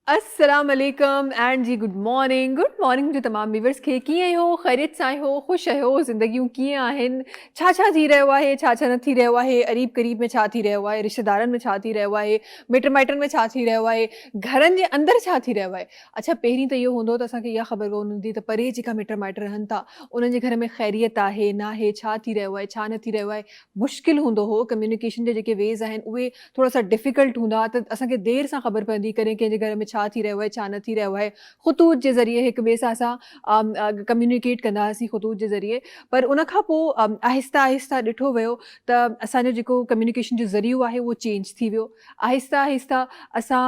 अस्सलाम वालेकुम and ji good morning मुंहिंजे तमामु व्यूवर्स खे कीअं आहियो ख़ैरियत सां आहियो ख़ुशि आहियो ज़िंदगियूं कीअं आहिनि छा थी रहियो आहे छा न थी रहियो आहे अरीब क़रीब में छा थी रहियो आहे रिश्तेदारनि में छा थी रहियो आहे मिट माइटनि में छा थी रहियो आहे घरनि जे अंदरि छा थी रहियो आहे। अच्छा पहिरीं त इहो हूंदो त असांखे इहा ख़बर कोन हूंदी त परे जेका मिट माइट रहनि था उन्हनि जे घर में ख़ैरियत आहे न आहे छा थी रहियो आहे छा न थी रहियो आहे। मुश्किल हूंदो हो कम्युनिकेशन जे जेके वेज़ आहिनि उहे थोरा सा डिफ़िकल्ट हूंदा त असांखे देरि सां ख़बर पवंदी करे कंहिंजे घर में छा थी रहियो आहे छा न थी रहियो आहे। ख़ुतूत जे ज़रिए हिक ॿिए सां असां कम्युनिकेट कंदा हुआसीं ख़ुतूत जे ज़रिए, पर उन खां पोइ आहिस्ता आहिस्ता ॾिठो वियो त असांजो जेको कम्युनिकेशन जो ज़रियो आहे उहो चेंज थी वियो। आहिस्ता आहिस्ता असां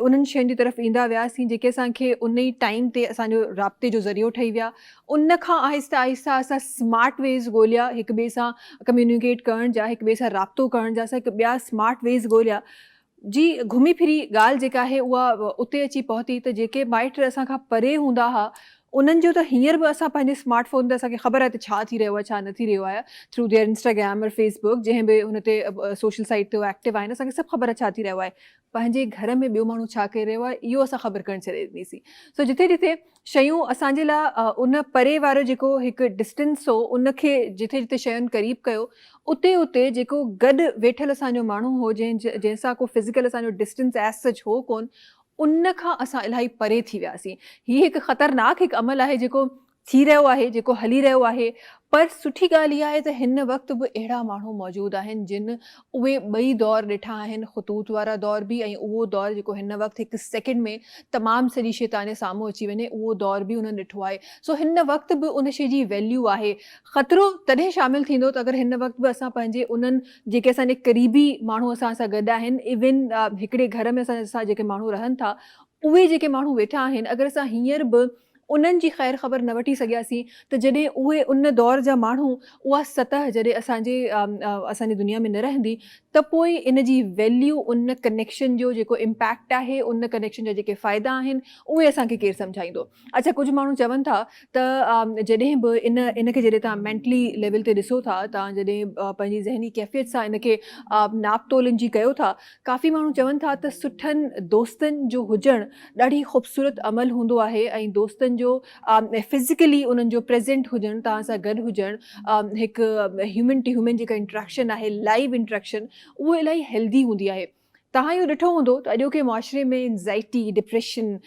उन्हनि शयुनि जी तरफ़ ईंदा वियासीं जेके असांखे उन ई टाइम ते असांजो राब्ते जो ज़रियो ठही विया। उन खां आहिस्ता आहिस्ता असां स्मार्ट वेज़ ॻोल्हिया हिक ॿिए सां कम्युनिकेट करण जा, हिक ॿिए सां राब्तो करण जा असां हिकु ॿिया स्मार्ट वेज़ ॻोल्हिया। जी घुमी फिरी ॻाल्हि जेका आहे उहा उते अची पहुती त जेके माइट असांखां परे हूंदा हुआ उन्हनि जो त हींअर बि असां पंहिंजे स्मार्टफोन ते असांखे ख़बर आहे त छा थी रहियो आहे छा न थी रहियो आहे थ्रू देयर इंस्टाग्राम और फेसबुक जंहिं बि हुन ते सोशल साइट ते एक्टिव आहिनि असांखे सभु ख़बर आहे छा थी रहियो आहे। पंहिंजे घर में ॿियो माण्हू छा करे रहियो आहे इहो असां ख़बर करणु छॾे ॾिनीसीं। सो जिथे जिथे शयूं असांजे लाइ उन परे वारो जेको हिकु डिस्टेंस हो उनखे जिथे जिथे शयुनि क़रीब कयो उते उते जेको गॾु वेठल असांजो माण्हू हो जंहिंसां को फिज़िकल असांजो डिस्टेंस एज़ सच हो कोन उन खां असां इलाही परे थी वियासीं। हीअ हिकु ख़तरनाक हिकु अमल आहे जेको थी रहियो आहे जेको हली रहियो आहे। पर सुठी ॻाल्हि इहा आहे त हिन वक़्तु बि अहिड़ा माण्हू मौजूदु आहिनि जिन उहे ॿई दौर ॾिठा आहिनि ख़ुतूत वारा दौर बि ऐं उहो दौर जेको हिन वक़्तु हिकु सेकेंड में तमामु सॼी शइ तव्हांजे साम्हूं अची वञे उहो दौर बि उन्हनि ॾिठो आहे। सो हिन वक़्तु बि उन शइ जी वैल्यू आहे। ख़तरो तॾहिं शामिलु थींदो त अगरि हिन वक़्तु बि असां पंहिंजे उन्हनि जेके असांजे क़रीबी माण्हू असां सां गॾु आहिनि इवन हिकिड़े घर में असां जेके माण्हू रहनि था उहे जेके माण्हू वेठा आहिनि अगरि असां हींअर बि उन्हनि जी ख़ैर ख़बर न वठी सघियासीं त जॾहिं उहे उन दौर जा माण्हू उहा सतह जॾहिं असांजी दुनिया में न रहंदी त पोइ इन जी वैल्यू उन कनेक्शन जो जेको इम्पैक्ट आहे उन कनेक्शन जा जेके फ़ाइदा आहिनि उहे असांखे केरु सम्झाईंदो। अच्छा कुझु माण्हू चवनि था त जॾहिं बि इनखे जॾहिं तव्हां मेंटली लेवल ते ॾिसो था तव्हां जॾहिं पंहिंजी ज़हनी कैफ़ियत सां इनखे नाप तोलन जी कयो था काफ़ी माण्हू चवनि था त सुठनि दोस्तनि जो हुजणु ॾाढी ख़ूबसूरत अमल हूंदो आहे ऐं दोस्तनि जो फिज़िकली उन्हनि जो प्रेज़ेंट हुजणु तव्हां सां गॾु हुजणु हिकु ह्यूमन टू ह्यूमन जेका इंट्रैक्शन आहे लाइव इंट्रैक्शन उहो इलाही हेल्दी हूंदी आहे। तव्हां इहो ॾिठो हूंदो त अॼोके मुआशिरे में एंज़ाइटी डिप्रेशन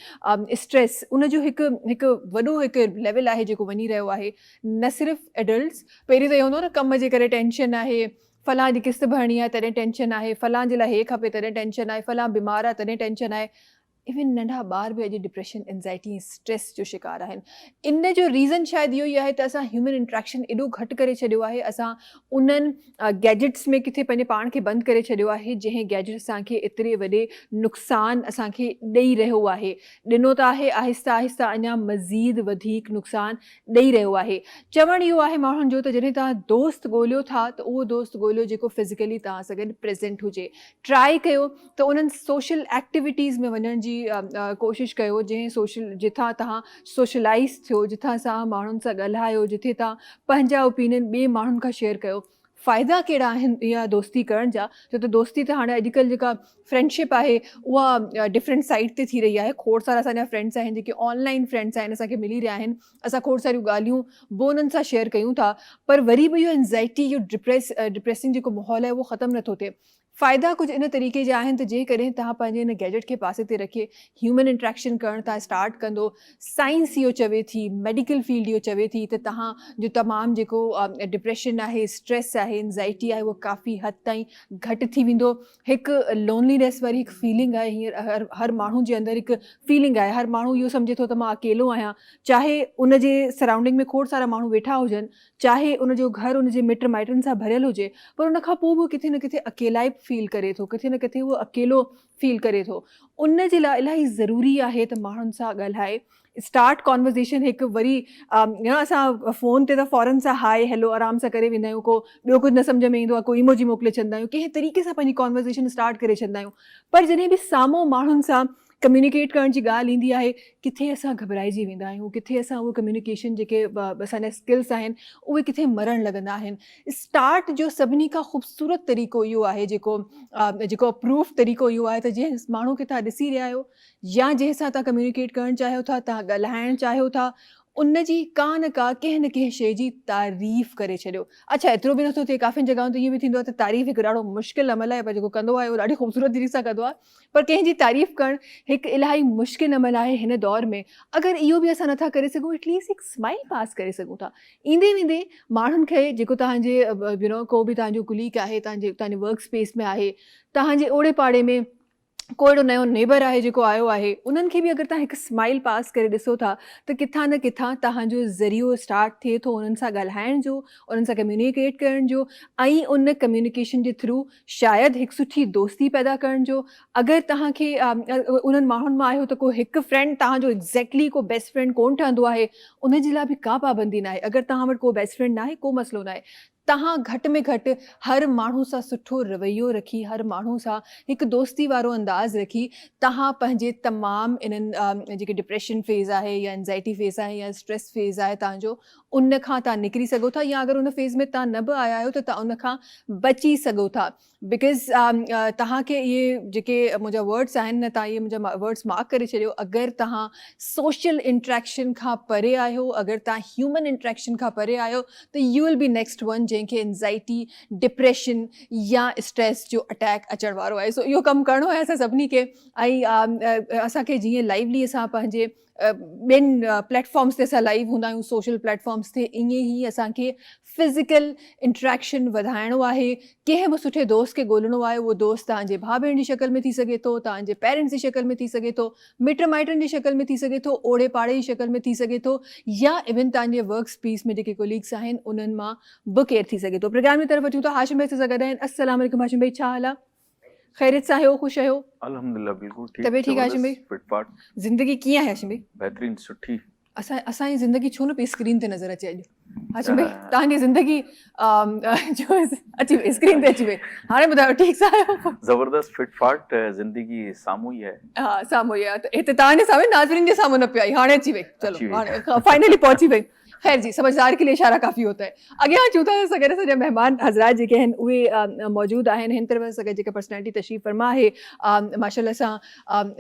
स्ट्रेस उनजो हिकु वॾो हिकु लेवल आहे जेको वञी रहियो आहे। न सिर्फ़ु एडल्ट्स पहिरीं त इहो हूंदो न कम जे करे टेंशन आहे फलां जी किस्त भरणी आहे तॾहिं टेंशन आहे फलां जे लाइ हे खपे तॾहिं टेंशन आहे फलां बीमार आहे तॾहिं टेंशन आहे। इवन नंढा ॿार बि अॼु डिप्रेशन एंज़ाइटी स्ट्रेस जो शिकार आहिनि। इन जो रीज़न शायदि इहो ई आहे त असां ह्यूमन इंट्रैक्शन एॾो घटि करे छॾियो आहे। असां उन्हनि गैजेट्स में किथे पंहिंजे पाण खे बंदि करे छॾियो आहे जंहिं गैजेट असांखे एतिरे वॾे नुक़सान असांखे ॾेई रहियो आहे ॾिनो त आहे आहिस्ता आहिस्ता अञा मज़ीद वधीक नुक़सान ॾेई रहियो आहे। चवणु इहो आहे माण्हुनि जो त जॾहिं तव्हां दोस्त ॻोल्हियो था त उहो दोस्त ॻोल्हियो जेको फिज़िकली तव्हां सां गॾु प्रेज़ेंट हुजे। ट्राई कयो त उन्हनि सोशल एक्टिविटीज़ में वञण जी कोशिशि कयो जंहिं जिथां तव्हां सोशलाइज़ थियो जिथां सां माण्हुनि सां ॻाल्हायो जिथे तव्हां पंहिंजा ओपिनियन ॿिए माण्हुनि खां शेयर कयो। फ़ाइदा कहिड़ा आहिनि इहा दोस्ती करण जा छो त दोस्ती त हाणे अॼुकल्ह जेका फ्रेंडशिप आहे उहा डिफरेंट साइट ते थी रही आहे। खोड़ सारा असांजा फ्रेंड्स आहिनि जेके ऑनलाइन फ्रेंड्स आहिनि असांखे मिली रहिया आहिनि। असां खोड़ सारियूं ॻाल्हियूं बि उन्हनि सां शेयर कयूं था पर वरी बि इहो एंज़ाइटी इहो डिप्रेसिंग जेको माहौल आहे उहो ख़तमु नथो थिए। फ़ाइदा कुझु इन तरीक़े जा आहिनि त जेकॾहिं तव्हां पंहिंजे हिन गैजेट खे पासे ते रखे ह्यूमन इंट्रैक्शन करणु तव्हां स्टार्ट कंदो साइंस इहो चवे थी मेडिकल फील्ड इहो चवे थी त तव्हां जो तमामु जेको डिप्रेशन आहे स्ट्रेस आहे एंज़ाइटी आहे उहो काफ़ी हद ताईं घटि थी वेंदो। हिकु लोनलीनेस वारी हिकु फीलिंग आहे हींअर हर माण्हू जे अंदरि हिकु फीलिंग आहे। हर माण्हू इहो सम्झे थो त मां अकेलो आहियां चाहे उन जे सराउंडिंग में खोड़ सारा माण्हू वेठा हुजनि चाहे उनजो घरु उनजे मिट माइटनि सां भरियलु हुजे पर उन खां पोइ बि किथे न किथे अकेलाई फील करे थो किथे न किथे उहो अकेलो फील करे थो। उन जे लाइ इलाही ज़रूरी आहे त माण्हुनि सां ॻाल्हाए स्टार्ट कॉन्वर्सेशन हिकु वरी असां फ़ोन ते त फ़ौरन सां हाय हैलो आराम सां करे वेंदा आहियूं को ॿियो कुझु न सम्झ में ईंदो आहे कोई इमोजी मोकिले छॾींदा आहियूं कंहिं तरीक़े सां पंहिंजी कॉन्वर्सेशन स्टार्ट करे छॾींदा आहियूं। पर जॾहिं बि साम्हूं माण्हुनि सां कम्युनिकेट करण जी ॻाल्हि ईंदी आहे, किथे असां घबराइजी वेंदा आहियूं, किथे असां उहो कम्युनिकेशन जेके असांजा स्किल्स आहिनि उहे किथे मरण लॻंदा आहिनि. स्टार्ट जो सभिनी खां ख़ूबसूरत तरीक़ो इहो आहे जेको अप्रूव तरीक़ो इहो आहे त जंहिं माण्हू खे तव्हां ॾिसी रहिया आहियो या जंहिंसां तव्हां कम्युनिकेट करणु चाहियो था, तव्हां ॻाल्हाइणु चाहियो था, उन जी का न कंहिं शइ जी तारीफ़ करे छॾियो. अच्छा, एतिरो बि नथो थिए, काफ़ियुनि जॻहियुनि ते इहो बि थींदो आहे त तारीफ़ हिकु ॾाढो मुश्किल अमल आहे, पर जेको कंदो आहे उहो ॾाढी ख़ूबसूरत तरीक़े सां कंदो आहे. पर कंहिंजी तारीफ़ करणु हिकु इलाही मुश्किल अमल आहे हिन दौर में. अगरि इहो बि असां नथा करे सघूं, एटलीस्ट हिकु स्माइल पास करे सघूं था. ईंदे वेंदे माण्हुनि खे, जेको तव्हांजे को बि तव्हांजो कुलीग आहे, तव्हांजे वर्क स्पेस में आहे, तव्हांजे ओड़े पाड़े में कोई अहिड़ो नयो नेबर आहे जेको आयो आहे, उन्हनि खे बि अगरि तव्हां हिकु स्माइल पास करे ॾिसो था त किथां न किथां तव्हांजो ज़रियो स्टार्ट थिए थो उन्हनि सां ॻाल्हाइण जो, उन्हनि सां कम्युनिकेट करण जो, ऐं उन कम्युनिकेशन जे थ्रू शायदि हिकु सुठी दोस्ती पैदा करण जो. अगरि तव्हांखे उन्हनि माण्हुनि मां आहियो त को हिकु फ्रेंड तव्हांजो एग्ज़ैक्टली को बेस्ट फ्रेंड कोन ठहंदो आहे, उन जे लाइ बि का पाबंदी न आहे. अगरि तव्हां वटि को बेस्ट फ्रेंड न आहे, को मसइलो न आहे. तव्हां घटि में घटि हर माण्हू सां सुठो रवैयो रखी, हर माण्हू सां हिकु दोस्ती वारो अंदाज़ रखी, तव्हां पंहिंजे तमामु इन्हनि जेके डिप्रेशन फेज़ आहे या एंज़ाइटी फेज़ आहे या स्ट्रेस फेज़ आहे तव्हांजो, उन खां तव्हां निकिरी सघो था. या अगरि उन फेज़ में तव्हां न बि आया आहियो त तव्हां उन खां बची सघो था. बिकॉज़ तव्हांखे इहे जेके मुंहिंजा वर्ड्स आहिनि न, तव्हां इहे मुंहिंजा वर्ड्स मार्क करे छॾियो. अगरि तव्हां सोशल इंट्रैक्शन खां परे आहियो, अगरि तव्हां ह्यूमन इंट्रैक्शन खां परे आहियो, त U will be next one जंहिंखे एंज़ाइटी, डिप्रेशन या स्ट्रेस जो अटैक अचण वारो आहे. सो इहो कमु करिणो आहे असां सभिनी खे. ऐं असांखे जीअं लाइवली असां पंहिंजे ॿियनि प्लेटफॉर्म्स ते असां लाइव हूंदा आहियूं, सोशल प्लेटफॉर्म्स ते, ईअं ई असांखे फिज़िकल इंट्रैक्शन वधाइणो आहे. कंहिं बि सुठे दोस्त खे ॻोल्हणो आहे. उहो दोस्त तव्हांजे भाउ भेण जी शक्ल में थी सघे थो, तव्हांजे पेरेंट्स जी शक्ल में थी सघे थो, मिट माइटनि जी शक्ल में थी सघे थो, ओड़े पाड़े जी शक्ल में थी सघे थो, या इवन तव्हांजे वर्क स्पेस में जेके कोलीग्स आहिनि उन्हनि मां बि केरु थी सघे थो. प्रोग्राम जी तरफ़ अचूं था. हाशिम भाई सां गॾु आहिनि. अस्सलाम वालेकुम हाशिम भाई, छा हाल आहे? ख़ैरियत सां आहियो? ख़ुशि आहियो? अल्हम्दुलिल्लाह बिल्कुलु ठीकु. तबियत ठीकु आहे हाशिम भाई? फिटफाट. ज़िंदगी कीअं आहे हाशिम भाई? बहितरीन सुठी. असांजी ज़िंदगी छो न पई स्क्रीन ते नज़र अचे अॼु? हाशिम भाई, तव्हांजी ज़िंदगी जो अची वई, स्क्रीन ते अची वई. हाणे ॿुधायो, ठीकु सां आहियो? ज़बरदस्त फिटफाट ज़िंदगी साम्हूं ई आहे. हा, साम्हूं ई आहे. त हिते तव्हांजे साम्हूं नाज़रीन जे साम्हूं न पई आई, हाणे अची वई. अची चलो, वई. हाणे फाइनली पहुची वई. ख़ैर जी, समझदार के लिए इशारा काफ़ी होता है. अॻियां अचूं था. सॻे सॼा महिमान हज़रात जेके आहिनि उहे मौजूदु आहिनि. हिन तरफ़ सॻे जेका पर्सनैलिटी तशरीफ़ फरमा आहे, माशाल्लाह सां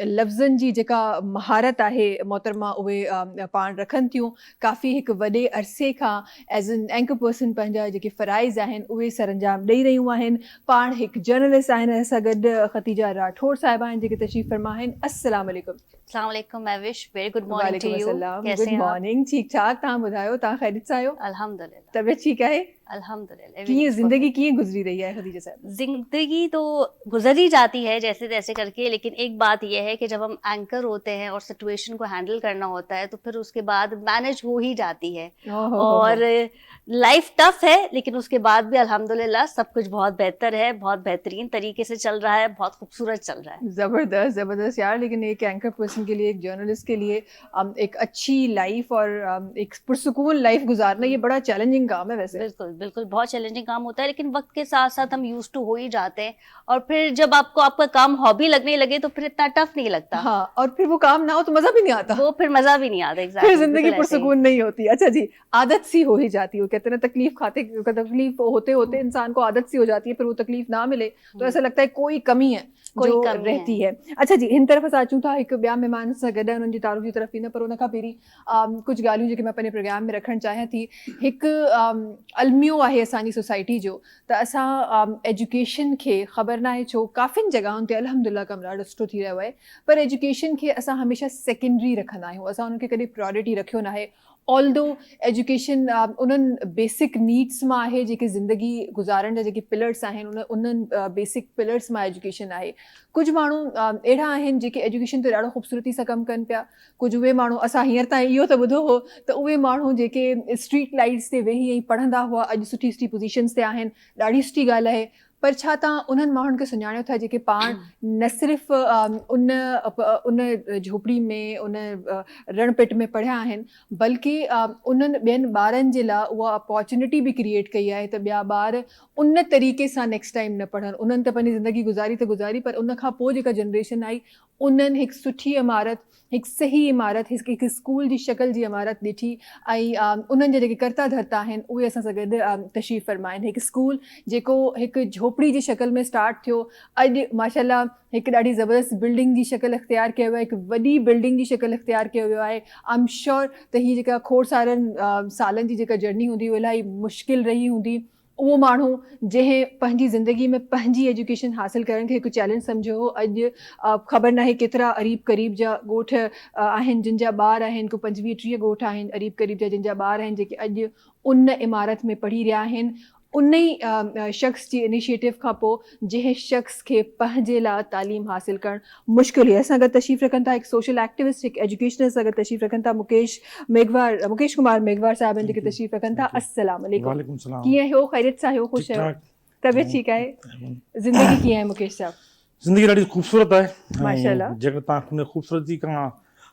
लफ़्ज़नि जी जेका महारत आहे मोहतरमा, उहे पाण रखनि थियूं. काफ़ी हिकु वॾे अरसे खां एज़ एन एंकर पर्सन पंहिंजा जेके फ़राइज़ आहिनि उहे सरअंजाम ॾेई रहियूं आहिनि. पाण हिकु जर्नलिस्ट आहिनि. असां गॾु ख़तीजा राठौर साहिबा आहिनि जेके तशरीफ़ फरमा आहिनि. अस्सलाम वालेकुम. अस्सलाम वालेकुम Mahvish, very good morning to you. Good morning. ठीक ठाक. तव्हां ॿुधायो, तव्हां ख़ैरियत सां आहियो? अल्हम्दुलिल्लाह. तबियत ठीक आहे? अल्हम्दुलिल्लाह. कीअं ज़िंदगी कीअं गुजरी रही है खदीजा साहब? जिंदगी तो गुजर ही जाती है जैसे तैसे करके, लेकिन एक बात यह है कि जब हम एंकर होते हैं और सिचुएशन को हैंडल करना होता है तो फिर उसके बाद मैनेज हो ही जाती है. और लाइफ टफ है, लेकिन उसके बाद भी अल्हम्दुलिल्लाह सब कुछ बहुत बेहतर है, बहुत बेहतरीन तरीके से चल रहा है, बहुत खूबसूरत चल रहा है. ज़बरदस्त ज़बरदस्त यार. लेकिन एक एंकर पर्सन के लिए, एक जर्नलिस्ट के लिए एक अच्छी लाइफ और एक पुरसुकून लाइफ गुजारना ये बड़ा चैलेंजिंग काम है वैसे. बिल्कुल बिल्कुल बहुत चैलेंजिंग काम होता है, लेकिन वक्त के साथ साथ हम यूज टू हो ही जाते हैं. और फिर जब आपको आपका काम हॉबी लगने लगे तो फिर इतना टफ नहीं लगता. हाँ, और फिर वो काम ना हो तो मजा भी नहीं आता. वो फिर मजा भी नहीं आता. एग्जैक्टली. फिर जिंदगी पुरसुकून नहीं होती. अच्छा जी, आदत सी हो ही जाती है. कहते हैं ना, तकलीफ होते होते इंसान को आदत सी हो जाती है. फिर वो तकलीफ ना मिले तो ऐसा लगता है कोई कमी है जो रहती है. अच्छा जी, हिन तरफ़ असां अचूं था. हिकु ॿिया महिमान सां गॾु उन्हनि जी तारुफ़ जी तरफ़ ईंदा, पर उन खां पहिरीं कुझु ॻाल्हियूं जेके मां पंहिंजे प्रोग्राम में रखणु चाहियां थी. हिकु अलमियो आहे असांजी सोसाइटी जो, त असां एजुकेशन खे, ख़बर न आहे छो काफ़ियुनि जॻहियुनि ते अल्हम्दुलिल्लाह कमु ॾाढो सुठो थी रहियो आहे, पर एजुकेशन खे असां हमेशह सेकेंडरी रखंदा आहियूं. असां उन्हनि खे कॾहिं प्रायोरिटी रखियो न आहे. ऑल्दो एजुकेशन उन्हनि बेसिक नीड्स मां आहे जेके ज़िंदगी गुज़ारण जा जेके पिलर्स आहिनि, उन्हनि बेसिक पिलर्स मां एजुकेशन आहे. कुझु माण्हू अहिड़ा आहिनि जेके एजुकेशन ते ॾाढो ख़ूबसूरती सां कमु कनि पिया. कुझु उहे माण्हू, असां हींअर ताईं इहो त ॿुधो हो त उहे माण्हू जेके स्ट्रीट लाइट्स ते वेही ऐं पढ़ंदा हुआ, अॼु सुठी सुठी पोज़ीशन्स ते आहिनि. ॾाढी सुठी ॻाल्हि आहे. पर छा तव्हां उन्हनि माण्हुनि खे सुञाणो था जेके पाण न सिर्फ़ु उन झोपड़ी में, उन रणपिट में पढ़िया आहिनि, बल्कि उन्हनि ॿियनि ॿारनि जे लाइ उहा अपॉर्चुनिटी बि क्रिएट कई आहे त ॿिया ॿार उन तरीक़े सां नेक्स्ट टाइम न पढ़नि. उन्हनि त पंहिंजी ज़िंदगी गुज़ारी त गुज़ारी, पर उन खां पोइ जेका जनरेशन आई उन्हनि हिकु सुठी इमारत, हिकु सही इमारत, हिकु स्कूल जी शक्ल जी इमारत ॾिठी ऐं उन्हनि जा जेके कर्ता धर्ता आहिनि उहे असां सां गॾु तशरीफ़ फ़रमाइनि। हिकु स्कूल जेको हिकु झोपड़ी जी शक्ल में स्टार्ट थियो, अॼु माशाल्लाह हिकु ॾाढी ज़बरदस्त बिल्डिंग जी शक्ल इख़्तियार कयो आहे, हिकु वॾी बिल्डिंग जी शक्ल इख़्तियार कयो वियो आहे। आई एम श्योर त हीअ जेका खोड़ सारनि सालनि जी जेका जर्नी हूंदी उहा इलाही मुश्किल रही हूंदी। उहो माण्हू जंहिं पंहिंजी ज़िंदगी में पंहिंजी एजुकेशन हासिल करण खे हिकु चैलेंज सम्झो हो, अॼु ख़बर नाहे केतिरा अरीब क़रीब जा ॻोठ आहिनि जिन जा ॿार आहिनि, को 25-30 ॻोठ आहिनि अरीब क़रीब जा जिन जा ॿार आहिनि जेके अॼु उन इमारत में पढ़ी रहिया आहिनि। उन ई शख़्स जी इनिशिएटिव खां पोइ जंहिं शख़्स खे पंहिंजे लाइ तालीम हासिल करणु मुश्किल हुई। असां गॾु तशरीफ़ रखनि था हिकु सोशल एक्टिविस्ट, हिकु एजुकेशनल सां गॾु तशरीफ़ रखनि था मुकेश कुमार मेघवार साहब आहिनि जेके तशरीफ़ रखनि था। अस्सलाम वालेकुम। वालेकुम सलाम। कीअं हो? ख़ैरियत सां आहियो? ख़ुशि आहियो? तबियत ठीकु आहे? ज़िंदगी कीअं आहे मुकेश साहब? ज़िंदगी ॾाढी ख़ूबसूरत आहे। माशाल्लाह। जेकर तव्हां हुन ख़ूबसूरती खां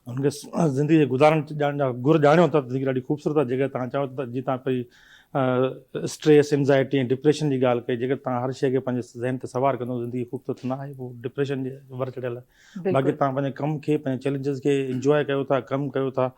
हुनखे ज़िंदगी जे गुज़ारण जा गुर ॼाणियो था, ज़िंदगी ॾाढी ख़ूबसूरत आहे। जेकर तव्हां चाहियो था, जीअं तव्हां पंहिंजी स्ट्रेस, एंज़ाइटी ऐं डिप्रेशन जी ॻाल्हि कई, जेकर तव्हां हर शइ खे पंहिंजे ज़हन ते सवार कंदो, ज़िंदगी ख़ूबसूरत न आहे, उहो डिप्रेशन जे वर चढ़ियल आहे। बाक़ी तव्हां पंहिंजे कम खे, पंहिंजे चैलेंजिस खे इंजॉय कयो था, कमु कयो था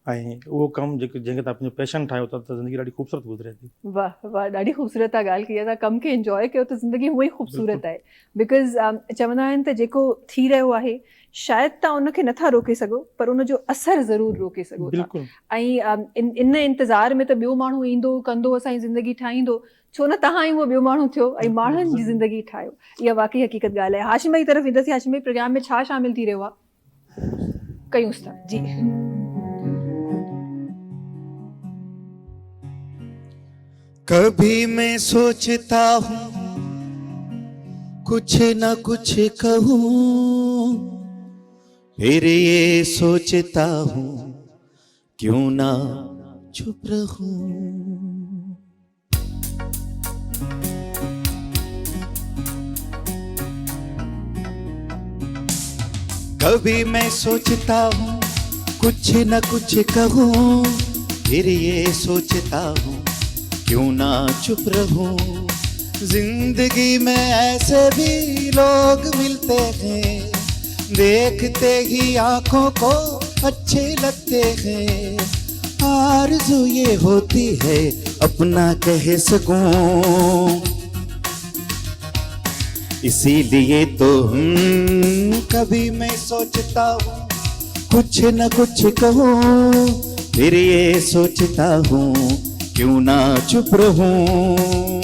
ऐं उहो कमु जंहिंखे तव्हां पंहिंजो पैशन ठाहियो था, त ज़िंदगी ॾाढी ख़ूबसूरत गुज़रे थी। वाह वाह, ॾाढी ख़ूबसूरत आहे ॻाल्हि कई आहे। तव्हां कम खे इंजॉय कयो त ज़िंदगी हूअं ई ख़ूबसूरत आहे। बिकॉज़ चवंदा आहिनि त जेको थी रहियो आहे शायदि तव्हां उनखे नथा रोके सघो, पर उनजो असरु ज़रूरु रोके सघो था। ऐं इन इंतज़ार में त ॿियो माण्हू ईंदो कंदो, असांजी ज़िंदगी ठाहींदो, छो न तव्हां ई उहो ॿियो माण्हू थियो ऐं माण्हुनि जी ज़िंदगी ठाहियो। इहा वाक़ई हक़ीक़त ॻाल्हि आहे। हाशिम जी तरफ़ ईंदासीं। हाशिम प्रोग्राम में छा शामिल थी रहियो आहे? कयूंसि था जी। कभी मैं सोचता हूँ कुछ न कुछ कहूँ, फिर ये सोचता हूँ क्यों ना चुप रहूं। कभी मैं सोचता हूँ कुछ न कुछ कहूँ, फिर ये सोचता हूँ क्यों ना चुप रहूं। जिंदगी में ऐसे भी लोग मिलते हैं, देखते ही आंखों को अच्छे लगते हैं। आरज़ू ये होती है अपना कह सकूं, इसीलिए तो कभी मैं सोचता हूँ कुछ न कुछ कहूँ, फिर ये सोचता हूँ क्यों ना चुप रहूं।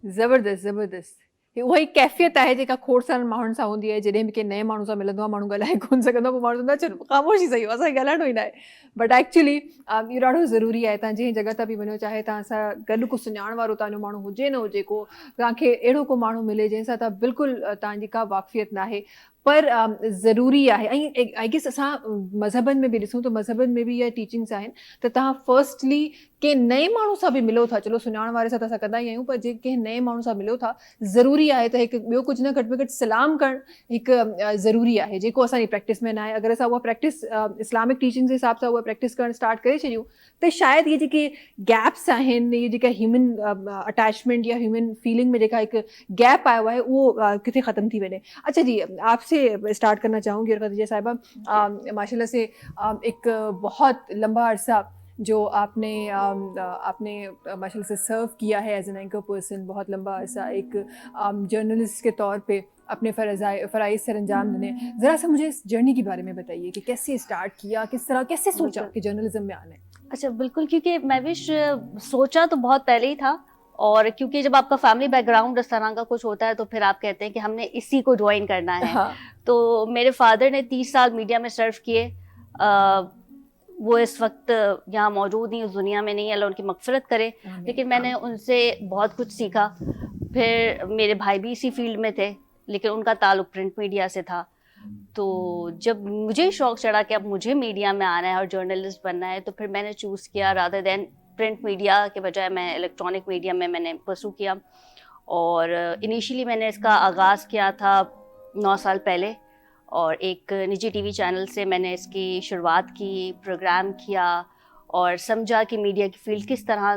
ज़बरदस्त ज़बरदस्त उहा ई कैफ़ियत आहे जेका खोड़ सारनि माण्हुनि सां हूंदी आहे जॾहिं बि कंहिं नए माण्हू सां मिलंदो आहे माण्हू ॻाल्हाए कोन सघंदो आहे पोइ माण्हू चवंदो आहे चलो ख़ामोशी सही आहे असांखे ॻाल्हाइणो ई न आहे बट एक्चुअली इहो ॾाढो ज़रूरी आहे तव्हां जंहिं जॻह ते बि वञो चाहे तव्हां सां गॾु को सुञाण वारो तव्हांजो माण्हू हुजे न हुजे को तव्हांखे अहिड़ो को माण्हू मिले जंहिंसां तव्हां बिल्कुलु तव्हांजी का वाक़फ़ियत न आहे पर ज़रूरी आहे ऐं आई गेस असां मज़हबनि में बि ॾिसूं त मज़हबनि में बि इहा टीचिंग्स आहिनि त तव्हां फर्स्टली कंहिं नए माण्हू सां बि मिलो था चलो सुञाण वारे सां त असां कंदा ई आहियूं पर जे कंहिं नए माण्हू सां मिलो था ज़रूरी आहे त हिकु ॿियो कुझु न घटि में घटि सलाम करणु हिकु ज़रूरी आहे जेको असांजी प्रैक्टिस में न आहे अगरि असां उहा प्रैक्टिस इस्लामिक टीचिंग जे हिसाब सां उहा प्रैक्टिस करणु स्टार्ट करे छॾियूं त शायदि इहे जेके गैप्स आहिनि इहे जेका ह्यूमन अटैचमेंट या ह्यूमन फीलिंग में जेका हिकु गैप आयो आहे उहो किथे ख़तम थी वञे अच्छा जी आपसे स्टार्ट करना चाहूँगी और खदीजा साहिबा माशाल्लाह से एक बहुत लंबा अरसा जो आपने माशाल्लाह से सर्व किया है एज एन एंकर पर्सन बहुत लंबा अरसा एक जर्नलिस्ट के तौर पे अपने फ़राइज़ सर अंजाम देने ज़रा सा मुझे इस जर्नी के बारे में बताइए कि कैसे स्टार्ट किया किस तरह कैसे सोचा कि जर्नलिज्म में आना है अच्छा बिल्कुल क्योंकि मैं भी सोचा तो बहुत पहले ही था और क्योंकि जब आपका फैमिली बैकग्राउंड इस तरह का कुछ होता है तो फिर आप कहते हैं कि हमने इसी को ज्वाइन करना है हाँ। तो मेरे फादर ने 30 साल मीडिया में सर्व किए वो इस वक्त यहाँ मौजूद नहीं उस दुनिया में नहीं अल्लाह उनकी मग़फ़िरत करे लेकिन मैंने उनसे बहुत कुछ सीखा फिर मेरे भाई भी इसी फील्ड में थे लेकिन उनका ताल्लुक प्रिंट मीडिया से था तो जब मुझे शौक़ चढ़ा कि अब मुझे मीडिया में आना है और जर्नलिस्ट बनना है तो फिर मैंने चूज़ किया रादर दैन प्रिंट मीडिया के बजाय मैं इलेक्ट्रॉनिक मीडिया में मैंने परसू किया और इनिशियली मैंने इसका आगाज़ किया था 9 साल पहले और एक निजी टीवी चैनल से मैंने इसकी शुरुआत की प्रोग्राम किया और समझा कि मीडिया की फील्ड किस तरह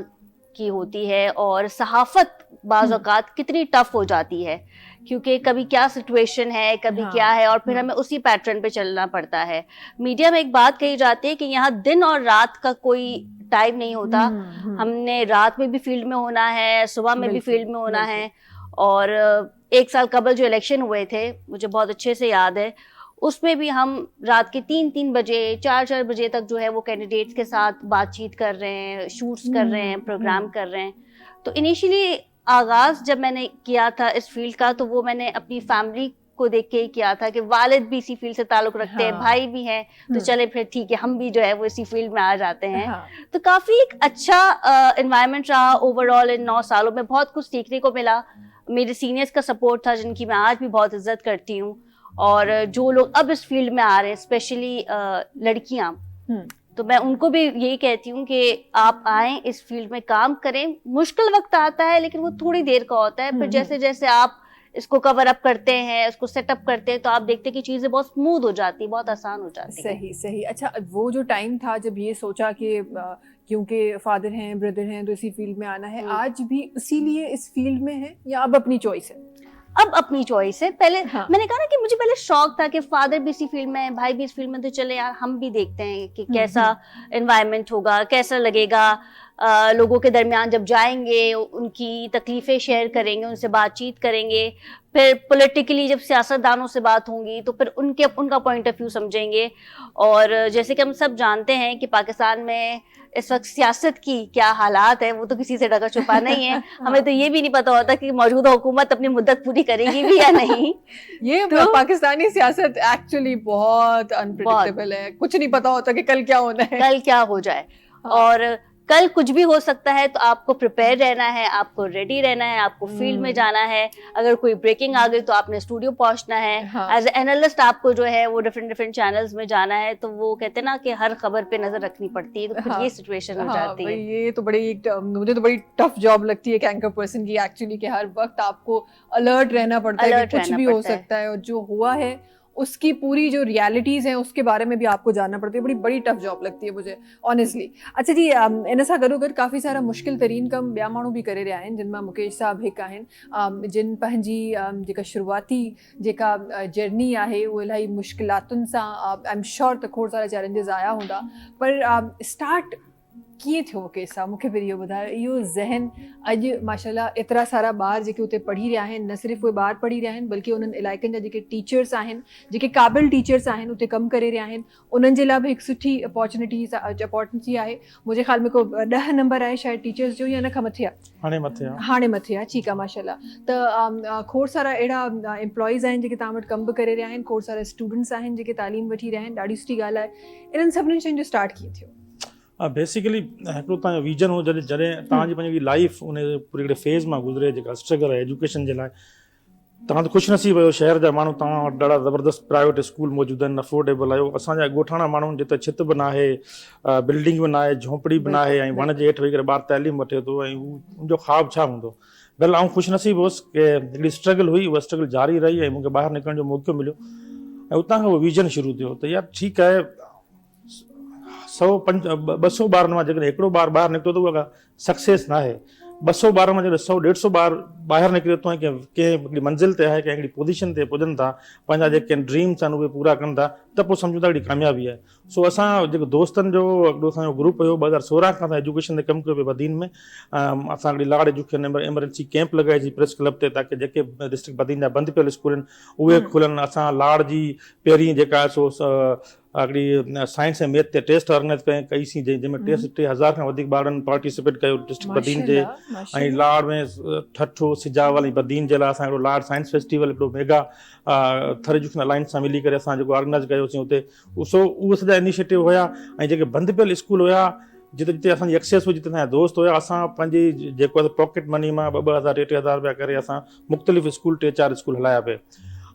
की होती है और सहाफ़त बाज़ औक़ात कितनी टफ़ हो जाती है क्योंकि कभी क्या सिचुएशन है कभी क्या है और फिर हमें उसी पैटर्न पे चलना पड़ता है मीडिया में एक बात कही जाती है कि यहाँ दिन और रात का कोई टाइम नहीं होता हमने रात में भी फील्ड में होना है सुबह में भी फील्ड में होना है और 1 साल कबल जो इलेक्शन हुए थे मुझे बहुत अच्छे से याद है उसमें भी हम रात के 3-3 बजे 4-4 बजे तक जो है वो कैंडिडेट्स के साथ बातचीत कर रहे हैं शूट्स कर रहे हैं प्रोग्राम कर रहे हैं तो इनिशियली आगाज़ जब मैंने किया था इस फील्ड का तो वो मैंने अपनी फैमिली को देख के ही किया था कि वालिद भी इसी फील्ड से ताल्लुक़ रखते हैं भाई भी हैं तो चले फिर ठीक है हम भी जो है वो इसी फील्ड में आ जाते हैं तो काफ़ी एक अच्छा एनवायरनमेंट रहा ओवरऑल इन 9 सालों में बहुत कुछ सीखने को मिला मेरे सीनियर्स का सपोर्ट था जिनकी मैं आज भी बहुत इज्जत करती हूँ और जो लोग अब इस फील्ड में आ रहे हैं स्पेशली लड़कियाँ तो मैं उनको भी यही कहती हूँ कि आप आएँ इस फील्ड में काम करें मुश्किल वक्त आता है लेकिन वो थोड़ी देर का होता है फिर जैसे जैसे आप इसको कवर अप करते हैं इसको सेटअप करते हैं तो आप देखते हैं कि चीज़ें बहुत स्मूथ हो जाती है बहुत आसान हो जाती है सही सही अच्छा वो जो टाइम था जब ये सोचा कि क्योंकि फादर हैं ब्रदर हैं तो इसी फील्ड में आना है आज भी इसीलिए इस फील्ड में है या अब अपनी चॉइस है अब अपनी चॉइस है पहले मैंने कहा ना कि मुझे पहले शौक था कि फादर भी इसी फील्ड में है भाई भी इस फील्ड में तो चले यार हम भी देखते हैं कि कैसा एनवायरनमेंट होगा कैसा लगेगा लोगों के दरमियान जब जाएंगे उनकी तकलीफ़ें शेयर करेंगे उनसे बातचीत करेंगे फिर पॉलिटिकली जब सियासतदानों से बात होंगी तो फिर उनका पॉइंट ऑफ व्यू समझेंगे और जैसे कि हम सब जानते हैं कि पाकिस्तान में इस वक्त सियासत की क्या हालात है वो तो किसी से ढका छुपा नहीं है हमें तो ये भी नहीं पता होता कि मौजूदा हुकूमत अपनी मुद्दत पूरी करेगी भी या नहीं ये तो पाकिस्तानी सियासत एक्चुअली बहुत अनप्रेडिक्टेबल है कुछ नहीं पता होता कि कल क्या होना है कल क्या हो जाए और कल कुछ भी हो सकता है तो आपको प्रिपेयर रहना है आपको रेडी रहना है आपको फील्ड में जाना है अगर कोई ब्रेकिंग आ गई तो आपने स्टूडियो पहुंचना है एज एनालिस्ट आपको जो है वो डिफरेंट चैनल्स में जाना है तो वो कहते हैं ना कि हर खबर पे नजर रखनी पड़ती है तो फिर ये सिचुएशन हो जाती है ये तो मुझे तो बड़ी टफ जॉब लगती है एंकर पर्सन की एक्चुअली कि हर वक्त आपको अलर्ट रहना पड़ता है कि कुछ भी हो सकता है और जो हुआ है उसकी पूरी जो रियलिटीज़ हैं उसके बारे में भी आपको जानना पड़ती है बड़ी बड़ी टफ जॉब लगती है मुझे ऑनेस्टली अच्छा जी इन सां गॾोगॾु काफ़ी सारा मुश्किल तरीन कम ॿिया माण्हू बि करे रहिया आहिनि जिन मां मुकेश साहब हिकु आहिनि जिन पंहिंजी जेका शुरूआती जेका जर्नी आहे उहो इलाही मुश्किलातुनि सां आई एम श्योर त खोड़ सारा चैलेंजिस आया हूंदा पर स्टार्ट कीअं थियो केसा मूंखे पहिरीं इहो ॿुधायो, इहो ज़हन अॼु माशाल्लाह एतिरा सारा ॿार जेके उते पढ़ी रहिया आहिनि, न सिर्फ़ु उहे ॿार पढ़ी रहिया आहिनि बल्कि उन्हनि इलाइक़नि जा जेके टीचर्स आहिनि, जेके क़ाबिल टीचर्स आहिनि उते कमु करे रहिया आहिनि, उन्हनि जे लाइ बि हिकु सुठी अपॉर्चुनिटी आहे। मुंहिंजे ख़्याल में को 10 नंबर आहे शायदि टीचर्स जो, या इन खां मथे आहे, हाणे मथे आहे, ठीकु आहे माशाल्लाह। त खोड़ सारा अहिड़ा एम्प्लॉइज़ आहिनि जेके तव्हां वटि कमु बि करे रहिया आहिनि, खोड़ सारा स्टूडेंट्स आहिनि जेके तालीम वठी रहिया आहिनि, ॾाढी सुठी ॻाल्हि आहे। इन्हनि सभिनीनि शयुनि जो स्टार्ट कीअं थियो? बेसिकली हिकिड़ो तव्हांजो विजन हो, जॾहिं तव्हांजी पंहिंजी लाइफ उन पूरे हिकिड़े फेज़ मां गुज़रे, जेका स्ट्रगल आहे एजुकेशन जे लाइ, तव्हां त ख़ुशनसीब आहियो, शहर जा माण्हू तव्हां वटि ॾाढा ज़बरदस्त प्राइवेट स्कूल मौजूदु आहिनि, अफोर्डेबल आहियो। असांजा ॻोठाणा माण्हू जिते छित बि न आहे, बिल्डिंग बि न आहे, झोपड़ी बि न आहे, ऐं वण जे हेठि वेही करे ॿारु तइलीम वठे थो, ऐं उनजो ख़्वाबु छा हूंदो। वेल आउं ख़ुशनसीब हुउसि की हिकिड़ी स्ट्रगल हुई, उहा स्ट्रगल जारी रही ऐं मूंखे ॿाहिरि निकिरण जो मौक़ो मिलियो, ऐं उतां खां उहो विजन शुरू थियो त यार ठीकु आहे, 100-200 ॿारनि मां जेकॾहिं हिकिड़ो ॿारु ॿाहिरि निकितो त उहा सक्सेस न आहे। 200 ॿार मां जॾहिं 100-150 ॿार ॿाहिरि निकिरे थो ऐं कंहिं हिकिड़ी मंज़िल ते आहे, कंहिं हिकिड़ी पोज़ीशन ते पुॼनि था, पंहिंजा जेके ड्रीम्स आहिनि उहे पूरा कनि था, त पोइ सम्झो था हिकिड़ी कामयाबी आहे। सो असां जेको दोस्तनि जो हिकिड़ो असांजो ग्रुप हुयो, 2016 खां असां एजुकेशन ते कमु कयो पियो बदीन में। असां हिकिड़ी लार्ड एजुकेशन एमरजेंसी कैंप लॻाइसीं प्रेस क्लब ते, ताकी जेके डिस्ट्रिक्ट बदीन जा बंदि पियल स्कूल आहिनि उहे खुलनि। असां लार्ड जी पहिरीं जेका आहे सो हिकिड़ी साइंस ऐं मैथ ते टेस्ट ऑर्गेनाइज़ कईसीं, जंहिंमें 3000 खां वधीक ॿारनि पार्टिसिपेट कयो डिस्ट्रिक्ट बदीन जे। ऐं लार्ड में ठठो सिजावल ऐं बदीन जे लाइ असां हिकिड़ो लार्ड साइंस फेस्टिवल हिकिड़ो मेगा थर एजुकेशन अलायंस सां मिली करे असां जेको ऑर्गेनाइज़ कयोसीं उते। सो उहे सॼा इनिशिएटिव हुया, ऐं जेके बंदि पियल स्कूल हुया, जिते जिते असांजी एक्सेस हुई, जिते असांजा दोस्त हुया, असां पंहिंजी जेको आहे पॉकेट मनी मां 2-2 हज़ार रुपया करे असां मुख़्तलिफ़ स्कूल 3-4 स्कूल हलाया पिए।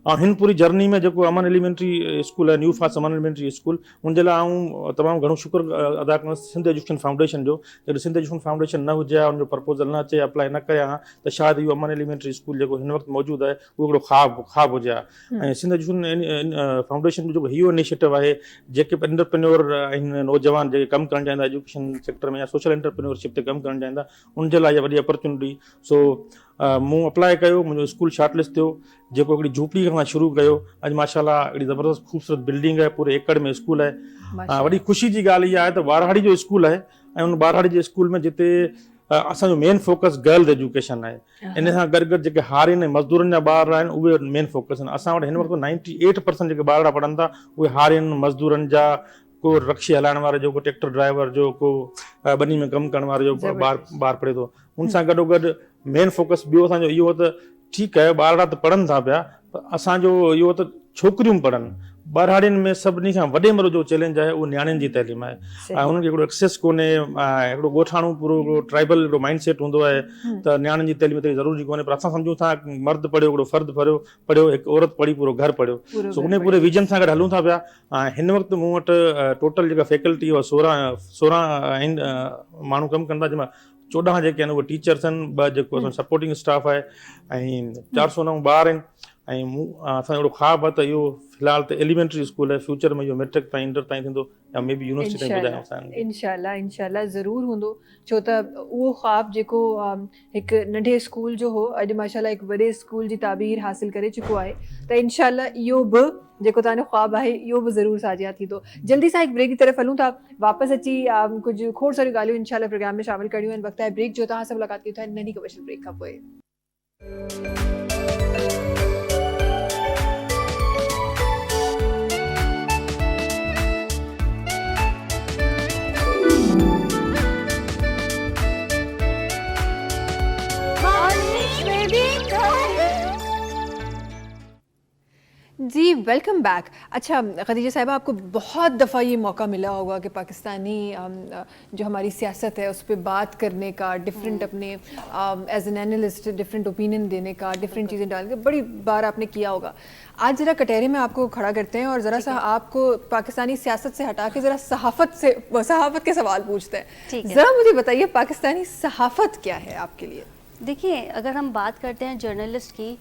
ऐं हिन पूरी जर्नी में जेको अमन एलिमेंट्री स्कूल आहे, न्यू फास्ट अमन एलिमेंट्री स्कूल, उनजे लाइ आऊं तमामु घणो शुक्र अदा कंदुसि सिंध एजुकेशन फाउंडेशन जो। जॾहिं सिंध एजुकेशन फाउंडेशन न हुजे हा, उनजो प्रपोज़ल न अचे, अप्लाई न कया हा, त शायदि इहो अमन एलिमेंट्री स्कूल जेको हिन वक़्तु मौजूदु आहे उहो हिकिड़ो ख़्वाबु हुजे हा। ऐं सिंध एजुकेशन फाउंडेशन जो जेको इहो इनिशिएटिव आहे, जेके एंटरप्रेन्योर आहिनि, नौजवान जेके कमु करणु चाहींदा एजुकेशन सेक्टर में या सोशल एंटरप्रेन्योरशिप ते कमु करणु चाहींदा, उनजे लाइ इहा वॾी अपॉर्चुनिटी। सो मूं अप्लाई कयो, मुंहिंजो स्कूल शॉर्टलिस्ट थियो, जेको हिकिड़ी झोपड़ी खां शुरू कयो। अॼु माशाल्लाह हिकिड़ी ज़बरदस्त ख़ूबसूरत बिल्डिंग आहे, पूरे एकड़ में स्कूल आहे। वॾी ख़ुशी जी ॻाल्हि इहा आहे त ॿारहाड़ी जो स्कूल आहे, ऐं उन ॿारहाड़ी जे स्कूल में जिते असांजो मेन फोकस गर्ल्स एजुकेशन आहे। इन सां गॾु गॾु जेके हारियुनि ऐं मज़दूरनि जा ॿार आहिनि उहे मेन फोकस आहिनि। असां वटि हिन वक़्तु 98% जेके ॿारड़ा पढ़नि था उहे हारियुनि मज़दूरनि जा, को रक्शे हलाइण वारे जो, को ट्रैक्टर ड्राइवर जो, को ॿनी में कमु करण वारे जो ॿार पढ़े थो। उन सां गॾोगॾु मेन फोकस ॿियो असांजो इहो हो त ठीकु आहे ॿारड़ा त पढ़नि था पिया, पर असांजो इहो त छोकिरियूं पढ़नि। ॿारहाड़ियुनि में सभिनी खां वॾे में जो चैलेंज आहे उहो नियाणियुनि जी तइलीम आहे। उन्हनि खे हिकिड़ो एक्सेस कोन्हे, हिकिड़ो ॻोठाणो पूरो ट्राइबल हिकिड़ो माइंड सेट हूंदो आहे त नियाणियुनि जी तइलीम त ज़रूरी कोन्हे, पर असां सम्झूं था मर्द पढ़ियो, हिकिड़ो फ़र्द पढ़ियो, हिकु औरत पढ़ी पूरो घर पढ़ियो। सो उन पूरे विजन सां गॾु हलूं था पिया। हिन वक़्तु मूं वटि टोटल जेका फैकल्टी उहा 16 आहिनि माण्हू कमु कंदा, जंहिंमां 14 जेके आहिनि उहे टीचर्स आहिनि, 2 जेको असां सपोर्टिंग स्टाफ आहे, ऐं 409 ॿार आहिनि। ऐं असांजो हिकिड़ो ख़्वाबु आहे त इहो फ़िलहाल त एलिमेंट्री स्कूल आहे, फ्यूचर में इहो मैट्रिक ताईं इंटर ताईं थींदो, या मे बी यूनिवर्सिटी ताईं ॿुधायूं। इंशाल्लाह ज़रूरु हूंदो, छो त उहो ख़्वाबु जेको हिकु नंढे स्कूल जो हो, अॼु माशाल्लाह हिकु वॾे स्कूल जी ताबीर हासिल करे चुको आहे। त इंशाल्लाह इहो बि जेको तव्हांजो ख़्वाबु आहे इहो बि ज़रूरु साजिया थींदो। जल्दी सां हिकु ब्रेक की तरफ़ हलूं था, वापसि अची कुझु खोड़ सारियूं ॻाल्हियूं इंशाल्लाह प्रोग्राम में शामिल करणियूं आहिनि। वक़्तु आहे ब्रेक जो, तव्हां सां मुलाक़ात कयूं था नंढी कमर्शियल ब्रेक खां पोइ। जी वेलकम बैक। अच्छा खदीजा साहिबा, आपको बहुत दफ़ा ये मौका मिला होगा कि पाकिस्तानी जो हमारी सियासत है उस पर बात करने का, डिफरेंट अपने as an analyst different opinion देने का, डिफरेंट चीज़ें डाल के बड़ी बार आपने किया होगा। आज ज़रा कटहरे में आपको खड़ा करते हैं और ज़रा सा आपको पाकिस्तानी सियासत से हटा के ज़रा सहाफ़त के सवाल पूछते हैं। ज़रा मुझे बताइए पाकिस्तानी सहाफ़त क्या है आपके लिए? देखिए, अगर हम बात करते हैं जर्नलिस्ट की,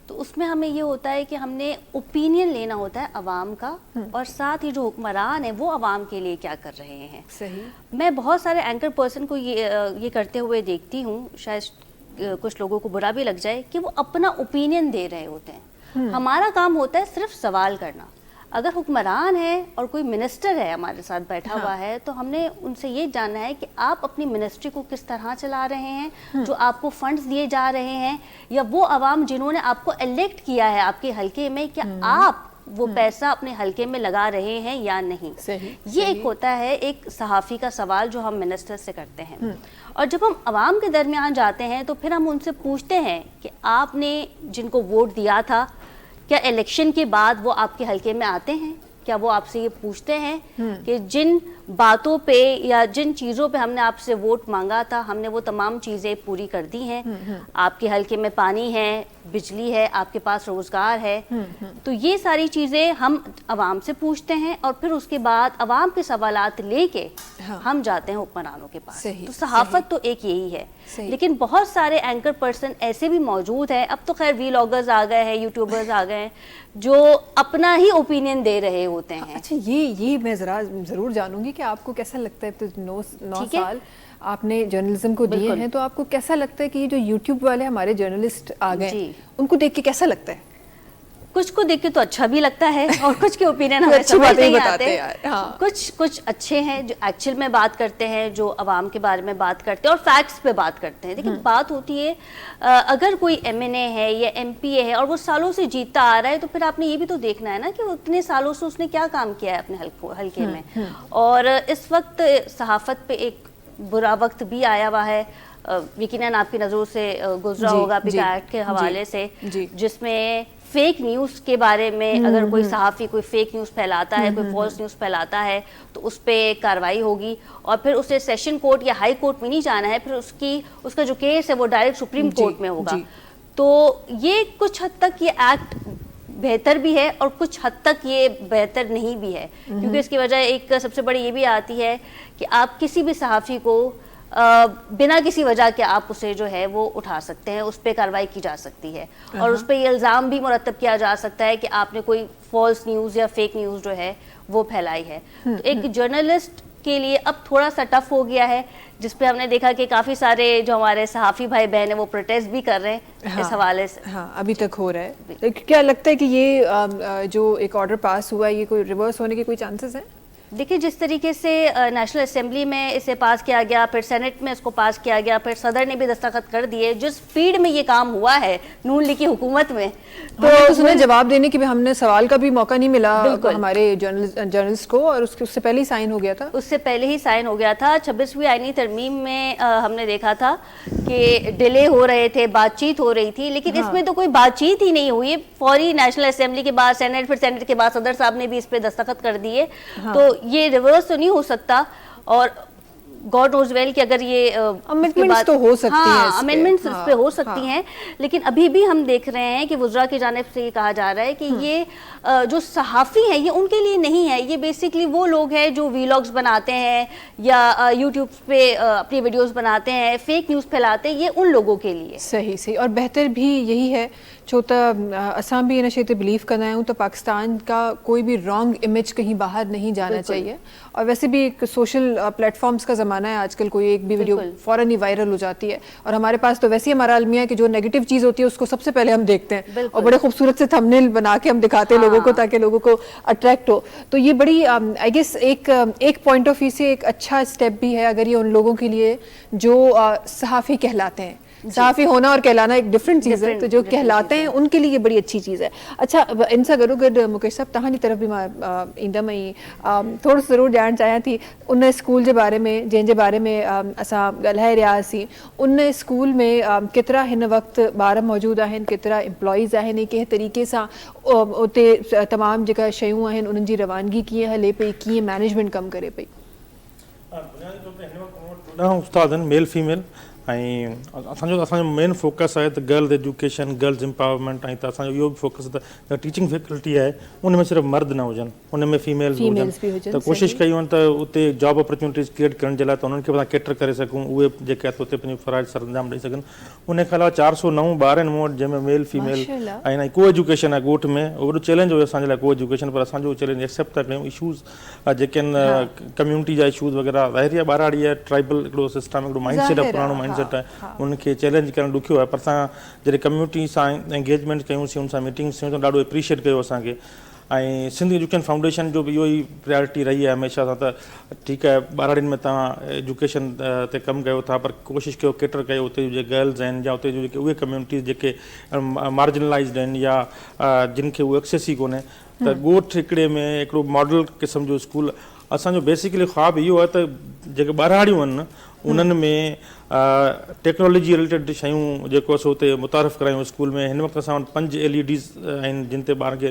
तो उसमें हमें ये होता है कि हमने ओपिनियन लेना होता है अवाम का, और साथ ही जो हुक्मरान है वो अवाम के लिए क्या कर रहे हैं। सही। मैं बहुत सारे एंकर पर्सन को ये करते हुए देखती हूँ, शायद कुछ लोगों को बुरा भी लग जाए, कि वो अपना ओपिनियन दे रहे होते हैं। हमारा काम होता है सिर्फ सवाल करना। अगर हुक्मरान है और कोई मिनिस्टर है हमारे साथ बैठा हुआ है, तो हमने उनसे ये जानना है कि आप अपनी मिनिस्ट्री को किस तरह चला रहे हैं, जो आपको फंड्स दिए जा रहे हैं, या वो अवाम जिन्होंने आपको इलेक्ट किया है आपके हलके में, क्या आप वो पैसा अपने हलके में लगा रहे हैं या नहीं। ये एक होता है एक सहाफ़ी का सवाल जो हम मिनिस्टर से करते हैं। और जब हम अवाम के दरमियान जाते हैं तो फिर हम उनसे पूछते हैं कि आपने जिनको वोट दिया था, क्या इलेक्शन के बाद वो आपके हलके में आते हैं? क्या वो आपसे ये पूछते हैं कि जिन बातों पे या जिन चीज़ों पे हमने आपसे वोट मांगा था, हमने वो तमाम चीज़ें पूरी कर दी हैं? आपके हलके में पानी है, बिजली है, आपके पास रोज़गार है। तो ये सारी चीज़ें हम अवाम से पूछते हैं और फिर उसके बाद अवाम के सवालात लेके हम जाते हैं हुक्मरानों के पास। तो सहाफ़त तो एक यही है, लेकिन बहुत सारे एंकर पर्सन ऐसे भी मौजूद हैं, अब तो खैर वीलॉगर्स आ गए हैं, यूट्यूबर्स आ गए हैं, जो अपना ही ओपिनियन दे रहे होते हैं। अच्छा, ये मैं ज़रूर जानूंगी कि आपको कैसा लगता है, तो 9 साल आपने जर्नलिज्म को दिए हैं, तो आपको कैसा लगता है कि ये जो यूट्यूब वाले हमारे जर्नलिस्ट आ गए, उनको देख के कैसा लगता है? कुछ को देख के तो अच्छा भी लगता है और कुछ के ओपिनियन हमें समझ नहीं आते। कुछ अच्छे हैं जो एक्चुअल में बात करते हैं, जो अवाम के बारे में बात करते हैं और फैक्ट्स पे बात करते हैं। लेकिन बात होती है अगर कोई MNA है या MPA है और वो सालों से जीतता आ रहा है, तो फिर आपने ये भी तो देखना है ना कि उतने सालों से उसने क्या काम किया है अपने हल्के में। और इस वक्त सहाफ़त पे एक बुरा वक्त भी आया हुआ है, यकीनन आपकी नज़रों से गुजरा होगा पिका एक्ट के हवाले से, जिसमें फेक न्यूज़ के बारे में अगर कोई सहाफ़ी कोई फेक न्यूज़ फैलाता है, कोई फॉल्स न्यूज़ फैलाता है, तो उस पर कार्रवाई होगी और फिर उसे सेशन कोर्ट या हाई कोर्ट में नहीं जाना है, फिर उसका जो केस है वो डायरेक्ट सुप्रीम कोर्ट में होगा। तो ये कुछ हद तक ये एक्ट बेहतर भी है और कुछ हद तक ये बेहतर नहीं भी है, क्योंकि इसकी वजह एक सबसे बड़ी ये भी आती है कि आप किसी भी सहाफ़ी को बिना किसी वजह के आप उसे जो है वो उठा सकते हैं, उस पर कार्रवाई की जा सकती है और उस पर ये इल्ज़ाम भी मुरतब किया जा सकता है कि आपने कोई फॉल्स न्यूज़ या फेक न्यूज़ जो है वो फैलाई है। तो एक जर्नलिस्ट के लिए अब थोड़ा सा टफ हो गया है, जिस पे हमने देखा कि काफ़ी सारे जो हमारे सहाफ़ी भाई बहन है वो प्रोटेस्ट भी कर रहे हैं इस हवाले से। हाँ, अभी तक हो रहा है। क्या लगता है कि ये जो एक ऑर्डर पास हुआ है, ये कोई रिवर्स होने के कोई चांसेस हैं? देखिए, जिस तरीके से नेशनल असेंबली में इसे पास किया गया, फिर सेनेट में इसको पास किया गया, फिर सदर ने भी दस्तखत कर दिए, जिस स्पीड में ये काम हुआ है नून लीग की हुकूमत में, तो उसने जवाब देने की भी हमने सवाल का भी मौका नहीं मिला हमारे जर्नलिस्ट को, और उससे पहले ही साइन हो गया था। उससे पहले ही साइन हो गया था। 26वीं आईनी तरमीम में हमने देखा था कि डिले हो रहे थे, बातचीत हो रही थी, लेकिन इसमें तो कोई बातचीत ही नहीं हुई। फौरी नेशनल असेंबली के बाद सेनेट, फिर सेनेट के बाद सदर साहब ने भी इस पे दस्तखत कर दिए। तो ये रिवर्स तो नहीं हो सकता, और गॉड नोज वेल कि अगर ये अमेंडमेंट्स तो हो सकती हैं, अमेंडमेंट्स इस पे हो सकती हैं, लेकिन अभी भी हम देख रहे हैं कि वुज़रा की जानिब से ये कहा जा रहा है कि ये जो सहाफ़ी हैं ये उनके लिए नहीं है, ये बेसिकली वो लोग हैं जो वीलॉग्स बनाते हैं या यूट्यूब पे अपनी वीडियोस बनाते हैं, फेक न्यूज़ फैलाते हैं, ये उन लोगों के लिए। सही और बेहतर भी यही है। छो त असां भी इन शइ ते बिलीव कंदा आहियूं त पाकिस्तान का कोई भी रॉन्ग इमेज कहीं बाहर नहीं जाना चाहिए, और वैसे भी एक सोशल प्लेटफॉर्म्स का ज़माना है आजकल, कोई एक भी वीडियो फ़ौरन ही वायरल हो जाती है, और हमारे पास तो वैसे ही हमारा अलमिया है कि जो नेगेटिव चीज़ होती है उसको सबसे पहले हम देखते हैं और बड़े खूबसूरत से थंबनेल बना के हम दिखाते हैं लोगों को, ताकि लोगों को अट्रैक्ट हो। तो ये बड़ी आई गेस एक पॉइंट ऑफ व्यू से एक अच्छा स्टेप भी है, अगर ये उन लोगों के लिए जो सहाफ़ी कहलाते हैं। सहाफ़ी होना और कहलाना एक डिफरेंट चीज़ है, तो जो कहलाते हैं उनके लिए ये बड़ी अच्छी चीज़ है। अच्छा, इनसा गॾो गॾु मुकेश साहब तव्हांजी तरफ़ बि मां ईंदमि ऐं थोरो ज़रूरु ॼाणणु चाहियां थी उन स्कूल जे बारे में जंहिंजे बारे में असां ॻाल्हाए रहिया हुआसीं। उन स्कूल में केतिरा हिन वक़्तु ॿार मौजूदु आहिनि, केतिरा एम्प्लॉइज़ आहिनि, कंहिं तरीक़े सां उते तमामु जेका शयूं आहिनि उन्हनि जी रवानगी कीअं हले पई, कीअं मैनेजमेंट कमु करे पई? उस्ताद आहिनि मेल फीमेल, ऐं असांजो मेन फोकस आहे त गर्ल्स एजुकेशन, गर्ल्स एम्पावरमेंट, ऐं त असांजो इहो बि फोकस त टीचिंग फैकल्टी आहे उन में सिर्फ़ु मर्द न हुजनि, उन में फीमेल्स हुजनि। त कोशिशि कयूं त उते जॉब अपॉर्चुनिटीज़ क्रिएट करण जे लाइ त उन्हनि खे असां कैटर करे सघूं, उहे जेके आहे उते पंहिंजो फ़राइज़ सरअंजाम ॾेई सघनि। उन खां अलावा 409 ॿार आहिनि मूं वटि जंहिंमें मेल फीमेल ऐं को एजुकेशन आहे ॻोठ में। वॾो चैलेंज हुयो असांजे लाइ को एजुकेशन, पर असांजो चैलेंज एक्सेप्ट था कयूं। इशूज़ जेके आहिनि कम्यूनिटी जा इशूज़ वग़ैरह, ज़ाहिरी आहे ॿारहाड़ी आहे, ट्राइबल हिकिड़ो सिस्टम, हिकिड़ो माइंड सेट आहे, पुराणो माइंड सेट आहे, उनखे चैलेंज करणु ॾुखियो आहे। पर असां जॾहिं कम्यूनिटी सां एंगेजमेंट कयूंसीं, उन सां मीटिंग्स कयूं त ॾाढो एप्रिशिएट कयो असांखे। ऐं सिंध एजुकेशन फाउंडेशन जो बि इहो ई प्रायोरिटी रही आहे हमेशह सां त ठीकु आहे ॿारड़ियुनि में तव्हां एजुकेशन ते कमु कयो था पर कोशिशि कयो केटर कयो उते जे गर्ल्स आहिनि या उते जो जेके उहे कम्यूनिटीज़ जेके मार्जिनलाइज़्ड आहिनि या जिन खे उहो एक्सेस ई कोन्हे त ॻोठ हिकिड़े में हिकिड़ो मॉडल क़िस्म जो स्कूल असांजो बेसिकली ख्वाबु इहो आहे त जेके ॿारहाड़ियूं आहिनि उन्हनि में टेक्नोलॉजी रिलेटेड शयूं जेको असां हुते मुतारफ़ करायूं स्कूल में। हिन वक़्तु असां वटि 5 LEDs आहिनि जिन ते ॿारनि खे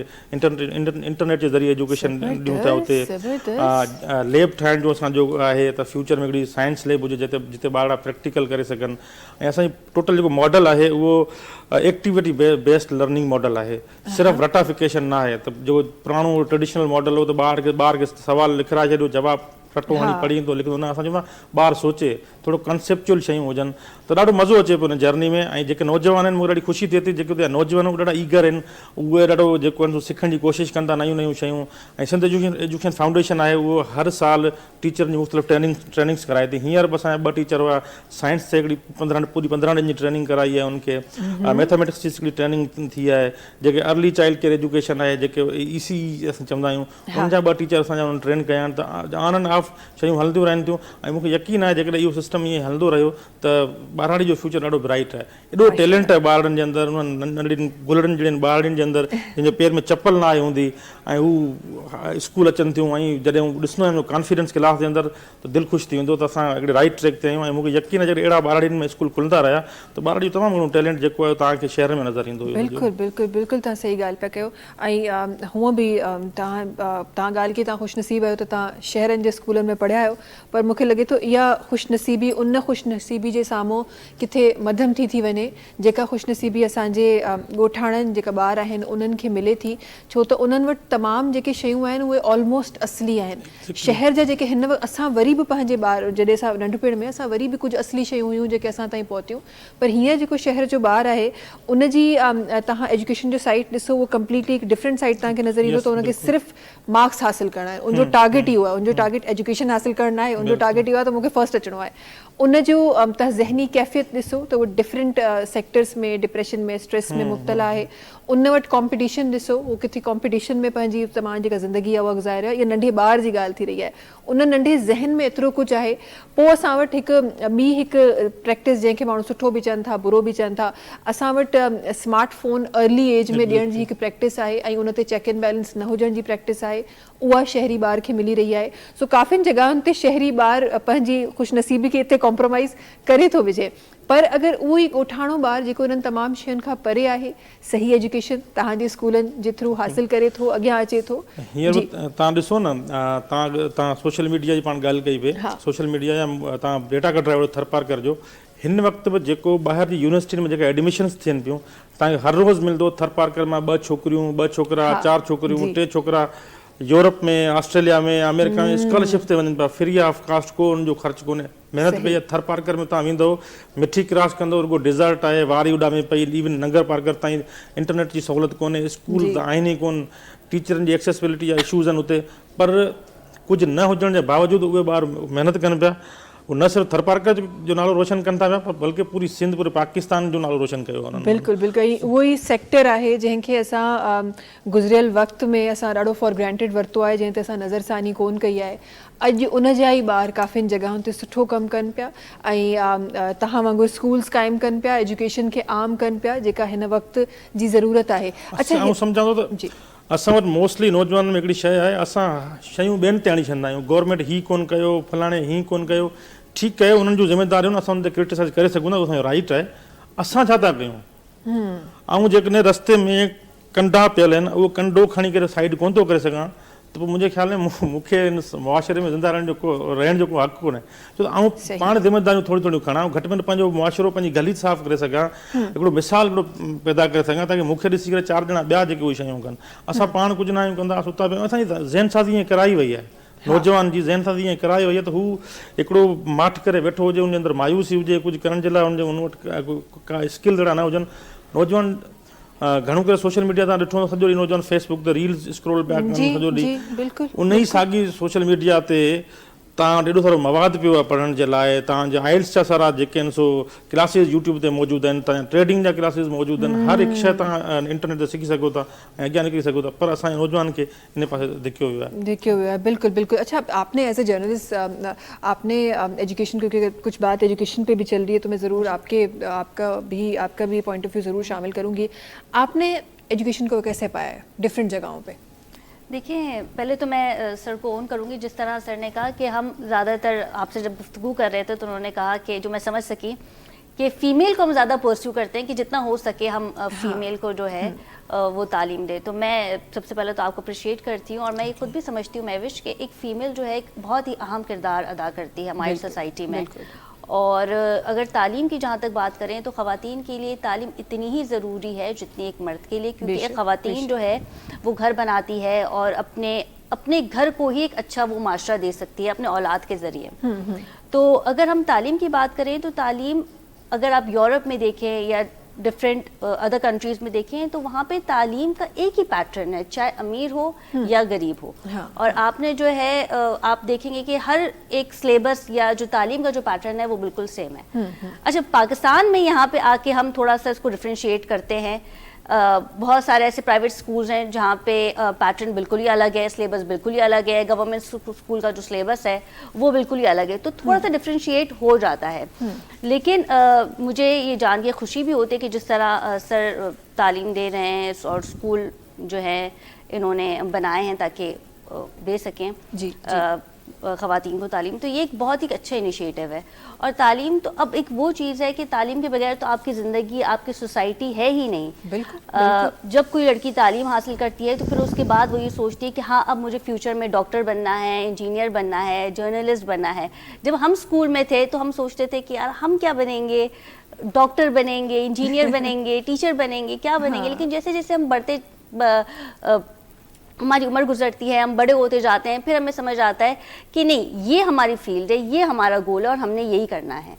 इंटरनेट जे ज़रिए एजुकेशन ॾियूं था। उते लैब ठाहिण जो असांजो आहे त फ्यूचर में हिकिड़ी साइंस लैब हुजे जिते ॿार प्रैक्टिकल करे सघनि। ऐं असांजी टोटल जेको मॉडल आहे उहो एक्टिविटी बेस्ड लर्निंग मॉडल आहे, सिर्फ़ु रटाफिकेशन न आहे। त जेको पुराणो ट्रेडिशनल मॉडल हो त ॿार खे सवाल लिखाए छॾियो जवाबु रटो हणी पढ़ी ईंदो, लेकिन उन असां चवंदा ॿार सोचे थोरो कंसेप्चुअल शयूं हुजनि त ॾाढो मज़ो अचे पियो हुन जर्नी में। ऐं जेके नौजवान आहिनि मूंखे ॾाढी ख़ुशी थिए थी जेके उते नौजवान ॾाढा ईगर आहिनि, उहे ॾाढो जेको आहिनि सिखण जी कोशिशि कनि था नयूं नयूं शयूं। ऐं सिंध एजुकेशन फाउंडेशन आहे उहो हर साल टीचरनि जी मुख़्तलिफ़ ट्रेनिंग्स कराए थी। हींअर बि असांजा 2 टीचर हुआ, साइंस ते हिकिड़ी पूरी 15 ॾींहंनि जी ट्रेनिंग कराई आहे उनखे, मैथमेटिक्स जी हिकिड़ी ट्रेनिंग थी आहे, जेके अर्ली चाइल्ड केयर एजुकेशन आहे जेके ECE असां चवंदा आहियूं उनजा 2 टीचर असांजा उन्हनि ट्रेन कया आहिनि। त ऑन एंड ऑफ शयूं हलंदियूं रहनि थियूं। ऐं मूंखे यकीन आहे जेकॾहिं इहो सिस्टम ईअं हलंदो रहियो त ॿारहाड़ी जो फ्यूचर ॾाढो ब्राइट आहे। एॾो टैलेंट आहे ॿारनि जे अंदरि, उन्हनि नंढड़ियुनि गुलड़नि जहिड़नि ॿारनि जे अंदरि जंहिंजे पेर में चप्पल न आई हूंदी ऐं हू स्कूल अचनि थियूं। ऐं जॾहिं हू ॾिसंदो आहिनि कॉन्फिडेंस क्लास जे अंदरि त दिलि ख़ुशि थी वेंदो त असां हिकिड़े राइट ट्रैक ते आहियूं। ऐं मूंखे यकीन आहे जॾहिं अहिड़ा ॿारड़ियुनि में स्कूल खुलंदा रहिया त ॿारनि जो तमामु घणो टैलेंट जेको आहे तव्हांखे शहर में नज़र ईंदो। बिल्कुलु बिल्कुलु बिल्कुलु तव्हां सही ॻाल्हि पिया कयो। ऐं हूअं बि तव्हां ॻाल्हि की तव्हां ख़ुशनसीबु आहियो त तव्हां शहरनि जे स्कूलनि में पढ़िया आहियो, पर मूंखे लॻे थो इहा ख़ुशनसीबी उन ख़ुशनसीबी जे साम्हूं किथे मध्यम थी वञे जेका ख़ुशनसीबी असांजे ॻोठाणनि जेका ॿार आहिनि उन्हनि खे मिले थी, छो त उन्हनि वटि तमामु जेके शयूं आहिनि उहे ऑलमोस्ट असली आहिनि। शहर जा जेके हिन वक़्तु असां वरी बि पंहिंजे ॿार जॾहिं असां नंढपिण में असां वरी बि कुझु असली शयूं हुयूं जेके असां ताईं पहुतियूं, पर हींअर जेको शहर जो ॿार आहे उनजी तव्हां एजुकेशन जो साइट ॾिसो उहो कम्पलीटली हिकु डिफरेंट साइट तव्हांखे नज़र ईंदो। त उनखे सिर्फ़ु मार्क्स हासिलु करणा आहिनि, उनजो टारगेट इहो आहे, उनजो टारगेट एजुकेशन हासिलु करणु आहे, उनजो टारगेट इहो आहे त मूंखे फर्स्ट अचिणो आहे। उनजो तव्हां ज़हनी कैफ़ियत ॾिसो त उहो डिफरेंट सेक्टर्स में डिप्रेशन में स्ट्रेस में मुब्तला आहे। उन वटि कॉम्पिटिशन ॾिसो, उहो किथे कॉम्पिटिशन में पंहिंजी तमामु जेका ज़िंदगी आहे उहा गुज़ारे इहा नंढे ॿार जी ॻाल्हि थी रही आहे। उन नंढे ज़हन में एतिरो कुझु आहे। पोइ असां वटि हिकु प्रैक्टिस जंहिंखे माण्हू सुठो बि चवनि था बुरो बि चवनि था, असां वटि स्मार्टफोन अर्ली एज में ॾियण जी हिकु प्रैक्टिस आहे ऐं उन ते चेक एंड बैलेंस न हुजण जी प्रैक्टिस आहे, उहा शहरी ॿार खे मिली रही आहे। सो काफ़ियुनि जॻहियुनि ते शहरी ॿार पंहिंजी ख़ुशनसीबी खे हिते कॉम्प्रोमाइज़ करे थो विझे, पर अगरि उहो ई ॻोठाणो ॿार जेको इन्हनि तमामु शयुनि खां परे आहे, सही एजुकेशन तव्हांजे स्कूलनि जे थ्रू हासिलु करे थो, अॻियां अचे थो। हींअर बि तव्हां ॾिसो न, तव्हां सोशल मीडिया जी पाण ॻाल्हि कई पई, सोशल मीडिया जा तव्हां डेटा कढायो थरपारकर जो, हिन वक़्त बि जेको ॿाहिरि जी यूनिवर्सिटी में जेके एडमिशन्स थियनि पियूं तव्हांखे हर रोज़ु मिलंदो थरपारकर मां 2 छोकिरियूं 2 छोकिरा 4 छोकिरियूं 3 छोकिरा यूरोप में ऑस्ट्रेलिया में अमेरिका में स्कॉलरशिप ते वञनि पिया, फ्री ऑफ कास्ट, को उनजो ख़र्चु कोन्हे। महिनत कई आहे। थरपारकर में तव्हां वेंदो मिठी क्रॉस कंदो, रुगो डिज़र्ट आहे, वारी उॾामे पई, इवन नंगर पारकर ताईं इंटरनेट जी सहूलियत कोन्हे, स्कूल त आहिनि ई कोन, टीचरनि जी एक्सेसिबिलिटी जा इशूज़ आहिनि उते, पर कुझु न हुजण जे बावजूदि उहे ॿार महिनत कनि पिया। न सिर्फ़ु थरपारकर जो नालो रोशन कनि था पिया, पर बल्कि पूरी सिंध पूरे पाकिस्तान जो नालो रोशन कयो आहे। बिल्कुलु बिल्कुलु उहो ई सेक्टर आहे जंहिंखे असां गुज़िरियल वक़्त में असां ॾाढो फॉर ग्रांटेड वरितो आहे, जंहिं ते असां नज़रसानी कोन कई आहे। अॼु उन जा ई ॿार काफ़ियुनि जॻहियुनि ते सुठो कमु कनि पिया ऐं तव्हां वांगुरु स्कूल्स क़ाइमु कनि पिया, एजुकेशन खे आम कनि पिया, जेका हिन वक़्त जी ज़रूरत आहे। अच्छा, आउं सम्झां थो त असां वटि मोस्टली नौजवान में हिकिड़ी शइ आहे, असां शयूं ॿियनि ते आणी छॾींदा आहियूं। गवर्नमेंट हीअ कोन कयो, फलाणे हीअ कोन कयो, ठीकु कयो, उन्हनि जूं ज़िमेदारियूं असां हुन ते क्रिटिसाइज़ करे सघूं था, असांजो राइट आहे। असां छा था कयूं? ऐं जेकॾहिं रस्ते में कंडा पियल आहिनि, उहो कंडो खणी करे साइड कोन थो करे सघां, त पोइ मुंहिंजे ख़्याल में मूंखे हिन मुआशिरे में ज़िंदा रहण जो को हक़ु कोन्हे। छो त आउं पाण ज़िमेदारियूं थोरी थोरियूं खणां, घटि में घटि पंहिंजो मुआशिरो पंहिंजी गली साफ़ु करे सघां, हिकिड़ो मिसाल पैदा करे सघां, ताकी मूंखे ॾिसी करे 4 ॼणा ॿिया जेके उहे शयूं कनि। असां पाण कुझु न आहियूं कंदा, सुता पिया, असांजी ज़हन साज़ी ईअं कराई वई आहे, नौजवान जी ज़हन साज़ी ईअं कराई वई आहे त हू हिकिड़ो माठ करे वेठो हुजे, उनजे अंदरि मायूसी हुजे, कुझु करण जे लाइ उन वटि का स्किल अहिड़ा न हुजनि। नौजवान घणो करे सोशल मीडिया तां ॾिठो सॼो ॾींहुं नौजवान फेसबुक ते रील्स स्क्रोल पिया कनि सॼो ॾींहुं, उन ई साॻी सोशल मीडिया ते तव्हां ॾेढो सारो मवाद पियो आहे पढ़ण जे लाइ, तव्हांजा आइल्स जा सारा जेके आहिनि सो क्लासिस यूट्यूब ते मौजूदु आहिनि, तव्हांजा ट्रेडिंग जा क्लासिस मौजूदु आहिनि, हर हिकु शइ तव्हां इंटरनेट ते सिखी सघो था ऐं अॻियां निकिरी सघो था, पर असांजे नौजवान खे इन पासे धिकियो वियो आहे। देखिए हुआ है, बिल्कुल बिल्कुल। अच्छा, आपने एज ए जर्नलिस्ट आपने एजुकेशन, क्योंकि कुछ बात एजुकेशन पे भी चल रही है तो मैं ज़रूर आपका भी पॉइंट ऑफ व्यू ज़रूर शामिल करूँगी। आपने एजुकेशन को कैसे पाया है डिफरेंट जगहों पे? देखिए, पहले तो मैं सर को ऑन करूँगी, जिस तरह सर ने कहा कि हम ज़्यादातर आपसे जब गुफ्तगू कर रहे थे तो उन्होंने कहा कि जो मैं समझ सकी कि फ़ीमेल को हम ज़्यादा परस्यू करते हैं कि जितना हो सके हम फ़ीमेल को जो है वो तालीम दे। तो मैं सबसे पहले तो आपको अप्रिशिएट करती हूँ, और मैं ये खुद भी समझती हूँ महविश कि एक फ़ीमेल जो है एक बहुत ही अहम किरदार अदा करती है हमारी सोसाइटी में। और अगर तालीम की जहाँ तक बात करें तो ख़वातीन के लिए तालीम इतनी ही ज़रूरी है जितनी एक मर्द के लिए, क्योंकि एक ख़वातीन जो है वो घर बनाती है और अपने घर को ही एक अच्छा वो माशरा दे सकती है अपने औलाद के ज़रिए। तो अगर हम तालीम की बात करें तो तालीम अगर आप यूरोप में देखें या डिफरेंट अदर कंट्रीज़ में देखें तो वहाँ पे तालीम का एक ही पैटर्न है, चाहे अमीर हो या गरीब हो। और आपने जो है आप देखेंगे कि हर एक सिलेबस या जो तालीम का जो पैटर्न है वो बिल्कुल सेम है। अच्छा, पाकिस्तान में यहाँ पे आके हम थोड़ा सा इसको डिफ्रेंशिएट करते हैं। बहुत सारे ऐसे प्राइवेट स्कूल्स हैं जहाँ पे पैटर्न बिल्कुल ही अलग है, सिलेबस बिल्कुल ही अलग है, गवर्नमेंट स्कूल का जो सिलेबस है वो बिल्कुल ही अलग है, तो थोड़ा सा डिफ्रेंशिएट हो जाता है। लेकिन मुझे ये जान के खुशी भी होती है कि जिस तरह सर तालीम दे रहे हैं और स्कूल जो है इन्होंने बनाए हैं ताकि दे सकें ख़वातीन को तालीम, तो ये एक बहुत ही अच्छा इनिशिएटिव है। और तालीम तो अब एक वो चीज़ है कि तालीम के बगैर तो आपकी ज़िंदगी, आपकी सोसाइटी है ही नहीं। बिल्कुल। जब कोई लड़की तालीम हासिल करती है तो फिर उसके बाद वो ये सोचती है कि हाँ, अब मुझे फ्यूचर में डॉक्टर बनना है, इंजीनियर बनना है, जर्नलिस्ट बनना है। जब हम स्कूल में थे तो हम सोचते थे कि यार हम क्या बनेंगे, डॉक्टर बनेंगे, इंजीनियर बनेंगे, टीचर बनेंगे, क्या बनेंगे। लेकिन जैसे जैसे हम बढ़ते हमारी उम्र गुजरती है, हम बड़े होते जाते हैं, फिर हमें समझ आता है कि नहीं, ये हमारी फील्ड है, ये हमारा गोल है और हमने यही करना है।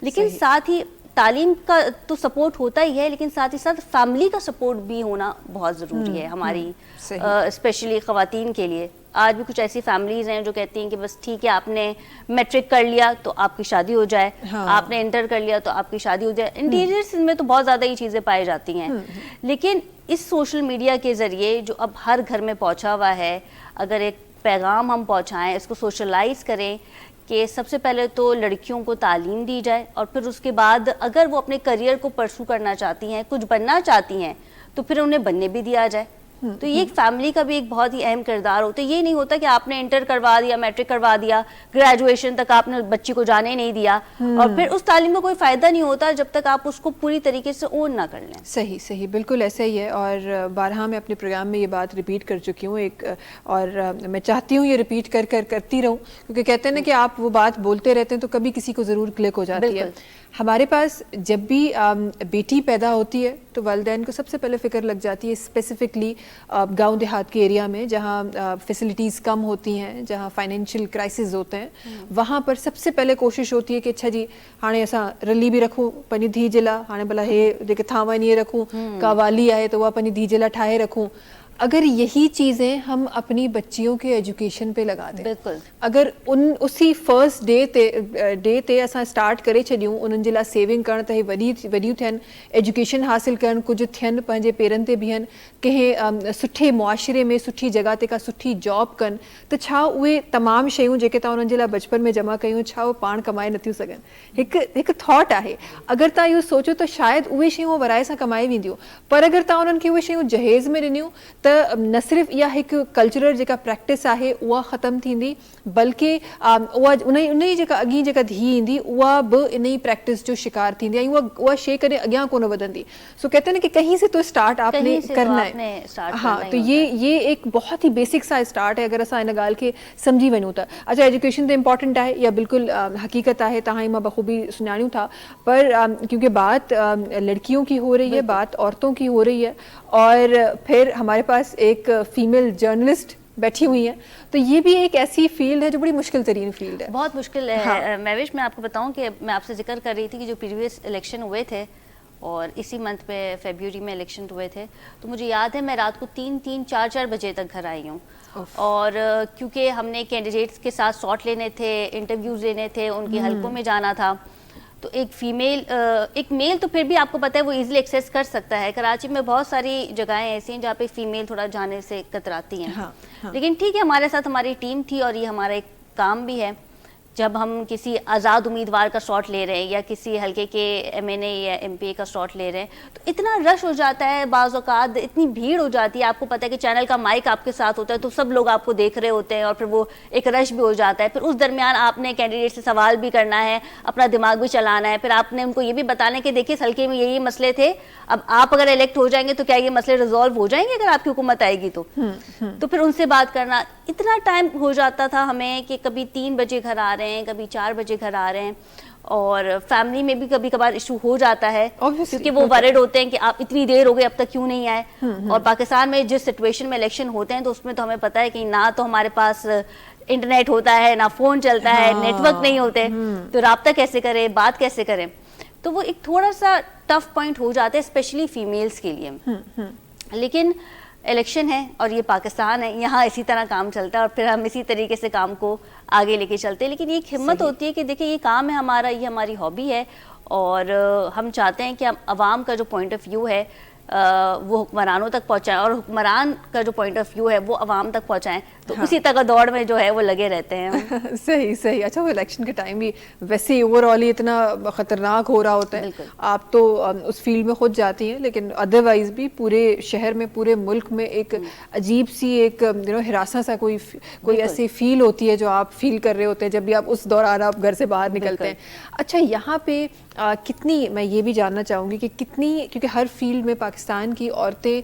लेकिन साथ ही तालीम का तो सपोर्ट होता ही है, लेकिन साथ ही साथ फैमिली का सपोर्ट भी होना बहुत ज़रूरी है हमारी स्पेशली ख़वातीन के लिए। आज भी कुछ ऐसी फैमिलीज़ हैं जो कहती हैं कि बस ठीक है, आपने मैट्रिक कर लिया तो आपकी शादी हो जाए, आपने इंटर कर लिया तो आपकी शादी हो जाए। इंटीरियर्स में तो बहुत ज़्यादा ये चीज़ें पाई जाती हैं। लेकिन इस सोशल मीडिया के ज़रिए जो अब हर घर में पहुंचा हुआ है, अगर एक पैगाम हम पहुंचाएं, इसको सोशलाइज करें कि सबसे पहले तो लड़कियों को तालीम दी जाए और फिर उसके बाद अगर वो अपने करियर को परसू करना चाहती हैं, कुछ बनना चाहती हैं, तो फिर उन्हें बनने भी दिया जाए। तो ये एक फैमिली का भी एक बहुत ही अहम किरदार होता है। ये नहीं होता कि आपने इंटर करवा दिया, मैट्रिक करवा दिया, ग्रेजुएशन तक आपने बच्ची को जाने नहीं दिया और फिर उस तालीम का कोई फ़ायदा नहीं होता जब तक आप उसको पूरी तरीके से ओन ना कर लें। सही बिल्कुल ऐसा ही है। और बारहा मैं अपने प्रोग्राम में ये बात रिपीट कर चुकी हूँ और मैं चाहती हूँ ये रिपीट करती रहूँ, क्योंकि कहते हैं ना कि आप वो बात बोलते रहते हैं तो कभी किसी को ज़रूर क्लिक हो जाती है। हमारे पास जब भी बेटी पैदा होती है तो वालिदैन को सबसे पहले फ़िक्र लग जाती है, स्पेसिफ़िकली गांव देहात के एरिया में जहाँ फैसिलिटीज़ कम होती हैं, जहाँ फाइनेंशियल क्राइसिस होते हैं, वहाँ पर सबसे पहले कोशिश होती है कि अच्छा जी हाणे असां रली भी रखूँ पंहिंजी धीउ जे लाइ, हाणे भला हे जेके थांव आहिनि इहे रखूँ, का वाली आहे तो उहा पंहिंजी धीउ जे लाइ ठाहे रखूँ। अगर यही चीज़ें हम अपनी बच्चियों के एजुकेशन पे लगा दें, बिल्कुल, अगर उसी फर्स्ट डे ते असां स्टार्ट करे छॾियूं उन्हनि जे लाइ सेविंग करण त हे वॾियूं थियनि, एजुकेशन हासिल करण, कुझु थियनि, पंहिंजे पेरनि ते बीहनि, कंहिं सुठे मुआशिरे में सुठी जॻह ते का सुठी जॉब कनि, त छा उहे तमामु शयूं जेके तव्हां उन्हनि जे लाइ बचपन में जमा कयूं छा उहे पाण कमाए नथियूं सघनि? हिकु थॉट आहे। अगरि तव्हां इहो सोचो त शायदि उहे शयूं वराए सां कमाए वेंदियूं, पर अगरि तव्हां उन्हनि खे उहे शयूं जहेज़ में ॾिनियूं त न सिर्फ़ इहा हिकु कल्चरल जेका प्रैक्टिस आहे उहा ख़तमु थींदी, बल्कि उहा उन जी जेका अॻी जेका धीउ ईंदी उहा बि इन ई प्रैक्टिस जो शिकार थींदी ऐं उहा शइ कॾहिं अॻियां कोन वधंदी। सो कहते हैं ना कि कहीं से तो स्टार्ट आपने करना है। हाँ, तो ये एक बहुत ही बेसिक सा स्टार्ट है अगर असां इन ॻाल्हि खे सम्झी वञूं त। अच्छा, एजुकेशन त इम्पॉर्टेंट आहे, इहा बिल्कुलु हकीकत आहे, तव्हां मां बख़ूबी सुञाणियूं था, पर क्योंकि बात लड़कियों की हो रही है, बात औरतों की हो रही है और फिर हमारे पास एक फीमेल जर्नलिस्ट बैठी हुई है, तो ये भी एक ऐसी फील्ड है जो बड़ी मुश्किल तरीन फील्ड है। बहुत मुश्किल है। हाँ। महविश, मैं आपको बताऊं कि मैं आपसे जिक्र कर रही थी कि जो प्रीवियस इलेक्शन हुए थे اور اسی منتھ میں فیبروری میں الیکشن ہوئے تھے. تو مجھے یاد ہے میں رات کو 3-4 بجے تک گھر آئی ہوں. اور کیونکہ ہم نے کینڈیڈیٹس کے ساتھ سلاٹ لینے تھے, انٹرویوز لینے تھے, ان کے حلقوں میں جانا تھا. تو ایک میل تو پھر بھی آپ کو پتہ ہے وہ ایزیلی ایکسیس کر سکتا ہے. کراچی میں بہت ساری جگہیں ایسی ہیں جہاں پہ فیمیل تھوڑا جانے سے کتراتی ہیں. لیکن ٹھیک ہے, ہمارے ساتھ ہماری ٹیم تھی اور یہ ہمارا ایک کام بھی ہے. جب ہم کسی آزاد امیدوار کا سلاٹ لے رہے ہیں یا کسی حلقے کے ایم این اے یا ایم پی اے کا سلاٹ لے رہے ہیں تو اتنا رش ہو جاتا ہے, بعض اوقات اتنی بھیڑ ہو جاتی ہے. آپ کو پتہ ہے کہ چینل کا مائک آپ کے ساتھ ہوتا ہے تو سب لوگ آپ کو دیکھ رہے ہوتے ہیں اور پھر وہ ایک رش بھی ہو جاتا ہے. پھر اس درمیان آپ نے کینڈیڈیٹ سے سوال بھی کرنا ہے, اپنا دماغ بھی چلانا ہے. پھر آپ نے ان کو یہ بھی بتانا ہے کہ دیکھیے اس حلقے میں یہی مسئلے تھے, اب آپ اگر الیکٹ ہو جائیں گے تو کیا یہ مسئلے ریزالو ہو جائیں گے اگر آپ کی حکومت آئے گی تو پھر ان سے بات کرنا. اتنا ٹائم ہو جاتا تھا ہمیں کہ کبھی 3 بجے گھر آ رہے ہیں, کبھی 4 بجے گھر آ رہے ہیں. اور فیملی میں بھی کبھی کبھار ایشو ہو جاتا ہے کیونکہ وہ ورڈ ہوتے ہیں کہ آپ اتنی دیر ہو گئی اب تک کیوں نہیں آئے. اور پاکستان میں جس سچویشن میں الیکشن ہوتے ہیں تو اس میں تو ہمیں پتہ ہے کہ نہ تو ہمارے پاس انٹرنیٹ ہوتا ہے, نہ فون چلتا ہے, نیٹ ورک نہیں ہوتے, تو رابطہ کیسے کریں, بات کیسے کریں. تو وہ ایک تھوڑا سا ٹف پوائنٹ ہو جاتا ہے اسپیشلی فیمیلز کے لیے. لیکن الیکشن ہے اور یہ پاکستان ہے, یہاں اسی طرح کام چلتا ہے اور پھر ہم اسی طریقے سے کام کو آگے لے کے چلتے ہیں. لیکن یہ ایک ہمت ہوتی ہے کہ دیکھیں یہ کام ہے ہمارا, یہ ہماری ہابی ہے اور ہم چاہتے ہیں کہ ہم عوام کا جو پوائنٹ آف ویو ہے وہ حکمرانوں تک پہنچائیں اور حکمران کا جو پوائنٹ آف ویو ہے وہ عوام تک پہنچائیں. تو اسی طرح دوڑ میں جو ہے وہ لگے رہتے ہیں. صحیح. اچھا وہ الیکشن کے ٹائم بھی ویسے اوور آل ہی اتنا خطرناک ہو رہا ہوتا ہے, آپ تو اس فیلڈ میں خود جاتی ہیں, لیکن ادروائز بھی پورے شہر میں, پورے ملک میں ایک عجیب سی ایک ہراساں سا کوئی ایسی فیل ہوتی ہے جو آپ فیل کر رہے ہوتے ہیں جب بھی آپ اس دوران آپ گھر سے باہر نکلتے ہیں. اچھا یہاں پہ کتنی, میں یہ بھی جاننا چاہوں گی کہ کتنی, کیونکہ ہر فیلڈ میں پاکستان کی عورتیں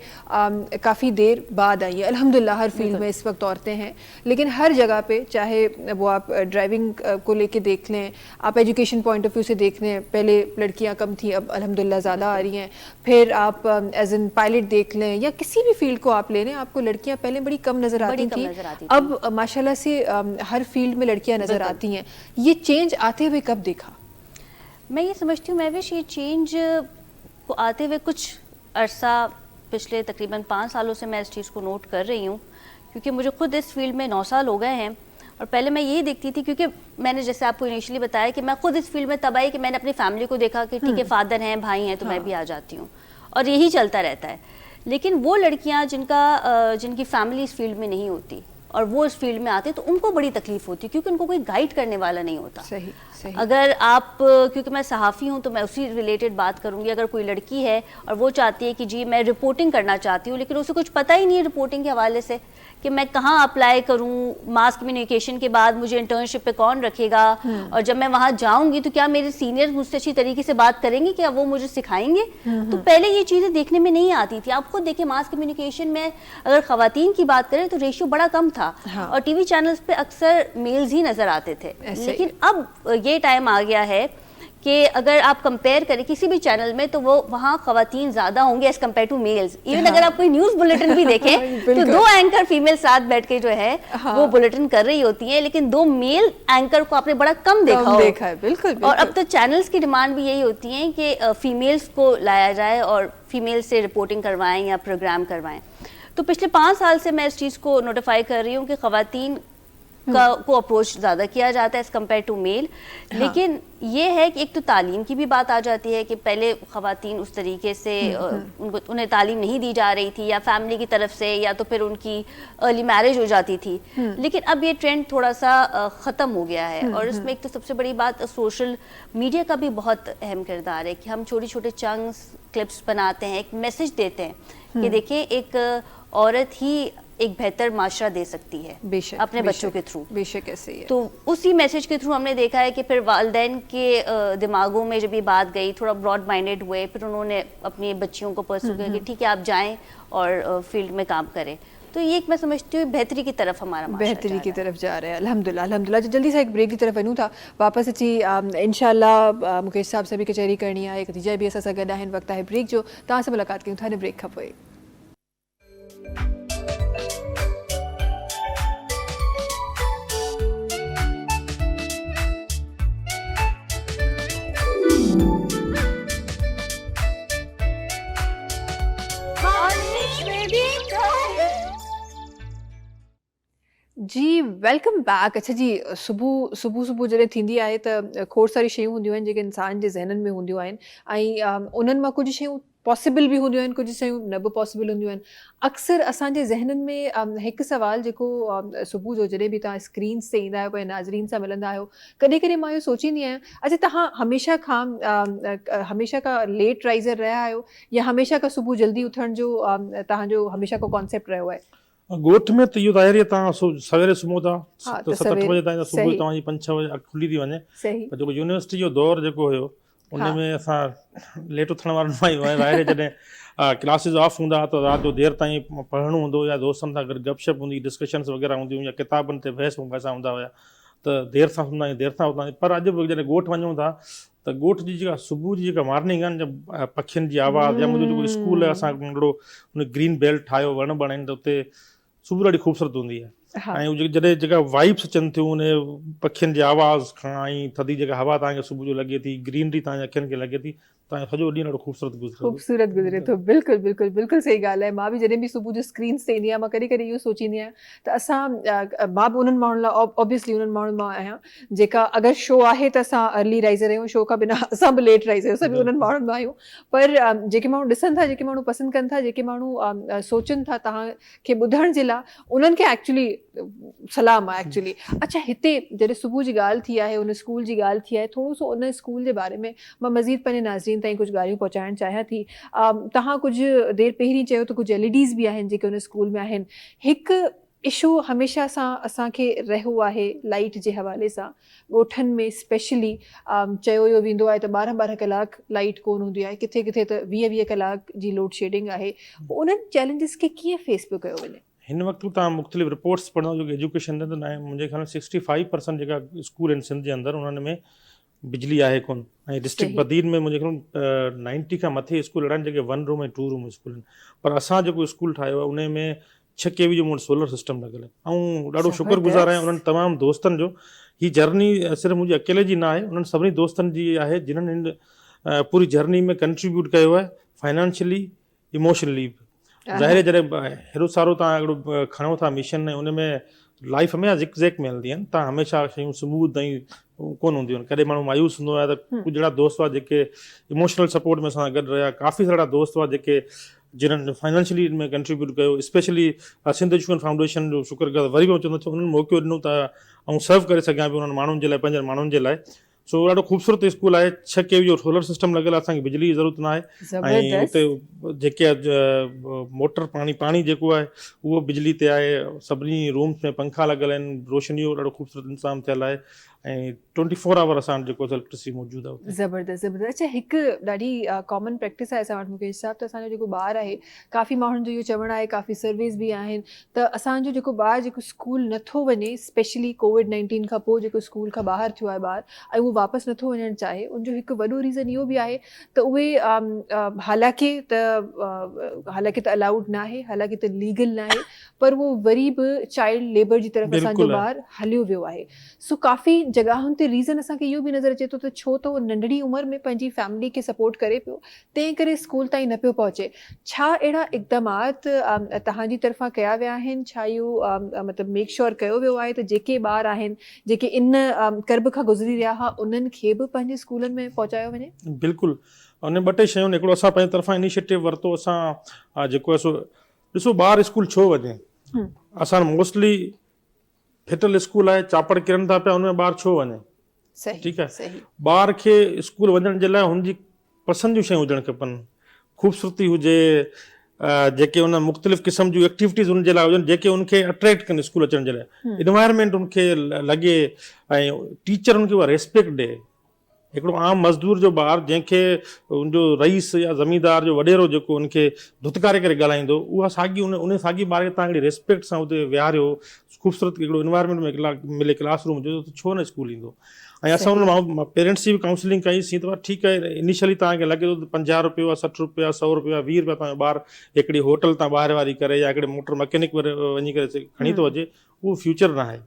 کافی دیر بعد آئی ہیں الحمدللہ, ہر فیلڈ میں اس وقت عورتیں ہیں, لیکن ہر جگہ پہ چاہے وہ آپ ڈرائیونگ کو لے کے دیکھ لیں, آپ ایجوکیشن پوائنٹ آف ویو سے دیکھ لیں, پہلے لڑکیاں کم تھیں اب الحمدللہ زیادہ آ رہی ہیں. پھر آپ ایز این پائلٹ دیکھ لیں یا کسی بھی فیلڈ کو آپ لے لیں, آپ کو لڑکیاں پہلے بڑی کم نظر آتی تھیں, اب ماشاءاللہ سے ہر فیلڈ میں لڑکیاں نظر آتی ہیں. یہ چینج آتے ہوئے کب دیکھا؟ میں یہ سمجھتی ہوں مہوش یہ چینج کو آتے ہوئے کچھ عرصہ پچھلے تقریباً 5 سالوں سے میں اس چیز کو نوٹ کر رہی ہوں, کیونکہ مجھے خود اس فیلڈ میں 9 سال ہو گئے ہیں. اور پہلے میں یہی دیکھتی تھی کیونکہ میں نے جیسے آپ کو انیشلی بتایا کہ میں خود اس فیلڈ میں تب آئی کہ میں نے اپنی فیملی کو دیکھا کہ ٹھیک ہے فادر ہیں, بھائی ہیں, تو میں بھی آ جاتی ہوں اور یہی چلتا رہتا ہے. لیکن وہ لڑکیاں جن کی فیملی اس فیلڈ میں نہیں ہوتی اور وہ اس فیلڈ میں آتے تو ان کو بڑی تکلیف ہوتی کیونکہ ان کو کوئی گائیڈ کرنے والا نہیں ہوتا. صحیح. اگر آپ, کیونکہ میں صحافی ہوں تو میں اسی ریلیٹڈ بات کروں گی, اگر کوئی لڑکی ہے اور وہ چاہتی ہے کہ جی میں رپورٹنگ کرنا چاہتی ہوں لیکن اسے کچھ پتہ ہی نہیں ہے رپورٹنگ کے حوالے سے کہ میں کہاں اپلائی کروں, ماس کمیونیکیشن کے بعد مجھے انٹرنشپ پہ کون رکھے گا, اور جب میں وہاں جاؤں گی تو کیا میرے سینئر مجھ سے اچھی طریقے سے بات کریں گے, کیا وہ مجھے سکھائیں گے. تو پہلے یہ چیزیں دیکھنے میں نہیں آتی تھی. آپ خود دیکھیں ماس کمیونیکیشن میں اگر خواتین کی بات کریں تو ریشیو بڑا کم تھا اور ٹی وی چینلز پہ اکثر میلز ہی نظر آتے تھے. لیکن اب یہ ٹائم آ گیا ہے کہ اگر آپ کمپیئر کریں کسی بھی چینل میں تو وہ وہاں خواتین زیادہ ہوں گے as compare to males. Even اگر آپ کوئی نیوز بلیٹن بھی دیکھیں تو 2 اینکر فیمیل ساتھ بیٹھ کے جو ہے وہ بلیٹن کر رہی ہوتی ہیں, لیکن 2 میل اینکر کو آپ نے بڑا کم دیکھا ہے. بالکل. اور اب تو چینلز کی ڈیمانڈ بھی یہی ہوتی ہیں کہ فیمیلز کو لایا جائے اور فیمیل سے رپورٹنگ کروائیں یا پروگرام کروائیں. تو پچھلے 5 سال سے میں اس چیز کو نوٹیفائی کر رہی ہوں کہ خواتین کو اپروچ زیادہ کیا جاتا ہے ایز کمپیئر ٹو میل. لیکن یہ ہے کہ ایک تو تعلیم کی بھی بات آ جاتی ہے کہ پہلے خواتین اس طریقے سے انہیں تعلیم نہیں دی جا رہی تھی یا فیملی کی طرف سے, یا تو پھر ان کی ارلی میرج ہو جاتی تھی. لیکن اب یہ ٹرینڈ تھوڑا سا ختم ہو گیا ہے اور اس میں ایک تو سب سے بڑی بات سوشل میڈیا کا بھی بہت اہم کردار ہے کہ ہم چھوٹی چھوٹے چنکس کلپس بناتے ہیں, ایک میسج دیتے ہیں کہ دیکھیں ایک عورت ہی ایک بہتر معاشرہ دے سکتی ہے اپنے بچوں کے تھرو. بے شک ایسے ہی ہے. تو اسی میسج کے تھرو ہم نے دیکھا ہے کہ پھر والدین کے دماغوں میں جب یہ بات گئی تھوڑا براڈ مائنڈیڈ ہوئے, پھر انہوں نے اپنی بچیوں کو پرسو کیا کہ ٹھیک ہے آپ جائیں اور فیلڈ میں کام کریں. تو یہ ایک میں سمجھتی ہوں بہتری کی طرف ہمارا بہتری کی طرف جا رہا ہے الحمدللہ الحمدللہ. جلدی سے ایک بریک کی طرف ونوں تھا واپس اچھی انشاءاللہ مکیش صاحب سے بھی کچہری کرنی ہے, خدیجہ بھی ایسا گڈا ہے وقت ہے بریک جو تاں سے ملاقات کی تھا نے بریک کھپوئے. जी वेलकम बैक। अच्छा जी, सुबुह जॾहिं थींदी आहे त खोड़ सारी शयूं हूंदियूं आहिनि जेके इंसान जे ज़हननि में हूंदियूं आहिनि ऐं उन्हनि मां कुझु शयूं पॉसिबल बि हूंदियूं आहिनि, कुझु शयूं न बि पॉसिबल हूंदियूं आहिनि। अक्सर असांजे ज़हननि में हिकु सुवाल जेको सुबुह जो जॾहिं बि तव्हां स्क्रीन्स ते ईंदा आहियो, पंहिंजे नाज़रीन सां मिलंदा आहियो, कॾहिं कॾहिं मां इहो सोचींदी आहियां, अच्छा तव्हां हमेशह खां लेट राइज़र रहिया आहियो या हमेशह खां सुबुह जल्दी उथण जो तव्हांजो हमेशह खां कॉन्सेप्ट रहियो आहे? ॻोठ में त इहो ज़ाहिर आहे तव्हां सवेरे सुम्हो था हा, त त 7-8 सवेरे बजे ताईं त सुबुह सही तव्हांजी 5-6 बजे अखि खुली थी वञे। सही पर जेको यूनिवर्सिटी जो दौरु जेको हुयो उन हा में असां लेट उथण वारनि मां ई ज़ाहिर आहे जॾहिं क्लासिस ऑफ हूंदा त राति जो देरि ताईं पढ़णो हूंदो या दोस्तनि सां गॾु गपशप हूंदी, डिस्कशन्स वग़ैरह हूंदियूं या किताबनि ते बहस वहसा हूंदा हुया त देरि सां सुम्हंदा आहियूं, देरि सां उथंदा आहियूं। पर अॼु बि जॾहिं ॻोठ वञूं था त ॻोठ जी जेका सुबुह जी जेका मॉर्निंग आहे न, पखियुनि जी आवाज़ या मुंहिंजो जेको स्कूल आहे असां हिकिड़ो उन ग्रीन बेल्ट ठाहियो, वण आहिनि त उते सुबुह ॾाढी ख़ूबसूरत हूंदी आहे। हा ऐं जॾहिं जेका वाइब्स अचनि थियूं उन पखियुनि जी आवाज़ खां ऐं थधी जेका हवा तव्हांखे सुबुह जो लॻे थी, ग्रीनरी तव्हांजे अखियुनि खे लॻे थी, तव्हांजो सॼो ॾींहुं ॾाढो ख़ूबसूरत गुज़रे थो। ख़ूबसूरत गुज़रे थो। बिल्कुलु बिल्कुलु बिल्कुलु सही ॻाल्हि आहे। मां बि जॾहिं बि सुबुह जो स्क्रीन्स ते ईंदी आहियां, मां कॾहिं कॾहिं इहो सोचींदी आहियां त मां बि उन्हनि माण्हुनि लाइ ऑब्वियसली उन्हनि माण्हुनि मां आहियां जेका अगरि शो आहे त असां अर्ली राइज़र आहियूं, शो खां बिना असां बि लेट राइज़र आहियूं, सभई उन्हनि माण्हुनि मां आहियूं। पर जेके माण्हू ॾिसनि था, जेके माण्हू पसंदि कनि था, जेके माण्हू सोचनि था तव्हांखे ॿुधण जे लाइ, उन्हनि खे एक्चुअली सलाम आहे एक्चुअली। अच्छा, हिते जॾहिं सुबुह जी ॻाल्हि थी आहे, उन स्कूल जी ॻाल्हि थी आहे, थोरो सो उन स्कूल जे बारे में मां मज़ीद पंहिंजे नाज़रीन ताईं कुझु ॻाल्हियूं पहुचाइणु चाहियां थी। तव्हां कुझु देरि पहिरीं चयो त कुझु LEDs बि आहिनि जेके उन स्कूल में आहिनि। हिकु इशू हमेशह सां असांखे रहियो आहे लाइट जे हवाले सां, ॻोठनि में स्पेशली चयो वियो वेंदो आहे त 12-12 कलाक लाइट कोन हूंदी आहे, किथे किथे त 20-20 कलाक जी लोड शेडिंग आहे। उन्हनि चैलेंजिस खे कीअं फेस पियो कयो वञे? हिन वक़्तु तव्हां मुख़्तलिफ़ रिपोर्ट्स पढ़ंदो जेको एजुकेशन ते न आहे, मुंहिंजे ख़्याल में 65% जेका स्कूल आहिनि सिंध जे अंदरि उन्हनि में बिजली आहे कोन। ऐं डिस्ट्रिक्ट सही बदीन में मुंहिंजे ख़्याल 90 खां मथे स्कूल आहिनि जेके 1 रूम ऐं 2 रूम स्कूल आहिनि। पर असां जेको स्कूल ठाहियो आहे उन में 6 kV जो मूं वटि सोलर सिस्टम लॻियल आहे। ऐं ॾाढो शुक्रगुज़ार आहियां उन्हनि तमामु दोस्तनि जो। हीअ जर्नी सिर्फ़ु मुंहिंजी अकेले जी न आहे, उन्हनि सभिनी दोस्तनि जी आहे जिन्हनि हिन पूरी जर्नी में कंट्रीब्यूट कयो आहे फाइनेंशियली, इमोशनली। ज़ाहिर आहे जॾहिं हेॾो सारो तव्हां हिकिड़ो खणो था मिशन, ऐं उन में लाइफ में ज़िक ज़ेक में हलंदी आहिनि, तव्हां हमेशह शयूं स्मूथ ऐं कोन हूंदियूं आहिनि। कॾहिं माण्हू मायूस हूंदो आहे त कुझु अहिड़ा दोस्त हुआ जेके इमोशनल सपोर्ट में असां गॾु रहिया, काफ़ी सारा दोस्त हुआ जेके जिन्हनि फाइनेंशियली में कंट्रीब्यूट कयो, स्पेशली सिंध एजुकेशन फाउंडेशन जो शुक्रगुज़ार वरी बि मां चवंदो उन्हनि मौक़ो ॾिनो त ऐं सर्व करे सघियां पियो उन्हनि माण्हुनि जे लाइ, पंहिंजनि माण्हुनि जे लाइ। सो ॾाढो ख़ूबसूरत स्कूल आहे। 6 kV जो सोलर सिस्टम लॻियल आहे, असांखे बिजली जी ज़रूरत न आहे। ऐं उते जेके मोटर पाणी जेको आहे उहो बिजली ते आहे। सभिनी रूम्स में पंखा लॻियल आहिनि, रोशनीअ जो ॾाढो ख़ूबसूरत इंतज़ाम थियल आहे ऐं 24 आवर असां वटि जेको इलेक्ट्रिसिटी मौजूदु आहे। ज़बरदस्त ज़बरदस्त। अच्छा, हिकु ॾाढी कॉमन प्रैक्टिस आहे असां वटि, मूंखे हिसाब त असांजो जेको ॿारु आहे, काफ़ी माण्हुनि जो इहो चवणु आहे, काफ़ी सर्वेस बि आहिनि त असांजो जेको ॿारु जेको स्कूल नथो वञे, स्पेशली कोविड-19 खां पोइ जेको स्कूल खां ॿाहिरि थियो आहे ॿारु ऐं उहो वापसि नथो वञणु चाहे, उनजो हिकु वॾो रीज़न इहो बि आहे त उहे हालांकि त अलाउड न आहे, हालांकि त लीगल न आहे, पर उहो वरी बि चाइल्ड लेबर जी तरफ़ असांजो ॿारु हलियो वियो आहे। सो काफ़ी जॻहुनि ते रीज़न असांखे इहो बि नज़र अचे थो त छो त उहो नंढड़ी उमिरि में पंहिंजी फैमिली खे सपोर्ट करे पियो, तंहिं करे स्कूल ताईं न पियो पहुचे। छा अहिड़ा इक़दामात तव्हांजी तरफ़ां कया विया आहिनि? छा इहो मतिलबु मेक श्योर कयो वियो आहे त जेके ॿार आहिनि जेके इन कर्ब खां गुज़री रहिया हुआ उन्हनि खे बि पंहिंजे स्कूलनि में पहुचायो वञे? बिल्कुलु, उन 2-3 शयूं हिकिड़ो असां पंहिंजी तरफ़ां इनिशिएटिव वरितो। असां जेको आहे सो ॾिसो ॿारु स्कूल छो वञे, असां मोस्टली फिटल स्कूल आहे, चापड़ किरनि था पिया, उनमें ॿारु छो वञे? सही, ठीकु आहे। सही। ॿार खे स्कूल वञण जे लाइ हुनजी पसंदि जूं शयूं हुजणु खपनि, ख़ूबसूरती हुजे, जेके उन मुख़्तलिफ़ क़िस्म जूं एक्टिविटीज़ उन जे लाइ हुजनि जेके उनखे अट्रैक्ट कनि स्कूल अचण जे लाइ, इन्वायरमेंट उनखे लॻे ऐं टीचर उनखे उहा रेस्पेक्ट ॾे। हिकिड़ो आम मज़दूर जो ॿारु जंहिंखे उनजो रईस या ज़मींदार जो वॾेरो जेको उनखे धुतकारे करे ॻाल्हाईंदो, उहा साॻी उन साॻी ॿार खे तव्हां हिकिड़ी रेस्पेक्ट सां उते विहारियो, ख़ूबसूरत हिकिड़ो इन्वायरमेंट में मिले, क्लासरूम हुजे, त छो न स्कूल ईंदो। ऐं असां उन पेरेंट्स जी बि काउंसलिंग कईसीं त ठीकु आहे, इनिशियली तव्हांखे लॻे थो त 50 रुपया, 60 रुपया, 100 रुपया, 20 रुपया तव्हांजो ॿारु हिकिड़ी होटल तां ॿाहिरि वारी करे या हिकिड़े मोटर मैकेनिक वञी करे खणी थो अचे, उहो फ्यूचर न आहे।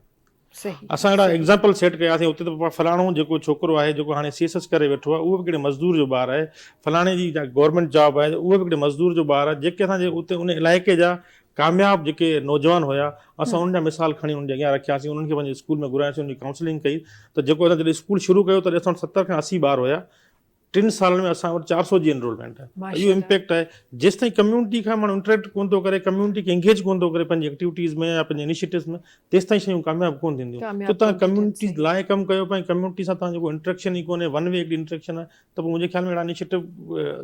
असां अहिड़ा एग्ज़ाम्पल सेट कयासीं। उते त फलाणो जेको छोकिरो आहे जेको हाणे CSS करे वेठो आहे, उहो बि हिकिड़े मज़दूर जो ॿारु आहे। फलाणे जी गवर्नमेंट जॉब आहे, उहो बि हिकिड़े मज़दूर जो ॿारु आहे। जेके असांजे उते उन इलाइक़े जा कामयाब जेके नौजवान हुआ असां उन्हनि जा मिसाल खणी उन्हनि जे अॻियां रखियासीं, उन्हनि खे पंहिंजे स्कूल में घुरायासीं, उनजी काउंसलिंग कई। त जेको असां जॾहिं स्कूल शुरू कयो त असां 70 खां 80 ॿार हुया, 3 सालनि में असां वटि 400 जी एनरोलमेंट आहे। इहो माशाल्लाह। इम्पैक्ट आहे जेसि ताईं कम्युनिटी खां माण्हू इंटरेक्ट कोन थो करे, कम्युनिटी खे एंगेज कोन थो करे पंहिंजी एक्टिविटीज़ में या पंहिंजे इनिशिएटिव्स में, तेसि ताईं शयूं कामयाबु कोन थींदियूं। कामयाबु त तव्हां कोन थींदियूं, कम्युनिटी सही। लाइ कमु कयो, पंहिंजी कम्युनिटी सां तव्हां जेको इंटरेक्शन ई कोन्हे, वन वे हिकिड़ी इंटरेक्शन आहे, त पोइ मुंहिंजे ख्याल में अहिड़ा इनिशिएटिव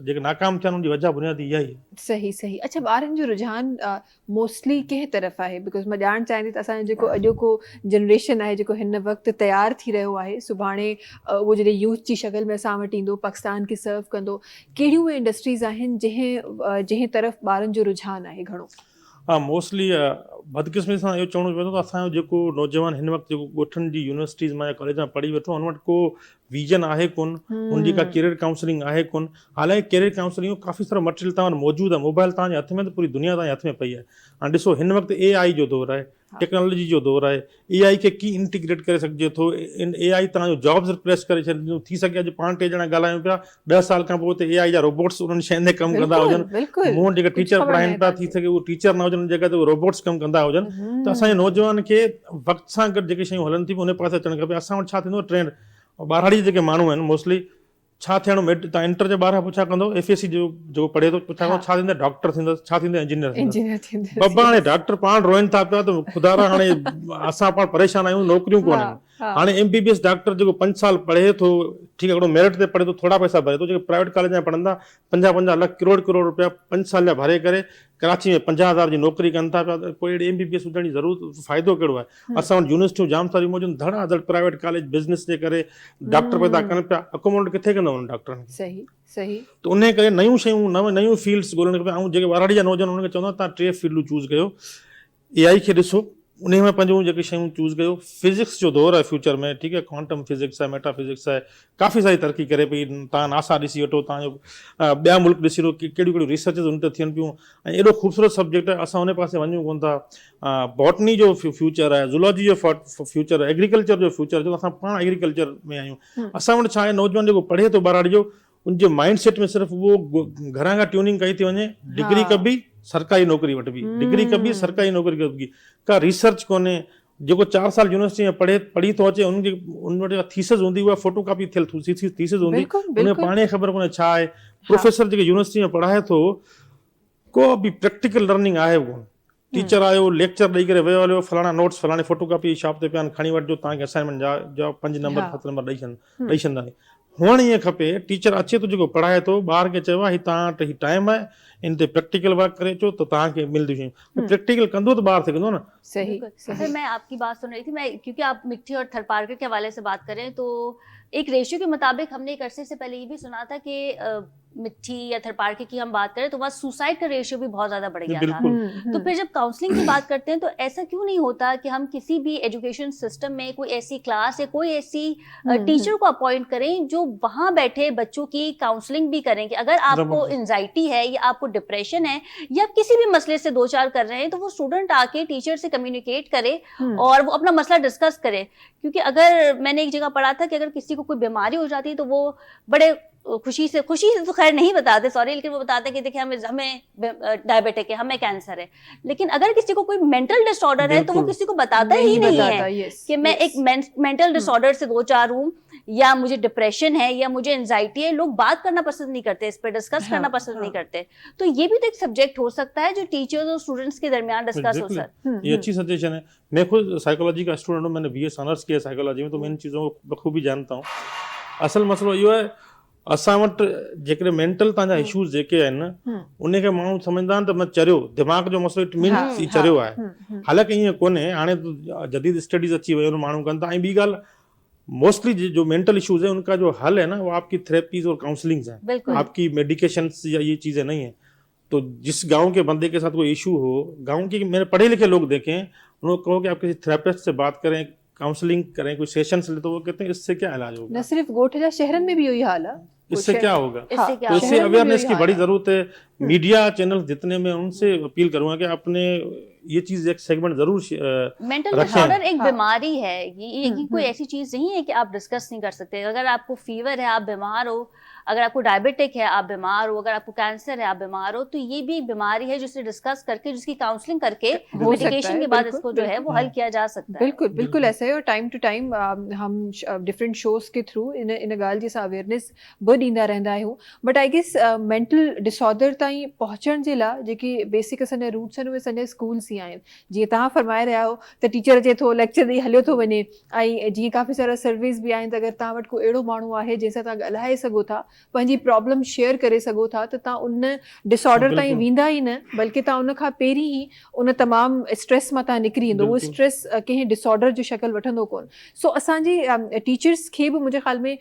जेके नाकाम थिया उनजी वजह बुनियादी इहा ई आहे। सही सही। अच्छा, ॿारनि जो रुझान मोस्टली कंहिं तरफ़ आहे? बिकॉज़ मां ॼाणणु चाहियां थी त असांजो जेको अॼोको जनरेशन आहे, जेको हिन वक़्तु तयारु थी रहियो आहे, सुभाणे उहो जॾहिं यूथ जी शक्ल में असां वटि ईंदो, पाकिस्तान खे सर्व कंदो, कहिड़ियूं उहे इंडस्ट्रीज़ आहिनि जंहिं तरफ़ ॿारनि जो रुझान आहे घणो? हा, मोस्टली बदकिस्मती सां इहो चवणो पवंदो त असांजो जेको नौजवान हिन वक़्तु जेको ॻोठनि जी यूनिवर्सिटीज़ मां या कॉलेज मां पढ़ी वेठो, हुन वटि को विजन आहे कोन, उनजी का कैरियर काउंसलिंग आहे कोन। हालांकि कैरियर काउंसलिंग जो काफ़ी सारो मटेरियल तव्हां वटि मौजूदु आहे, मोबाइल तव्हांजे हथ में त पूरी दुनिया तव्हांजे हथ में पई आहे। हाणे ॾिसो हिन वक़्तु AI जो दौरु आहे, टेक्नोलॉजी जो दौरु आहे, AI खे कीअं इंटीग्रेट करे सघिजे थो, AI तव्हांजो जॉब्स रिप्लेस करे छॾींदियूं। थी सघे अॼु पाण 3 ॼणा ॻाल्हायूं पिया, 10 साल खां पोइ त AI जा रोबोट्स उन्हनि शयुनि ते कमु कंदा हुजनि। बिल्कुलु। मूं वटि जेके कुझु टीचर ख़बर पढ़ाइनि नाहे पिया, तव्हांखे। थी सघे उहे टीचर न हुजनि, जॻह ते उहे रोबोट्स कमु कंदा हुजनि। त असांजे नौजवान खे वक़्त सां गॾु जेके शयूं हलनि थियूं उन पासे अचणु खपे। असां वटि छा थींदो ट्रेंड, ॿारहाड़ी जेके माण्हू आहिनि मोस्टली छा थियणो, तव्हां इंटर जे ॿार पुछा कंदो, FSC जो जेको पढ़े थो पुछा कंदो छा थींदो, डॉक्टर थींदुसि, छा थींदो, इंजीनियर थींदुसि। इंजीनियर थींदो। बाबा हाणे डॉक्टर पाण रोइनि था पिया त ख़ुदा हाणे असां पाण परेशान आहियूं, नौकरियूं कोन आहिनि। हाणे MBBS डॉक्टर जेको 5 साल पढ़े थो, ठीकु आहे, हिकिड़ो मेरिट ते पढ़े थो, थोरा पैसा भरे थो। जेके प्राइवेट कॉलेज में पढ़ंदा 50-50 लाख करोड़ रुपया 5 साल जा भरे करे कराची में 50,000 जी नौकरी कनि था पिया, त पोइ अहिड़ी MBBS हुजण जी ज़रूरत फ़ाइदो कहिड़ो आहे? असां वटि यूनिवर्सिटियूं जाम सारी मौजूदु, धड़ाधड़ प्राइवेट कॉलेज बिज़नेस जे करे डॉक्टर पैदा कनि पिया, अकोमोडेट किथे कंदा उन्हनि डॉक्टरनि खे? सही सही। त उन करे नयूं शयूं, नयूं फील्ड्स ॻोल्हणु खपे। ऐं जेके ॿारहाड़ी जा नौजवान उन्हनि खे चवंदा तव्हां 3 फील्डूं चूज़ कयो, AI खे ॾिसो, उन में पंहिंजूं जेके शयूं चूज़ कयो। फिज़िक्स जो दौरु आहे फ्यूचर में, ठीकु आहे, क्वांटम फिज़िक्स आहे, मेटाफिज़िक्स आहे, काफ़ी सारी तरक़ी करे पई। तव्हां नासा ॾिसी वठो, तव्हांजो ॿिया मुल्क ॾिसी वठो कि कहिड़ियूं कहिड़ियूं रिसर्चिस उन ते थियनि पियूं, ऐं एॾो ख़ूबसूरत सब्जेक्ट आहे, असां उन पासे वञूं कोन था। बॉटनी जो फ्यूचर आहे, ज़ूलॉजी जो फ्यूचर आहे, एग्रीकल्चर जो फ्यूचर आहे, असां पाण एग्रीकल्चर में आहियूं। असां वटि छा आहे, नौजवान जेको पढ़े थो ॿारहाड़ी जो, उनजे माइंड सेट में सिर्फ़ु उहो घरां खां ट्यूनिंग कई थी वञे, डिग्री कबी सरकारी नौकरी वठबी, डिग्री कबी सरकारी नौकरी कबी, का रिसर्च कोन्हे। जेको 4 साल यूनिवर्सिटी में पढ़ी थो अचे, उन वटि थीसिस हूंदी, उहा फोटो कॉपी थियल थीसिस हूंदी, उन पाणे ख़बर कोन्हे छा आहे। प्रोफेसर जेके यूनिवर्सिटी में पढ़ाए थो, को बि प्रैक्टिकल लर्निंग आहे कोन। टीचर आयो, लेक्चर ॾेई करे वियो हलियो, फलाणा नोट्स फलाणे फोटो कॉपी शॉप ते पिया आहिनि, खणी वठिजो, तव्हांखे असाइनमेंट जा 5 नंबर 7 नंबर ॾेई छॾंदा। हुअणु ईअं खपे, टीचर अचे थो जेको पढ़ाए थो, ॿार खे चयो आहे ही तव्हां वटि ही टाइम आहे, इन ते प्रैक्टिकल वर्क करे अचो त तव्हांखे मिलंदियूं शयूं। प्रैक्टिकल कंदो त ॿार सघंदो न। सही सर, सही। मैं आपकी बात सुन रही थी, मैं क्योंकि आप मिट्टी और थरपारकर के हवाले से बात करें, तो एक रेशियो के मुताबिक हमने एक अरसे से पहले ये भी सुना था कि मिट्टी या थरपारकर की हम बात करें तो वहाँ सुसाइड का रेशियो भी बहुत ज़्यादा बढ़ गया था। तो फिर जब काउंसलिंग की बात करते हैं तो ऐसा क्यों नहीं होता कि हम किसी भी एजुकेशन सिस्टम में कोई ऐसी क्लास या कोई ऐसी टीचर को अपॉइंट करें जो वहाँ बैठे बच्चों की काउंसलिंग भी करें, कि अगर आपको एंजाइटी है या आपको डिप्रेशन है या आप किसी भी मसले से 2-4 कर रहे हैं, तो वो स्टूडेंट आके टीचर से कम्युनिकेट करे और वो अपना मसला डिस्कस करे। क्योंकि अगर मैंने एक जगह पढ़ा था कि अगर किसी को कोई बीमारी हो जाती है तो वो बड़े खुशी से तो खैर नहीं बताते, सॉरी, लेकिन वो बताते कि देखिए हमें डायबिटिक है, हमें कैंसर है। लेकिन अगर किसी को कोई मेंटल डिसऑर्डर है तो वो किसी को बताता ही नहीं है कि मैं एक मेंटल डिसऑर्डर से 2-4 हूँ, या मुझे डिप्रेशन है, या मुझे एंजाइटी है। लोग बात करना पसंद नहीं करते, इस पर डिस्कस करना पसंद नहीं करते। तो ये भी तो एक सब्जेक्ट हो सकता है जो टीचर्स और स्टूडेंट्स के दरमियान डिस्कस हो सर। ये अच्छी सजेशन है। मैं खुद साइकोलॉजी का स्टूडेंट हूँ, मैंने BS ऑनर्स किया साइकोलॉजी में, तो मैं इन चीज़ों को बखूबी जानता हूँ। असल मसलो इहो आहे, असां वटि जेकॾहिं मेंटल तव्हांजा इशूज़ जेके आहिनि न, उनखे माण्हू सम्झंदा आहिनि त मैं चरियो, दिमाग़ जो मसलो, इट मीन्स ही चरियो आहे। हालांकि ईअं कोन्हे, हाणे जदीद स्टडीज़ अची वियूं आहिनि, माण्हू कनि था। ऐं ॿी ॻाल्हि, मोस्टली जो मेंटल इशूज़ है उनका जो हल है ना, वो आपकी थेरेपीज और काउंसलिंग्स हैं, आपकी मेडिकेशंस या ये चीज़ें नहीं हैं। तो जिस गांव के बंदे के साथ कोई इशू हो, गांव के मैंने पढ़े लिखे लोग देखे, उन्होंने कहो कि आप किसी थेरेपिस्ट से बात करें, काउंसलिंग करें, कोई सेशंस ले, तो वो कहते हैं इससे क्या इलाज होगा। न सिर्फ ॻोठ जा, शहरनि में भी इहो ई हाल आहे। इससे क्या होगा? इससे क्या तो होगा? इससे शहर में भी अवेयरनेस यही की हाल बड़ी है। जरूरत है। मीडिया चैनल जितने में उनसे अपील करूंगा कि अपने ये चीज एक सेगमेंट जरूर मेंटल रखें। डिसऑर्डर एक हाँ। बीमारी है, ये कोई हम्म। ऐसी चीज नहीं है कि आप डिस्कस नहीं कर सकते। अगर आपको फीवर है, आप बीमार हो, अगर आपको डायबिटिक है, आप बीमार हो, अगर आपको कैंसर है, आप बीमार हो, तो ये भी एक बीमारी है जिसे डिस्कस करके, जिसकी काउंसलिंग करके हो सकता मेडिकेशन है, के बाद बिल्कुल, इसको जो है बिल्कुल। वो हल किया जा सकता है। बिल्कुल बिल्कुल बिल्कुल। ऐसा है और टाइम टू टाइम हम डिफरेंट शोज़ के थ्रू इन ॻाल्हि जी असां अवेयरनेस बि ॾींदा रहंदा आहियूं। But I guess mental disorder ताईं पहुचण जे लाइ जेकी बेसिक असांजा रूट्स आहिनि उहे असांजा स्कूल्स ई आहिनि। जीअं तव्हां फरमाए रहिया हो त टीचर अचे थो, लेक्चर ॾेई हलियो थो वञे, ऐं जीअं काफ़ी सारा सर्विस बि आहिनि त अगरि तव्हां वटि को अहिड़ो माण्हू आहे जंहिंसां तव्हां ॻाल्हाए सघो था, पंहिंजी प्रॉब्लम शेयर करे सघो था, त तव्हां उन डिसऑर्डर ताईं बिल्कुलु। वेंदा ई न, बल्कि तव्हां उन खां पहिरीं ई उन तमामु स्ट्रेस मां तव्हां निकिरी ईंदो। उहो बिल्कुलु। स्ट्रेस कंहिं डिसऑर्डर जो शक्ल वठंदो कोन। सो असांजी टीचर्स खे बि मुंहिंजे ख़्याल में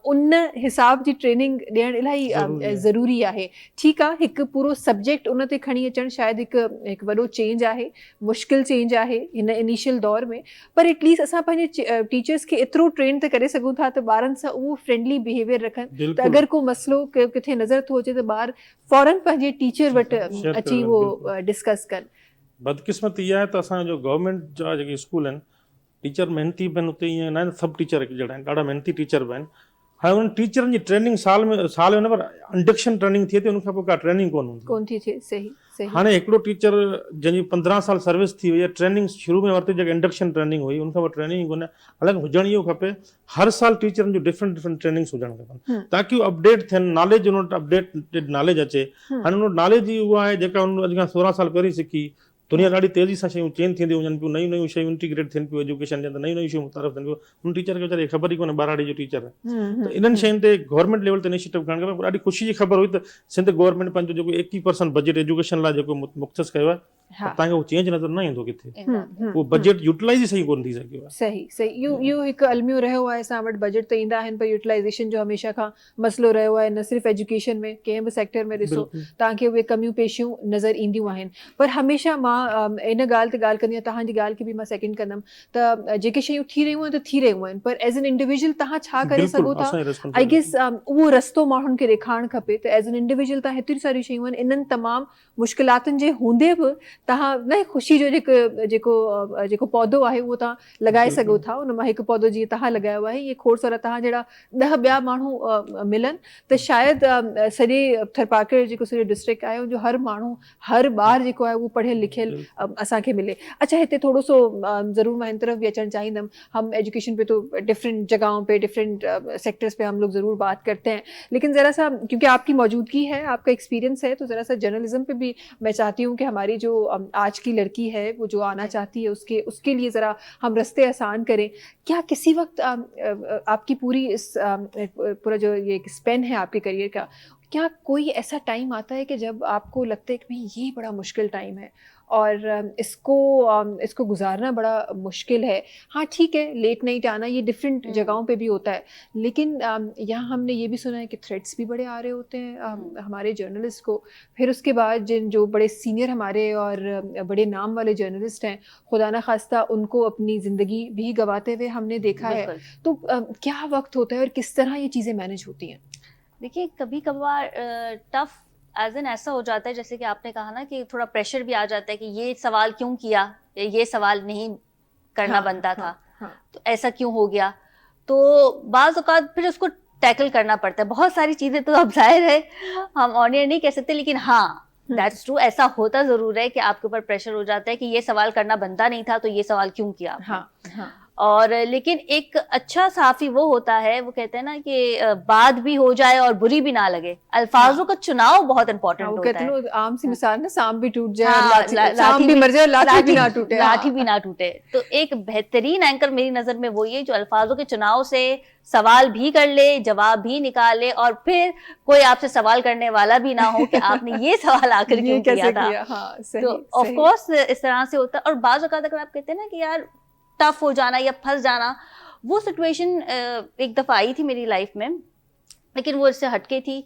उन हिसाब जी ट्रेनिंग ॾियणु इलाही ज़रूरी आहे। ज़रूरी आहे। ठीकु आहे, हिकु पूरो सब्जेक्ट उन ते खणी अचणु शायदि हिकु वॾो चेंज आहे, मुश्किल चेंज आहे हिन इनिशियल दौर में, पर एटलीस्ट असां पंहिंजे टीचर्स खे एतिरो ट्रेन त करे सघूं था त ॿारनि सां उहो फ्रेंडली बिहेवियर रखनि त बिल्कुलु। अगरि को मसइलो किथे नज़र थो अचे त ॿार फौरन पंहिंजे टीचर वटि शेयर करे अची वञनि, उहो बिल्कुलु। डिस्कस कनि। बदकिस्मती इहा आहे त असांजो गवर्नमेंट जा जेके स्कूल आहिनि, टीचर महिनती बि आहिनि, उते ईअं न आहिनि सभु टीचर हिकु जहिड़ा आहिनि, ॾाढा महिनती टीचर बि आहिनि। हाणे उन्हनि टीचरनि जी ट्रेनिंग साल में पर इंडक्शन ट्रेनिंग थिए थी, उनखां पोइ का ट्रेनिंग कोन हूंदी। कोन थी थिए, सही सही। हाणे हिकिड़ो टीचर जंहिंजी 15 साल सर्विस थी वई आहे, ट्रेनिंग शुरू में वरिती जेका इंडक्शन ट्रेनिंग हुई, उनखां पोइ ट्रेनिंग ई कोन्हे। हालांकि हुजणु इहो खपे, हर साल टीचरनि जो डिफरेंट ट्रेनिंग्स हुजणु खपनि ताकी उहो अपडेट थियनि, नॉलेज उन वटि अपडेटेड नॉलेज अचे। हाणे उन नॉलेज ई उहा आहे जेका उन अॼु खां 16 साल पहिरीं सिखी। दुनिया ॾाढी तेज़ी सां शयूं चेंज थींदियूं वञनि पियूं, नयूं नयूं शयूं इंटीग्रेट थियनि पियूं एजुकेशन जे अंदरि, नयूं नयूं शयूं मुतारफ़ थियनि पियूं। उन टीचर खे वीचारे ख़बर ई कोन्हे, ॿारहाड़ी जो टीचर आहे। त इन्हनि शयुनि ते गवर्नमेंट लेवल ते इनिशिएटिव खणणु खपे। ॾाढी ख़ुशी जी ख़बर हुई त सिंध गवर्नमेंट पंहिंजो जेको 21% बजट एजुकेशन लाइ जेको मुख़्तस कयो आहे, तव्हांखे उहो चेंज नज़र न ईंदो किथे, उहो बजट यूटिलाइज़ ई सही कोन थी सघियो आहे। सही सही, इहो हिकु अलमियो रहियो आहे। असां वटि बजट त ईंदा आहिनि, पर यूटिलाइज़ेशन जो हमेशह खां मसइलो रहियो आहे, न सिर्फ़ु एजुकेशन में, कंहिं बि सेक्टर में ॾिसो तव्हांखे उहे कमियूं पेशियूं नज़र ईंदियूं आहिनि। पर हमेशह मां इन ॻाल्हि ते ॻाल्हि कंदी आहियां, तव्हांजी ॻाल्हि खे बि मां सेकेंड कंदमि, त जेके शयूं थी रहियूं आहिनि त थी रहियूं आहिनि, पर एज़ एन इंडिविजुअल तव्हां छा करे सघो था, आई गेस उहो रस्तो माण्हुनि खे ॾेखारणु खपे। त एज़ एन इंडिविजुअल तव्हां हेतिरी सारियूं शयूं आहिनि, इन्हनि तमामु मुश्किलातुनि जे हूंदे बि तव्हां न ख़ुशी जो जेको पौधो आहे उहो तव्हां लॻाए सघो था। उन मां हिकु पौधो जीअं तव्हां लॻायो आहे, इहे खोड़ सारा तव्हां जहिड़ा 10 ॿिया माण्हू मिलनि त शायदि सॼे थरपाकर जेको सॼो डिस्ट्रिक्ट आहे उनजो हर माण्हू, हर ॿार जेको आहे उहो पढ़ियल लिखियल असांखे मिले। अच्छा, हिते थोरो सो ज़रूर मां हिन तरफ भी अचणु चाहींदमि। हम एजुकेशन पे तो डिफरेंट जगहों पे, डिफरेंट सेक्टर्स पे हम लोग ज़रूर बात करते हैं, लेकिन ज़रा सा क्योंकि आपकी मौजूदगी है, आपका एक्सपीरियंस है, तो ज़रा सा जर्नलिज्म पे भी मैं चाहती हूँ कि हमारी जो आज की लड़की है वो जो आना चाहती है उसके लिए ज़रा हम रास्ते आसान करें। क्या किसी वक्त आपकी पूरा जो ये स्पेन है आपके करियर का, क्या कोई ऐसा टाइम आता है कि जब आपको लगता है कि भाई ये बड़ा मुश्किल टाइम है और इसको गुजारना बड़ा मुश्किल है? हाँ ठीक है, लेट नाइट आना ये डिफरेंट जगहों पे भी होता है, लेकिन यहाँ हमने ये भी सुना है कि थ्रेट्स भी बड़े आ रहे होते हैं हमारे जर्नलिस्ट को। फिर उसके बाद जिन जो बड़े सीनियर हमारे और बड़े नाम वाले जर्नलिस्ट हैं, खुदा ना खास्ता उनको अपनी ज़िंदगी भी गंवाते हुए हमने देखा है। तो क्या वक्त होता है और किस तरह ये चीज़ें मैनेज होती हैं? देखिए, कभी कभार टफ एज एन ऐसा हो जाता है, जैसे कि आपने कहा ना कि थोड़ा प्रेशर भी आ जाता है कि ये सवाल क्यों किया, ये सवाल नहीं करना बनता था, तो ऐसा क्यों हो गया। तो बाज़ औक़ात फिर उसको टैकल करना पड़ता है। बहुत सारी चीज़ें तो अब जाहिर है हम ऑन एयर नहीं कह सकते, लेकिन हाँ दैट्स ट्रू, ऐसा होता ज़रूर है कि आपके ऊपर प्रेशर हो जाता है कि ये सवाल करना बनता नहीं था, तो ये सवाल क्यों किया आपने। और लेकिन एक अच्छा सहाफ़ी वो होता है, वो कहते हैं ना कि बात भी हो जाए और बुरी भी ना लगे। अल्फाजों का चुनाव बहुत इंपॉर्टेंट होता है। आम सी मिसाल ना, सांप भी टूट जाए, सांप भी मर जाए, लाठी भी ना टूटे। लाठी भी ना टूटे। तो एक बेहतरीन एंकर मेरी नजर में वही है जो अल्फाजों के चुनाव से सवाल भी कर ले, जवाब भी निकाले, और फिर कोई आपसे सवाल करने वाला भी ना हो कि आपने ये सवाल आखिर क्यों किया था। तो ऑफ कोर्स इस तरह से होता है। और बाज़ औक़ात अगर आप कहते हैं ना कि यार टफ हो जाना या फंस जाना, वो सिचुएशन एक दफ़ा आई थी मेरी लाइफ में, लेकिन वो इससे हटके थी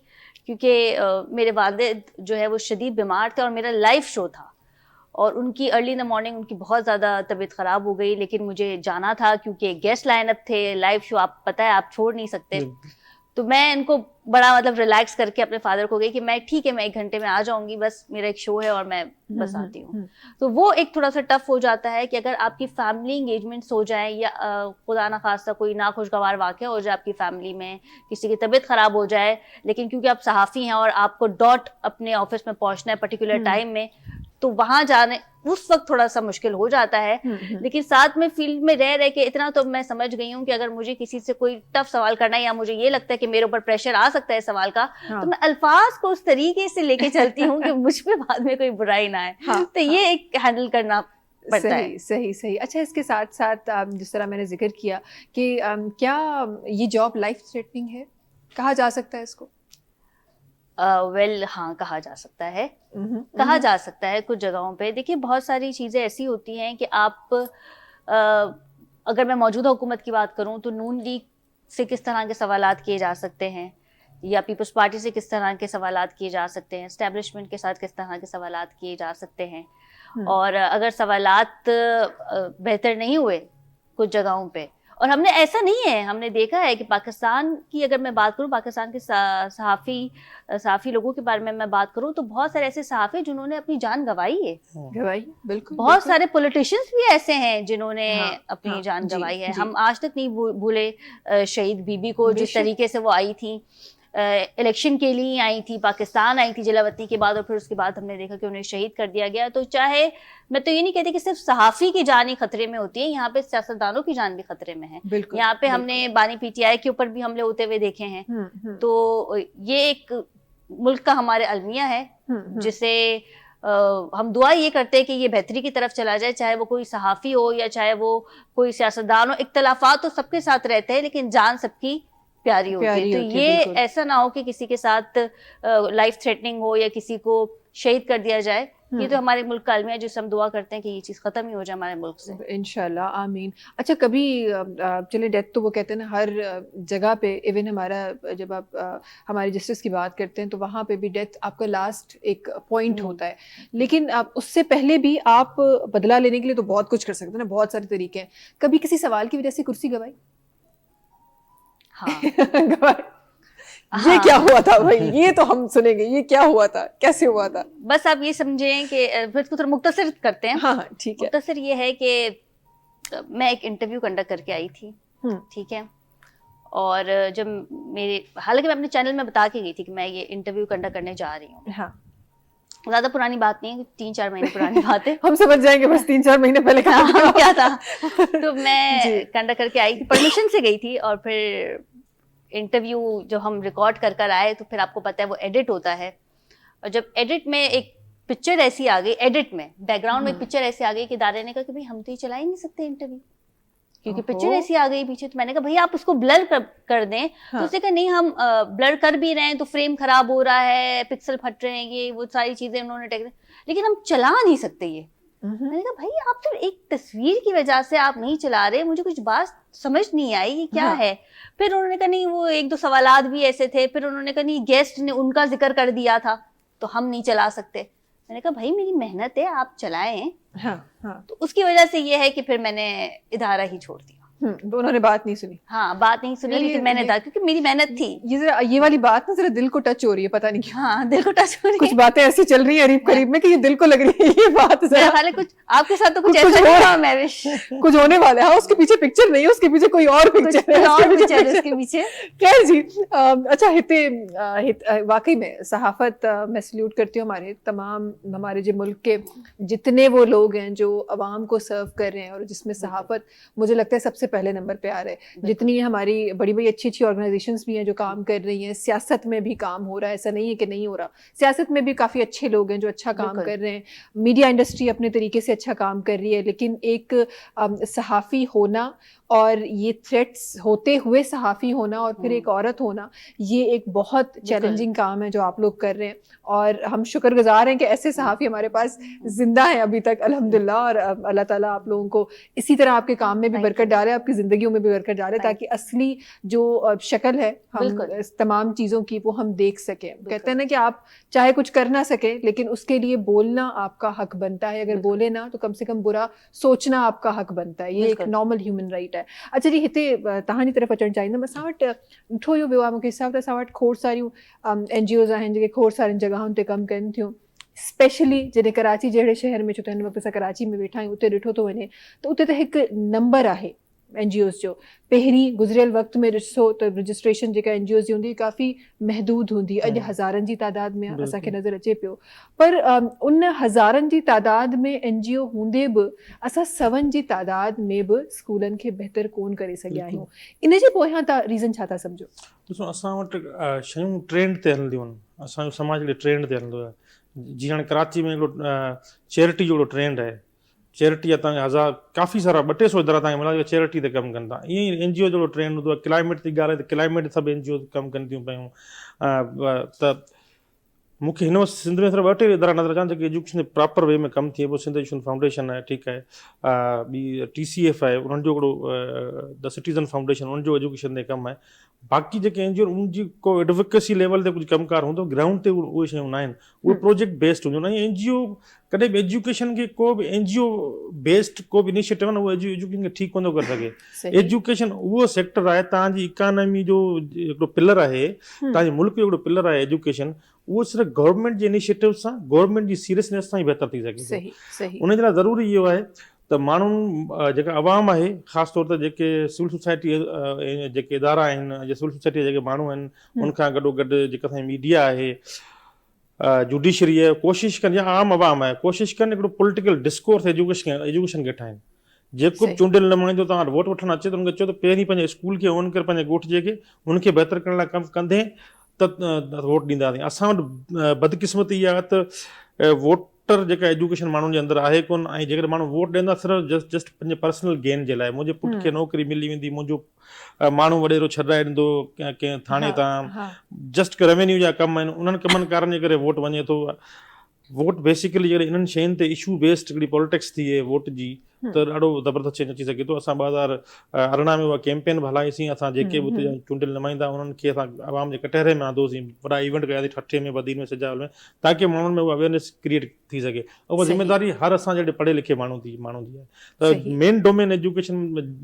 क्योंकि मेरे वालिद जो है वो शदीद बीमार थे और मेरा लाइव शो था, और उनकी अर्ली इन द मॉर्निंग उनकी बहुत ज़्यादा तबीयत ख़राब हो गई, लेकिन मुझे जाना था क्योंकि गेस्ट लाइनअप थे, लाइव शो आप पता है आप छोड़ नहीं सकते। तो मैं इनको बड़ा मतलब रिलैक्स करके अपने फादर को गई कि मैं ठीक है, मैं 1 घंटे में आ जाऊंगी, बस मेरा एक शो है और मैं बस आती हूँ। तो वो एक थोड़ा सा टफ हो जाता है कि अगर आपकी फैमिली एंगेजमेंट्स हो जाए या खुदा ना खास्ता कोई नाखुशगवार वाक़या हो जाए आपकी फैमिली में, किसी की तबीयत खराब हो जाए, लेकिन क्योंकि आप सहाफ़ी हैं और आपको डॉट अपने ऑफिस में पहुंचना है पर्टिकुलर टाइम में, तो वहां जाने उस वक्त थोड़ा सा मुश्किल हो जाता है। लेकिन साथ में फील्ड में रह के इतना तो मैं समझ गई हूँ कि अगर मुझे किसी से कोई टफ सवाल करना है या मुझे ये लगता है कि मेरे ऊपर प्रेशर आ सकता है सवाल का, तो मैं अल्फाज को उस तरीके से लेके चलती हूँ कि मुझ पे बाद में कोई बुराई ना आए। तो ये एक हैंडल करना पड़ता है। सही। अच्छा, इसके साथ साथ जिस तरह मैंने जिक्र किया कि क्या ये जॉब लाइफ थ्रेटनिंग है, कहा जा सकता है इसको? वेल हाँ, कहा जा सकता है, कहा जा सकता है कुछ जगहों पे। देखिए बहुत सारी चीज़ें ऐसी होती हैं कि आप अगर मैं मौजूदा हुकूमत की बात करूं तो नून लीग से किस तरह के सवालात किए जा सकते हैं या पीपल्स पार्टी से किस तरह के सवालात किए जा सकते हैं, एस्टेब्लिशमेंट के साथ किस तरह के सवालात किए जा सकते हैं, और अगर सवालात बेहतर नहीं हुए कुछ जगहों पे, और हमने ऐसा नहीं है, हमने देखा है कि पाकिस्तान की अगर मैं बात करूं, पाकिस्तान के सहाफ़ी लोगों के बारे में मैं बात करूं तो बहुत सारे ऐसे सहाफ़ी जिन्होंने अपनी जान गंवाई है, बिल्कुल। बहुत सारे पॉलिटिशियंस भी ऐसे हैं जिन्होंने अपनी जान गंवाई है। हम आज तक नहीं भूले शहीद बीबी को, जिस तरीके से वो आई थी, इलेक्शन के लिए आई थी, पाकिस्तान आई थी जलावतनी के बाद, और फिर उसके बाद हमने देखा कि उन्हें शहीद कर दिया गया। तो चाहे मैं तो ये नहीं कहती कि सिर्फ सहाफ़ी की जान ही खतरे में होती है, यहाँ पे सियासतदानों की जान भी खतरे में है। यहाँ पे हमने बानी पीटीआई के ऊपर भी हमले होते हुए देखे हैं। तो ये एक मुल्क का हमारे अलमिया है जिसे हम दुआ ये करते हैं कि ये बेहतरी की तरफ चला जाए, चाहे वो कोई सहाफ़ी हो या चाहे वो कोई सियासतदान हो। इख्तलाफात तो सबके साथ रहते हैं लेकिन जान सबकी प्यारी होती है। तो ये ऐसा ना हो कि किसी के साथ लाइफ थ्रेटनिंग हो या किसी को शहीद कर दिया जाए। ये तो हमारे मुल्क का अलमिया है जिससे हम दुआ करते हैं कि ये चीज़ ख़त्म ही हो जाए हमारे मुल्क से, इंशाल्लाह, आमीन। अच्छा, कभी चले डेथ तो वो कहते हैं ना हर जगह पे, इवन हमारा जब आप हमारी जस्टिस की बात करते हैं तो वहाँ पे भी डेथ आपका लास्ट एक पॉइंट होता है, लेकिन आप उससे पहले भी आप बदला लेने के लिए तो बहुत कुछ कर सकते हैं ना, बहुत सारे तरीके हैं। कभी किसी सवाल की वजह से कुर्सी गवाई? ये क्या हुआ था भाई, ये तो हम सुनेंगे, ये क्या हुआ था, कैसे हुआ था? बस आप ये समझें कि फिर इसको थोड़ा मुख्तसर करते हैं। हाँ ठीक है। मुख्तसर ये है कि मैं एक इंटरव्यू कंडक्ट करके आई थी, ठीक है, और जब मेरे, हालांकि मैं अपने चैनल में बता के गई थी कि मैं ये इंटरव्यू कंडक्ट करने जा रही हूँ। हाँ, ज्यादा पुरानी बात नहीं है, 3-4 महीने पुरानी बात है। हम समझ जाएंगे बस 3-4 महीने पहले क्या था। तो मैं कंडक्ट करके आई थी, परमिशन से गई थी, और फिर इंटरव्यू जब हम रिकॉर्ड कर आए तो फिर आपको पता है वो एडिट होता है, और जब एडिट में एक पिक्चर ऐसी आ गई, एडिट में बैकग्राउंड में एक पिक्चर ऐसी आ गई कि दारे ने कहा कि भाई हम तो ये चला ही नहीं सकते इंटरव्यू, क्योंकि पिक्चर ऐसी आ गई पीछे। तो मैंने कहा भैया आप उसको ब्लर कर दें। तो उसने कहा नहीं, हम ब्लर कर भी रहे हैं तो फ्रेम खराब हो रहा है, पिक्सल फट रहे हैं, ये वो सारी चीजें उन्होंने लेकिन हम चला नहीं सकते ये। मैंने कहा भाई आप तो एक तस्वीर की वजह से आप नहीं चला रहे, मुझे कुछ बात समझ नहीं आई ये क्या है। फिर उन्होंने कहा नहीं, वो 1-2 सवालात भी ऐसे थे। फिर उन्होंने कहा नहीं, गेस्ट ने उनका जिक्र कर दिया था तो हम नहीं चला सकते। मैंने कहा भाई मेरी मेहनत है, आप चलाएं। हाँ। तो उसकी वजह से ये है कि फिर मैंने इदारा ही छोड़ दिया। उन्होंने बात नहीं सुनी। हाँ, बात नहीं सुनी, लेकिन मैंने क्योंकि मेरी मेहनत थी। ये वाली बात ना जरा दिल को टच हो रही है, पता नहीं क्यों। हाँ, दिल को टच हो रही है। कुछ बातें ऐसी चल रही है करीब करीब में कि ये दिल को लग रही है ये बात। हालांकि कुछ आपके साथ तो कुछ ऐसा हो रहा है, महविश कुछ होने वाला है। उसके पीछे पिक्चर नहीं है, उसके पीछे कोई और पिक्चर है, उसके पीछे। खैर जी, अच्छा हिते वाकई में सहाफत मैं सल्यूट करती हूँ हमारे जो मुल्क के जितने वो लोग हैं जो अवाम को सर्व कर रहे हैं, और जिसमें सहाफत मुझे लगता है सबसे पहले नंबर पे आ रहा है। जितनी हमारी बड़ी बड़ी अच्छी ऑर्गेनाइजेशंस भी हैं जो काम कर रही हैं, सियासत में भी काम हो रहा है, ऐसा नहीं है कि नहीं हो रहा। सियासत में भी काफ़ी अच्छे लोग हैं जो अच्छा काम कर रहे हैं, मीडिया इंडस्ट्री अपने तरीके से अच्छा काम कर रही है, लेकिन एक सहाफ़ी होना और ये थ्रेट्स होते हुए सहाफ़ी होना और फिर एक औरत होना, ये एक बहुत चैलेंजिंग काम है जो आप लोग कर रहे हैं। और हम शुक्रगुजार हैं कि ऐसे सहाफ़ी हमारे पास ज़िंदा हैं अभी तक, अल्हम्दुलिल्लाह। और अल्लाह ताला आप लोगों को इसी तरह आपके काम में भी बरकत डाले। आपकी ज़िंदगियों में भी उभर कर जा रहे हैं, ताकि असली जो शक्ल है हम बिल्कुल। इस तमाम चीज़ों की वो हम देख सकें. कहते हैं ना कि आप चाहे कुछ कर ना सके लेकिन उसके लिए बोलना आपका हक बनता है. अगर बोले ना तो कम से कम बुरा सोचना आपका हक बनता है. ये एक बिल्कुल। नॉर्मल ह्यूमन राइट है. अच्छा जी, हिते तव्हां जी तरफ़ अचणु चाहींदमि. असां वटि ॾिठो इहो वियो आहे मूंखे हिसाब त असां वटि खोड़ सारियूं NGOs आहिनि जेके खोड़ सारियुनि जॻहियुनि ते कमु कनि थियूं. स्पेशली जॾहिं कराची जहिड़े शहर में, छो त हिन वक़्तु असां कराची में वेठा आहियूं, उते ॾिठो थो वञे त उते त हिकु नंबर आहे NGOs जो. पहिरीं गुज़िरियल वक़्त में ॾिसो त रजिस्ट्रेशन जेका NGOs जी हूंदी काफ़ी महदूद हूंदी. अॼु हज़ारनि जी तादाद में असांखे नज़र अचे पियो. पर उन हज़ारनि जी तादाद में NGO हूंदे बि असां सवनि जी तादाद में बि स्कूलनि खे बहितर कोन करे सघिया आहियूं. इन जे पोयां तव्हां रीज़न छा था सम्झो? ॾिसो, असां वटि शयूं ट्रेंड ते हलंदियूं आहिनि. असांजो समाज हिकिड़े ट्रेंड ते हलंदो आहे. जीअं हाणे कराची में हिकिड़ो चैरिटी जो हिकिड़ो ट्रेंड आहे. चैरिटी आहे तव्हांखे काफ़ी सारा 200 इदारा तव्हांखे मिलंदा जेके चैरिटी ते कमु कनि था. ईअं ई NGO जो ट्रेंड हूंदो आहे. क्लाइमेट थी ॻाल्हाए त क्लाइमेट सभु NGO कमु कनि थियूं पियूं. त मूंखे हिन वक़्तु सिंध में सिर्फ़ु 2 टे इदारा नज़र अचनि जेके एजुकेशन जे प्रॉपर वे में कमु थिए पियो. सिंध एजुकेशन फाउंडेशन आहे, ठीकु आहे. ॿी TCF आहे, उन्हनि जो हिकिड़ो द सिटीज़न फाउंडेशन, उन्हनि जो एजुकेशन ते कमु आहे. बाक़ी जेके NGO उनजी को एडवोकेसी लेवल ते कुझु कमकार हूंदो, ग्राउंड ते उहे शयूं न आहिनि. उहे प्रोजेक्ट बेस्ड हूंदियूं आहिनि. ऐं NGO कॾहिं बि एजुकेशन खे को बि NGO बेस्ड को बि इनिशिएटिव आहे न, उहो एजुकेशन खे ठीकु कोन थो करे सघे. एजुकेशन उहो सेक्टर आहे तव्हांजी इकानमी जो हिकिड़ो पिलर आहे, तव्हांजे मुल्क जो हिकिड़ो पिलर आहे एजुकेशन. उहो सिर्फ़ु गवर्नमेंट जे इनिशिएटिव सां, गवर्नमेंट जी सीरियसनेस सां ई बहितर थी सघे. उन जे लाइ ज़रूरी इहो आहे त माण्हू जेका अवाम आहे, ख़ासि तौर ते जेके सिविल सोसाइटी जेके इदारा आहिनि, या सिविल सोसाइटी जेके माण्हू आहिनि, उनखां गॾोगॾु जेका असांजी मीडिया आहे, जुडिशरी आहे, कोशिशि कनि, या आम अवाम आहे, कोशिशि कनि हिकिड़ो पॉलिटिकल डिस्कोर्स एजुकेशन खे ठाहिनि. जेको बि चूंडियल नुमाइंदो तव्हां वोट वठणु अचे त हुनखे चओ त पहिरीं पंहिंजे स्कूल खे ऑन करे पंहिंजे ॻोठ जेके हुनखे बहितर करण लाइ कमु कंदे त वोट ॾींदासीं. असां वटि बदकिस्मती इहा आहे त वोटर जेका एजुकेशन माण्हुनि जे अंदरि आहे कोन. ऐं जेकॾहिं माण्हू वोट ॾींदा सिर्फ़ु जस्ट पंहिंजे पर्सनल गेन जे लाइ, मुंहिंजे पुट खे नौकिरी मिली वेंदी, मुंहिंजो माण्हू वॾेरो छॾाए ॾींदो कंहिं थाणे तां, जस्ट के रेवेन्यू जा कम आहिनि, उन्हनि कमनि कारनि जे करे वोट वञे थो. वोट बेसिकली जॾहिं इन्हनि शयुनि ते इशू बेस्ड हिकिड़ी पॉलिटिक्स थी आहे वोट जी, त ॾाढो ज़बरदस्त चेंज अची सघे थो. असां 2018 में उहा कैंपेन बि हलाईसीं. असां जेके बि उते चूंडियल नुमाइंदा उन्हनि खे असां आवाम जे कटहरे में आंदोसीं, वॾा इवेंट कयासीं ठठे में, बदीन में, सजावल में, ताकी माण्हुनि में उहा अवेयरनेस क्रिएट थी सघे. उहा ज़िम्मेदारी हर असां जहिड़े पढ़े लिखे माण्हू जी आहे. त मेन डोमेन एजुकेशन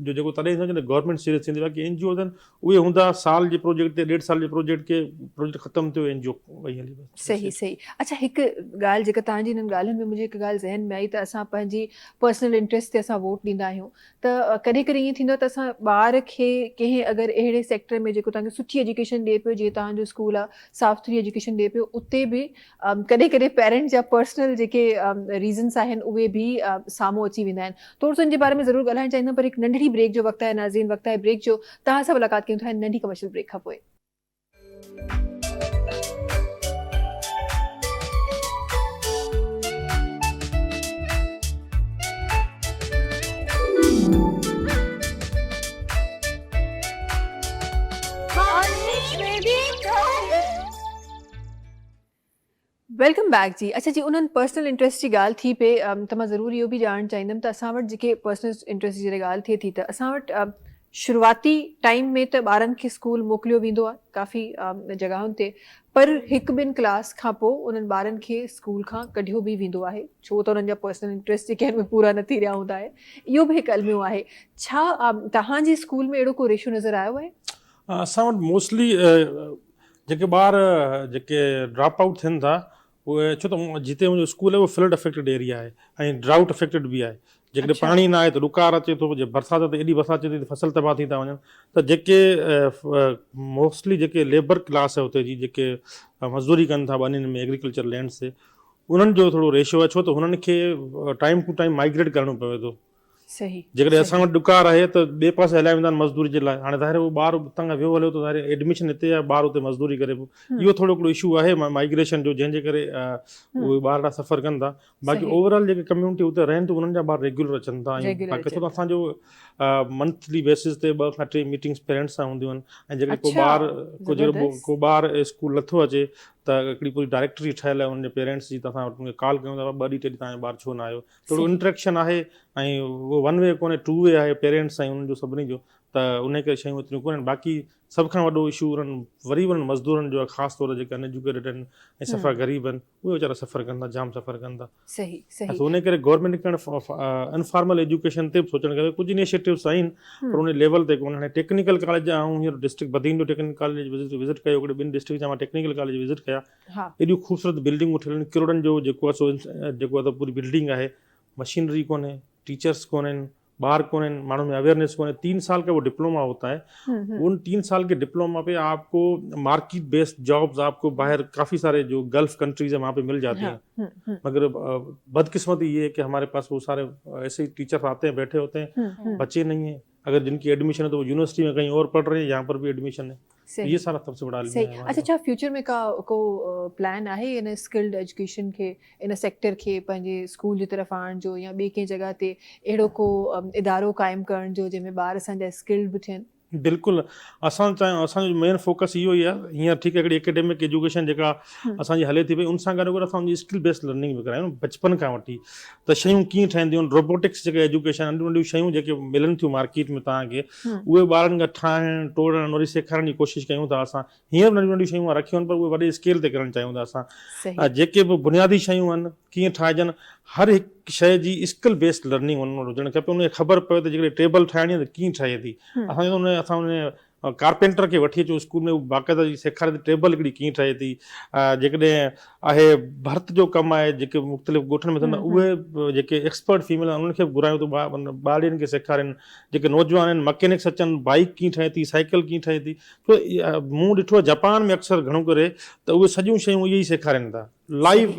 जो जेको तॾहिं ईंदो गवर्नमेंट सीरियस थींदी आहे. की NGO आहिनि उहे हूंदा साल जे प्रोजेक्ट ते, 1.5 साल जे प्रोजेक्ट खे प्रोजेक्ट ख़तमु थियो, NGO वई हली. सही. अच्छा, हिकु ॻाल्हि जेका तव्हांजी हिननि ॻाल्हियुनि में मुंहिंजे हिकु ॻाल्हि ज़हन में आई, त असां पंहिंजी पर्सनल इंट्रस्ट ते असां वोट ॾींदा आहियूं. त कॾहिं कॾहिं ईअं थींदो आहे त असां ॿार खे कंहिं अगरि अहिड़े सेक्टर में जेको तव्हांखे सुठी एजुकेशन ॾिए पियो, जीअं तव्हांजो स्कूल आहे, साफ़ सुथरी एजुकेशन ॾिए पियो, उते बि कॾहिं कॾहिं पेरेंट्स जा पर्सनल जेके रीज़न्स आहिनि उहे बि साम्हूं अची वेंदा आहिनि. थोरो सो इन जे बारे में ज़रूरु ॻाल्हाइणु चाहींदमि, पर हिकु नंढड़ी ब्रेक जो वक़्तु आहे. नाज़रीन, वक़्तु आहे ब्रेक जो. तव्हां सां मुलाक़ात कयूं था नंढी कमर्शियल ब्रेक खां पोइ. वेलकम बैक जी. अच्छा जी, उन्हनि पर्सनल इंट्रस्ट जी ॻाल्हि थी पे, त मां ज़रूरु इहो बि ॼाणणु चाहींदमि त असां वटि जेके पर्सनल इंट्रस्ट जी जॾहिं ॻाल्हि थिए थी, त असां वटि शुरूआती टाइम में त ॿारनि खे स्कूल मोकिलियो वेंदो आहे काफ़ी जॻहियुनि ते, पर 1-2 क्लास खां पोइ उन्हनि ॿारनि खे स्कूल खां कढियो बि वेंदो आहे, छो त उन्हनि जा पर्सनल इंट्रस्ट जेके आहिनि उहे पूरा न थी रहिया हूंदा आहे. इहो बि हिकु अलमियो आहे. छा तव्हांजे स्कूल में अहिड़ो को रेशो नज़र आयो आहे? असां वटि मोस्टली जेके ॿार जेके ड्रॉप आउट थियनि था उहे, छो त जिते मुंहिंजो स्कूल आहे उहो फ्लड अफेक्टेड एरिया आहे ऐं ड्राउट अफेक्टेड बि आहे. जेकॾहिं पाणी न आहे त ॾुकार अचे थो, जे बरसाति ते एॾी बरसाति अचे थी त फसल तबाह थी था वञनि. त जेके मोस्टली जेके लेबर क्लास आहे उते जी, जेके मज़दूरी कनि था ॿनियुनि में, एग्रीकल्चर लैंड्स ते, उन्हनि जो थोरो रेशो आहे, छो त हुननि खे टाइम टू टाइम माइग्रेट करिणो पवे थो. सही. जेकॾहिं असां वटि ॾुकार आहे त ॿिए पासे हलाए वेंदा आहिनि मज़दूरी जे लाइ. हाणे ज़ाहिर उहो ॿार उतां खां वियो हलियो त ज़ाहिर एडमिशन हिते आहे, ॿार उते मज़दूरी करे पियो. इहो थोरो हिकिड़ो इशू आहे माइग्रेशन जो, जंहिंजे करे उहे ॿार ॾाढा सफ़र कनि था. बाक़ी ओवरऑल जेके कम्यूनिटी उते रहनि थियूं उन्हनि जा ॿार रेगुलर अचनि था. ऐं बाक़ी छो त असांजो मंथली बेसिस ते 2 खां 3 मीटिंग्स पेरेंट्स सां हूंदियूं आहिनि. ऐं जेकॾहिं को ॿार स्कूल नथो अचे त हिकिड़ी पूरी डायरेक्टरी ठहियल आहे हुनजे पेरेंट्स जी, त असां उनखे कॉल कयूं था 2 ॾींहं 3 ॾींहं तव्हांजो ॿारु छो न आयो, थोरो इंट्रेक्शन आहे ऐं उहो 1 वे कोन्हे 2 वे आहे पेरेंट्स ऐं उन्हनि जो सभिनी जो, त उन करे शयूं एतिरियूं कोन्हनि। बाक़ी सभ खां वॾो इशू उन्हनि मज़दूरनि जो आहे, ख़ासि तौर जेके अनएजुकेटेड आहिनि ऐं सफ़ा ग़रीब आहिनि, उहे वीचारा सफ़र कंदा, जाम सफ़र कंदा। सही सही। त उन करे गवर्नमेंट खे अनफॉर्मल एजुकेशन ते बि सोचणु खपे। कुझु इनिशिएटिव्स आहिनि पर उन लेवल ते कोन। हाणे टेक्निकल कॉलेज ऐं हींअर डिस्ट्रिक्ट बदीन जो टेक्निकल कॉलेज विज़िट कयो, हिकिड़े 2 डिस्ट्रिक्ट जा मां टेक्निकल कॉलेज विज़िट कया, एॾियूं ख़ूबसूरत बिल्डिंगूं ठहियल आहिनि, किरोड़नि जो जेको आहे जेको आहे पूरी बिल्डिंग आहे, मशीनरी कोन्हे, टीचर्स कोन्हनि, बाहर कोने, मानों में अवेयरनेस कोने। 3 साल का वो डिप्लोमा होता है, उन 3 साल के डिप्लोमा पे आपको मार्केट बेस्ड जॉब्स आपको बाहर काफ़ी सारे जो गल्फ कंट्रीज है वहाँ पे मिल जाती हैं। मगर बदकिस्मती ये है कि हमारे पास वो सारे ऐसे ही टीचर आते हैं, बैठे होते हैं, बच्चे नहीं हैं। अगर जिनकी एडमिशन है तो वो यूनिवर्सिटी में कहीं और पढ़ रहे हैं, यहाँ पर भी एडमिशन है। ये सारा सबसे बड़ा सही। अच्छा फ्यूचर में को प्लान आहे इन स्किल्ड एजुकेशन के इन सेक्टर के पंहिंजे स्कूल जी तरफ़ आणण जो, या ॿिए कंहिं जॻह ते अहिड़ो को इदारो क़ाइमु करण जो जंहिंमें ॿार असांजा स्किल्ड बि थियनि? बिल्कुलु, असांजो मेन फोकस इहो ई आहे। हींअर ठीकु आहे हिकिड़ी एकेडमिक एजुकेशन जेका असांजी हले थी पई, उन सां गॾु असां उनजी स्किल बेस्ड लर्निंग बि करायूं बचपन खां वठी। त शयूं कीअं ठहंदियूं आहिनि, रोबोटिक्स जेके एजुकेशन, नंढियूं नंढियूं शयूं जेके मिलनि थियूं मार्केट में तव्हांखे, उहे ॿारनि खां ठाहिण टोड़ण वरी सेखारण जी कोशिशि कयूं था असां। हींअर नंढियूं नंढियूं शयूं रखियूं आहिनि पर उहे वॾे स्केल ते करणु चाहियूं था असां। जेके बि बुनियादी शयूं आहिनि कीअं ठाहिजनि, हर हिकु शइ जी स्किल बेस्ड लर्निंग उन वटि हुजणु खपे। उनखे ख़बर पए त जेकॾहिं टेबल ठाहिणी आहे त कीअं ठहे थी। असां उन कारपेंटर खे वठी अचूं स्कूल में, बाक़ाइदा सेखारे थी टेबल हिकिड़ी कीअं ठहे थी। जेकॾहिं आहे भर्त जो कमु आहे, जेके मुख़्तलिफ़ ॻोठनि में थींदा, उहे जेके एक्सपर्ट फीमेल आहिनि उन्हनि खे बि घुरायूं तो ॿारनि खे सेखारनि। जेके नौजवान आहिनि, मैकेनिक्स अचनि, बाइक कीअं ठहे थी, साइकिल कीअं ठहे थी। छो मूं ॾिठो आहे जापान में अक्सर घणो करे त उहे सॼियूं शयूं इहे ई सेखारनि था, लाइव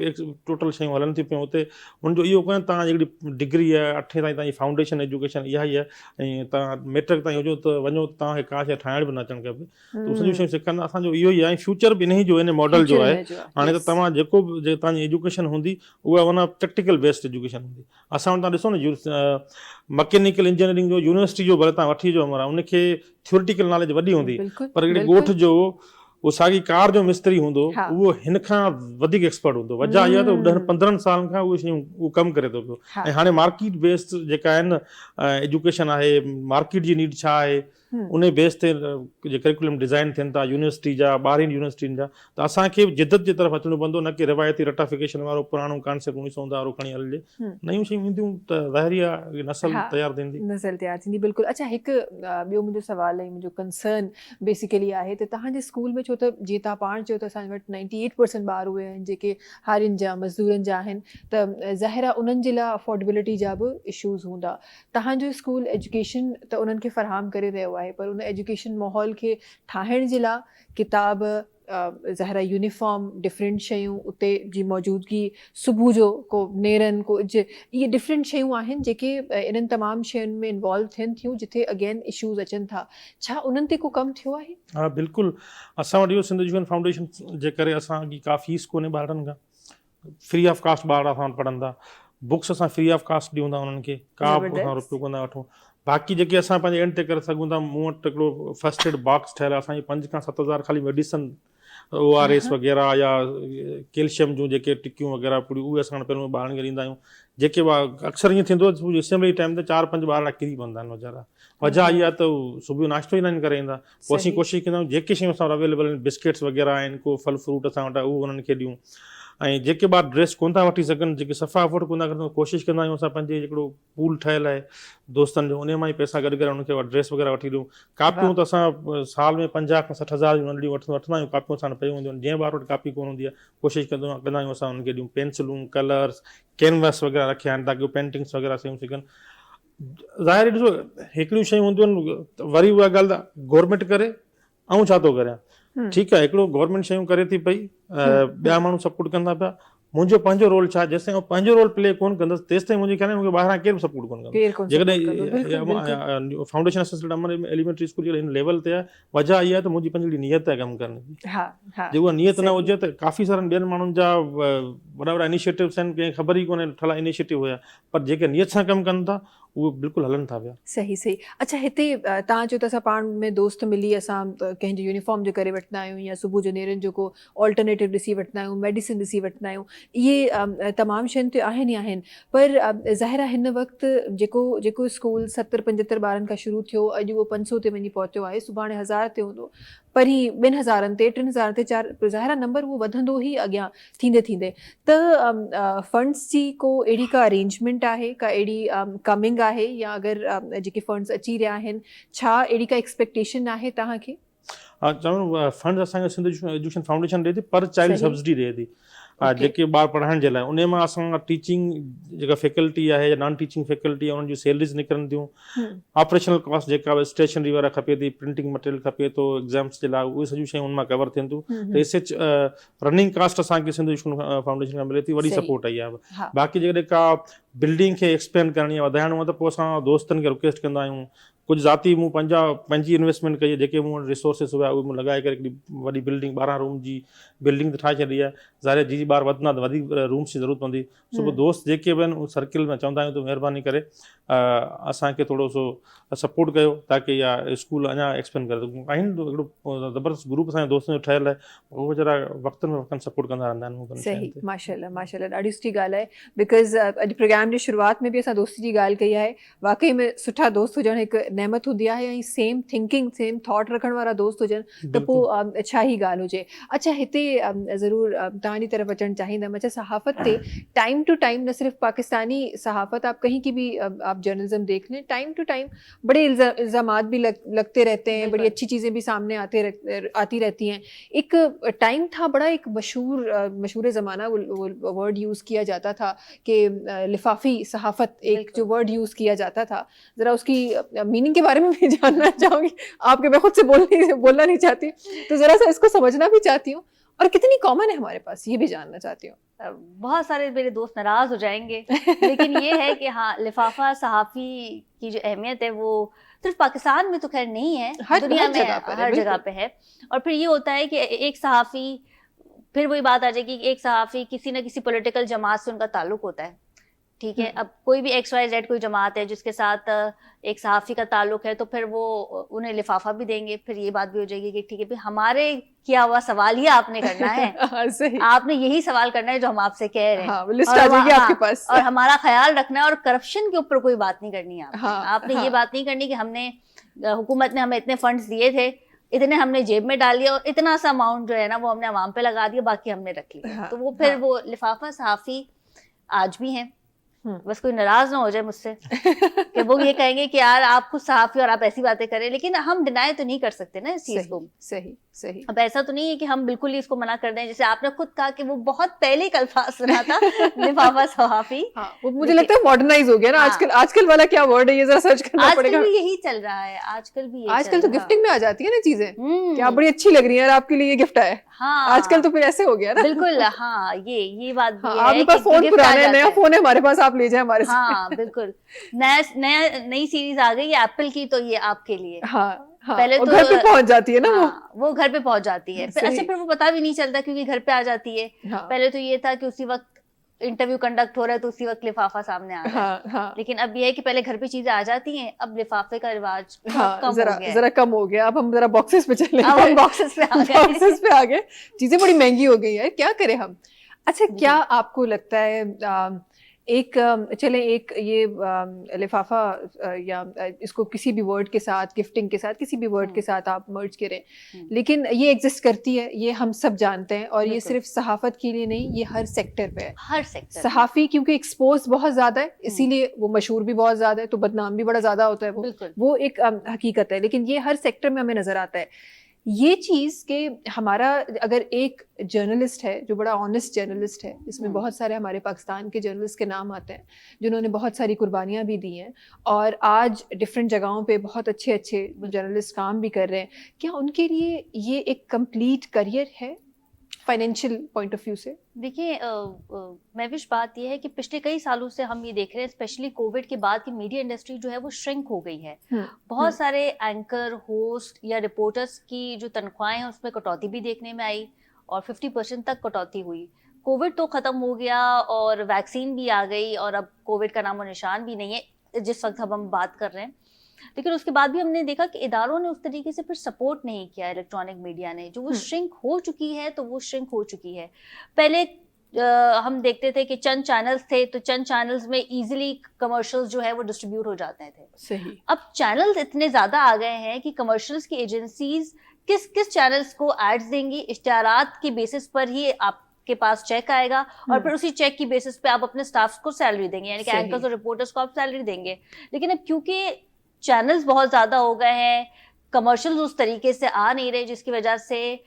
टोटल शयूं हलनि थियूं पियूं उते। हुनजो इहो कोन्हे तव्हां हिकिड़ी डिग्री आहे 8 ताईं तव्हांजी फाउंडेशन एजुकेशन इहा ई आहे, ऐं तव्हां मैट्रिक ताईं हुजो त वञो, तव्हांखे का शइ ठाहिण बि न अचणु खपे। त सॼियूं शयूं सिखंदा। असांजो इहो ई आहे, फ्यूचर बि इन ई जो इन मॉडल जो आहे। हाणे त तव्हां जेको बि तव्हांजी एजुकेशन हूंदी उहा उन प्रैक्टिकल बेस्ड एजुकेशन हूंदी। असां वटि तव्हां ॾिसो न, मैकेनिकल इंजीनियरिंग जो यूनिवर्सिटी जो भले तव्हां वठी अचो हमारा, उनखे थ्योरिटिकल नॉलेज वॾी हूंदी, पर हिकिड़े ॻोठ जो उहो साॻी कार जो मिस्त्री हूंदो, उहो हिन खां वधीक एक्सपर्ट हूंदो। वजह इहा त 10-15 सालनि खां उहे शयूं उहो कमु करे थो पियो। ऐं हाणे मार्केट बेस्ड जेका आहिनि एजुकेशन आहे, मार्केट जी नीड छा आहे, उन बेस ते जे करिकुलम डिज़ाइन थियनि था यूनिवर्सिटी जा, ॿारनि यूनिवर्सिटियुनि जा। त असांखे जिदत जे तरफ़ अचिणो पवंदो, न कि रिवायती रटाफिकेशन वारो पुराणो कॉन्सेप्ट 1900 वारो खणी हलिजे। नयूं शयूं ईंदियूं त ज़ाहिरी आहे नसल तयारु थींदी, नसल तयारु थींदी। बिल्कुलु। अच्छा हिकु ॿियो मुंहिंजो सुवाल ऐं मुंहिंजो कंसर्न बेसिकली आहे त तव्हांजे स्कूल में, छो त जीअं तव्हां पाण चयो त असांजे वटि 98% ॿार उहे आहिनि जेके हारियुनि जा, मज़दूरनि जा आहिनि, त ज़ाहिर आहे उन्हनि जे लाइ अफोर्डेबिलिटी जा बि इशूज़ हूंदा। तव्हांजो स्कूल एजुकेशन त उन्हनि खे फ़राहम करे रहियो आहे, पर उन एजुकेशन माहौल खे ठाहिण जे लाइ किताब, ज़ाहिर यूनिफॉर्म, डिफरेंट शयूं उते जी मौजूदगी, सुबुह जो को नेरनि को इहे डिफरेंट शयूं आहिनि जेके इन्हनि तमामु शयुनि में इन्वॉल्व थियनि थियूं, जिथे अगेन इशूज़ अचनि था। छा उन्हनि ते को कमु थियो आहे? हा बिल्कुलु। असां वटि इहो सिंध एजुकेशन फाउंडेशन जे करे असांजी का फीस कोन्हे ॿारनि खां, फ्री ऑफ कास्ट ॿार असां वटि पढ़ंदा। बुक्स असां फ्री ऑफ कास्ट ॾियूं था उन्हनि खे, का बि असां रुपयो कोन था वठूं। बाक़ी जेके असां पंहिंजे एंड ते करे सघूं था, मूं वटि हिकिड़ो फर्स्ट एड बॉक्स ठहियल आहे। असांजी 5 खां 7 हज़ार ख़ाली मेडिसन, ORS वग़ैरह या कैल्शियम जूं जेके टिकियूं वग़ैरह पूरी, उहे असां पहिरियों ॿारनि खे ॾींदा आहियूं। जेके अक्सर ईअं थींदो आहे असेंबली टाइम ते 4-5 ॿार किरी पवंदा आहिनि वीचारा। वजह इहा त सुबुह जो नाश्तो ई न करे ईंदा। पोइ असीं कोशिशि कंदा आहियूं जेके शयूं असां वटि अवेलेबल आहिनि, बिस्किट्स वग़ैरह आहिनि, को फल फ्रूट असां वटि उहो उन्हनि खे ॾियूं। ऐं जेके ॿार ड्रेस कोन था वठी सघनि, जेके सफ़ा अफोर्ड कोन था कनि, कोशिशि कंदा आहियूं असां पंहिंजे हिकिड़ो पूल ठहियलु आहे दोस्तनि जो, उन मां ई पैसा गॾु करे उनखे ड्रेस वग़ैरह वठी ॾियूं। कापियूं त असां साल में 50 खां 60 हज़ार जूं नंढियूं वठंदा आहियूं। कापियूं असां पयूं हूंदियूं आहिनि, जंहिं ॿार वटि कापी कोन हूंदी आहे कोशिशि कंदा आहियूं असां उनखे ॾियूं। पेंसिलूं, कलर्स, कैनवस वग़ैरह रखिया आहिनि ताकी पेंटिंग्स वग़ैरह शयूं सिखनि। ज़ाहिर ॾिसो हिकिड़ियूं शयूं हूंदियूं आहिनि, वरी उहा ॻाल्हि त गवर्नमेंट करे ऐं छा थो करे। ठीकु आहे, हिकिड़ो गवर्नमेंट शयूं करे थी पई, ॿिया माण्हू सपोर्ट कंदा पिया। मुंहिंजो पंहिंजो रोल छा, जेसिताईं पंहिंजो रोल प्ले कोन कंदुसि तेसिताईं मुंहिंजे ख़्याल में मूंखे ॿाहिरां केरु सपोर्ट कोन कंदो। जेकॾहिं फाउंडेशन असिस्टेंट अमर एलिमेंट्री स्कूल हिन लेवल ते आहे, वजह इहा आहे त मुंहिंजी पंहिंजी नियत आहे कमु करण जी। जे उहा नियत न हुजे त काफ़ी सारनि ॿियनि माण्हुनि जा वॾा वॾा इनिशिएटिव्स आहिनि, कंहिं ख़बर ई कोन्हे ठला इनिशिएटिव हुया, पर जेके नियत सां कमु कनि था उहो बिल्कुलु हलनि था पिया। सही सही। अच्छा, हिते तव्हां चयो त असां पाण में दोस्त मिली असां कंहिंजी यूनिफॉर्म जे करे वठंदा आहियूं या सुबुह जो नेरनि जो को ऑल्टरनेटिव ॾिसी वठंदा आहियूं, मेडिसिन ॾिसी वठंदा आहियूं, इहे तमामु शयूं त आहिनि ई आहिनि, पर ज़ाहिर आहे हिन वक़्तु जेको स्कूल 70-75 ॿारनि खां शुरू थियो, अॼु उहो 500 ते वञी पहुतो आहे, सुभाणे 1000 ते हूंदो, परीं 2000 ते 3000 ते 4, ज़ाहिर आहे नंबर उहो वधंदो ई अॻियां थींदे थींदे। त फंड्स जी को अहिड़ी का अरेंजमेंट आहे, का अहिड़ी कमिंग आहे, या अगरि जेके फंड्स अची रहिया आहिनि, छा अहिड़ी का एक्सपेक्टेशन आहे तव्हांखे? चवणु फंड असांखे सिंध एजुकेशन फाउंडेशन ॾिए थी, पर चाइल्ड सही। सब्सिडी ॾिए थी, जेके ॿार पढ़ाइण जे लाइ, उन मां असां टीचिंग जेका फैकल्टी आहे या नॉन टीचिंग फैकल्टी आहे उन्हनि जूं सैलरीज़ निकिरनि थियूं, ऑपरेशनल कॉस्ट जेका स्टेशनरी वग़ैरह खपे थी, प्रिंटिंग मटेरियल खपे थो एग्ज़ाम्स जे लाइ, उहे सॼियूं शयूं उन मां कवर थियनि थियूं। त एसएच रनिंग कास्ट असांखे सिंध एजुकेशन फाउंडेशन खां मिले थी, वॾी सही। सपोर्ट आई आहे। हा। बाक़ी जेकॾहिं का बिल्डिंग खे एक्सपेंड करणी आहे, वधाइणो आहे, त पोइ असां दोस्तनि खे रिक्वेस्ट कंदा आहियूं, कुझु ज़ाती मूं पंहिंजी इन्वेस्टमेंट कई आहे, जेके मूं वटि रिसोर्सिस हुआ उहे मूं लॻाए करे हिकिड़ी वॾी बिल्डिंग 12 रूम जी बिल्डिंग त ठाहे छॾी आहे। ज़ाहिर जी ॿार वधंदा त वधीक रूम्स जी ज़रूरत पवंदी। सुबुह दोस्त जेके बि आहिनि उहे सर्किल में चवंदा आहियूं त महिरबानी करे असांखे थोरो सो सपोर्ट कयो ताकी इहा स्कूल अञा एक्सपेंड करे सघूं। आहिनि हिकिड़ो ज़बरदस्त ग्रुप असांजे दोस्तनि जो ठहियलु आहे, उहे वीचारा वक़्तनि में वक़्तनि सपोर्ट कंदा रहंदा आहिनि। सही, माशाल्लाह माशाल्लाह, ॾाढी सुठी ॻाल्हि आहे, बिकॉज़ अॼु प्रोग्राम जी शुरूआत में बि असां दोस्ती जी ॻाल्हि कई आहे। वाकई में सुठा दोस्त हुजणु हिकु नेमत हूंदी आहे, ऐं सेम थिंकिंग सेम थॉट रखण वारा दोस्त हुजनि त पोइ छा ई ॻाल्हि हुजे। अच्छा, हिते ज़रूरु तव्हांजी तरफ़ अचणु चाहींदमि। अच्छा, सहाफ़त ते टाइम टू टाइम, न सिर्फ पाकिस्तानी सहाफ़त, आप कहीं की भी आप जर्नलिज्म देख लें, टाइम टू टाइम बड़े इल्ज़ामात भी लगते रहते हैं, बड़ी अच्छी चीज़ें भी सामने आती रहती हैं। एक टाइम था बड़ा, एक मशहूर ज़माना वो वर्ड यूज़ किया जाता था कि लिफाफी सहाफ़त, एक जो वर्ड यूज़ किया जाता था, ज़रा उसकी मीनिंग के बारे में भी जानना चाहूँगी आपके। मैं खुद से बोलना नहीं चाहती, तो ज़रा सा इसको समझना भी चाहती हूँ, और कितनी कॉमन है हमारे पास ये भी जानना चाहती हूँ। बहुत सारे मेरे दोस्त नाराज हो जाएंगे, लेकिन ये है कि हाँ, लिफाफा सहाफ़ी की जो अहमियत है वो सिर्फ पाकिस्तान में तो खैर नहीं है, दुनिया में हर जगह पे है। और फिर ये होता है कि एक सहाफ़ी, फिर वही बात आ जाएगी कि एक सहाफ़ी किसी न किसी पॉलिटिकल जमात से उनका ताल्लुक होता है, ठीक है। अब कोई भी XYZ कोई जमात है जिसके साथ एक सहाफ़ी का ताल्लुक है, तो फिर वो उन्हें लिफाफा भी देंगे। फिर ये बात भी हो जाएगी कि ठीक है, फिर हमारे किया हुआ सवाल ही आपने करना है, सही। आपने यही सवाल करना है जो हम आपसे कह रहे हैं। हाँ, लिस्ट आ जाएगी आपके पास। और हमारा ख्याल रखना है, और करप्शन के ऊपर कोई बात नहीं करनी है आपने। हाँ, आपने हाँ। ये बात नहीं करनी कि हमने, हुकूमत ने हमें इतने फंड्स दिए थे, इतने हमने जेब में डाल दिया, और इतना सा अमाउंट जो है ना वो हमने आवाम पे लगा दिया, बाकी हमने रख लिया। हाँ, तो वो फिर हाँ। वो लिफाफा सहाफ़ी आज भी हैं, बस कोई नाराज ना हो जाए मुझसे कि वो ये कहेंगे कि यार आप खुद सहाफ़ी और आप ऐसी बातें करें, लेकिन हम डिनाई तो नहीं कर सकते ना इस चीज को। सही सही। अब ऐसा तो नहीं है कि हम बिल्कुल ही इसको मना कर दें, जैसे आपने खुद कहा कि वो बहुत पहले का अल्फाज सुना था लिफाफा सहाफ़ी। हाँ, वो मुझे लगता है मॉडर्नाइज हो गया ना। हाँ। आजकल वाला क्या वर्ड है, ये जरा सर्च करना पड़ेगा। आजकल भी यही चल रहा है, आजकल भी यही आजकल तो गिफ्टिंग में आ जाती है ना चीजें, हम्म, क्या बड़ी अच्छी लग रही है यार, आपके लिए ये गिफ्ट है। हाँ, आजकल तो फिर ऐसे हो गया ना। बिल्कुल। हाँ, ये बात भी हाँ, है आपके पास कि फोन gift पुराना आ है, जाता नया फोन है हमारे पास, आप ले जाए हमारे से। हाँ बिल्कुल, नई सीरीज आ गई है एप्पल की, तो ये आपके लिए। हाँ हाँ, पहले और तो घर पे पहुंच जाती है ना वो घर पे पहुंच जाती है। फिर सही। अच्छा, फिर वो पता भी नहीं चलता क्योंकि घर पे आ जाती है। हाँ। पहले तो ये था कि उसी वक्त इंटरव्यू कंडक्ट हो रहा है तो उसी वक्त लिफाफा सामने आ रहा है। हाँ, हाँ। लेकिन अब ये है कि पहले घर पे चीजें आ जाती हैं, अब लिफाफे का रिवाज हाँ, कम जरा हो गया है। जरा कम हो गया। अब हम जरा बॉक्सेस पे चले अब हम बॉक्सेस पे आ गए। बॉक्सेस पे आ गए, चीजें बड़ी महंगी हो गई है, क्या करें हम। अच्छा, क्या आपको लगता है चले एक ये लिफाफा या इसको किसी भी वर्ड के साथ, गिफ्टिंग के साथ, किसी भी वर्ड के साथ आप मर्ज करें, लेकिन ये एग्जिस्ट करती है, ये हम सब जानते हैं, और ये सिर्फ सहाफत के लिए नहीं, ये हर सेक्टर पे है। हर सेक्टर सहाफ़ी क्योंकि एक्सपोज बहुत ज्यादा है, इसीलिए वो मशहूर भी बहुत ज्यादा है, तो बदनाम भी बड़ा ज्यादा होता है। वो एक हकीकत है, लेकिन ये हर सेक्टर में हमें नजर आता है ये चीज़ कि हमारा अगर एक जर्नलिस्ट है जो बड़ा ऑनेस्ट जर्नलिस्ट है, इसमें बहुत सारे हमारे पाकिस्तान के जर्नलिस्ट के नाम आते हैं जिन्होंने बहुत सारी कुर्बानियाँ भी दी हैं और आज डिफरेंट जगहों पे बहुत अच्छे अच्छे जर्नलिस्ट काम भी कर रहे हैं, क्या उनके लिए ये एक कंप्लीट करियर है फाइनेंशियल पॉइंट ऑफ व्यू से? देखिए, महविश बात यह है कि पिछले कई सालों से हम ये देख रहे हैं, स्पेशली कोविड के बाद की मीडिया इंडस्ट्री जो है वो श्रिंक हो गई है। बहुत सारे एंकर, होस्ट या रिपोर्टर्स की जो तनख्वाहें हैं उसमें कटौती भी देखने में आई और 50% तक कटौती हुई। कोविड तो खत्म हो गया और वैक्सीन भी आ गई और अब कोविड का नामो निशान भी नहीं है। जिस वक्त हम बात कर रहे हैं, लेकिन उसके बाद भी हमने देखा कि इदारों ने उस तरीके से फिर सपोर्ट नहीं किया इलेक्ट्रॉनिक मीडिया ने। जो वो श्रिंक हो चुकी है तो वो श्रिंक हो चुकी है। पहले हम देखते थे कि चंद चैनल्स थे तो चंद चैनल्स में इजीली कमर्शियल्स जो है वो डिस्ट्रीब्यूट हो जाते थे। सही। अब चैनल्स इतने ज्यादा आ गए हैं कि कमर्शियल्स की एजेंसीज किस किस चैनल्स को एड्स देंगी, इश्तिहारात की बेसिस पर ही आपके पास चेक आएगा और फिर उसी चेक की बेसिस पे आप अपने स्टाफ को सैलरी देंगे, यानी कि सही। एंकर्स और रिपोर्टर्स को आप सैलरी देंगे। लेकिन अब क्योंकि चैनल्स बहुत ज्यादा हो गए हैं, कमर्शियल्स उस तरीके से आ नहीं रहे, जिसकी वजह से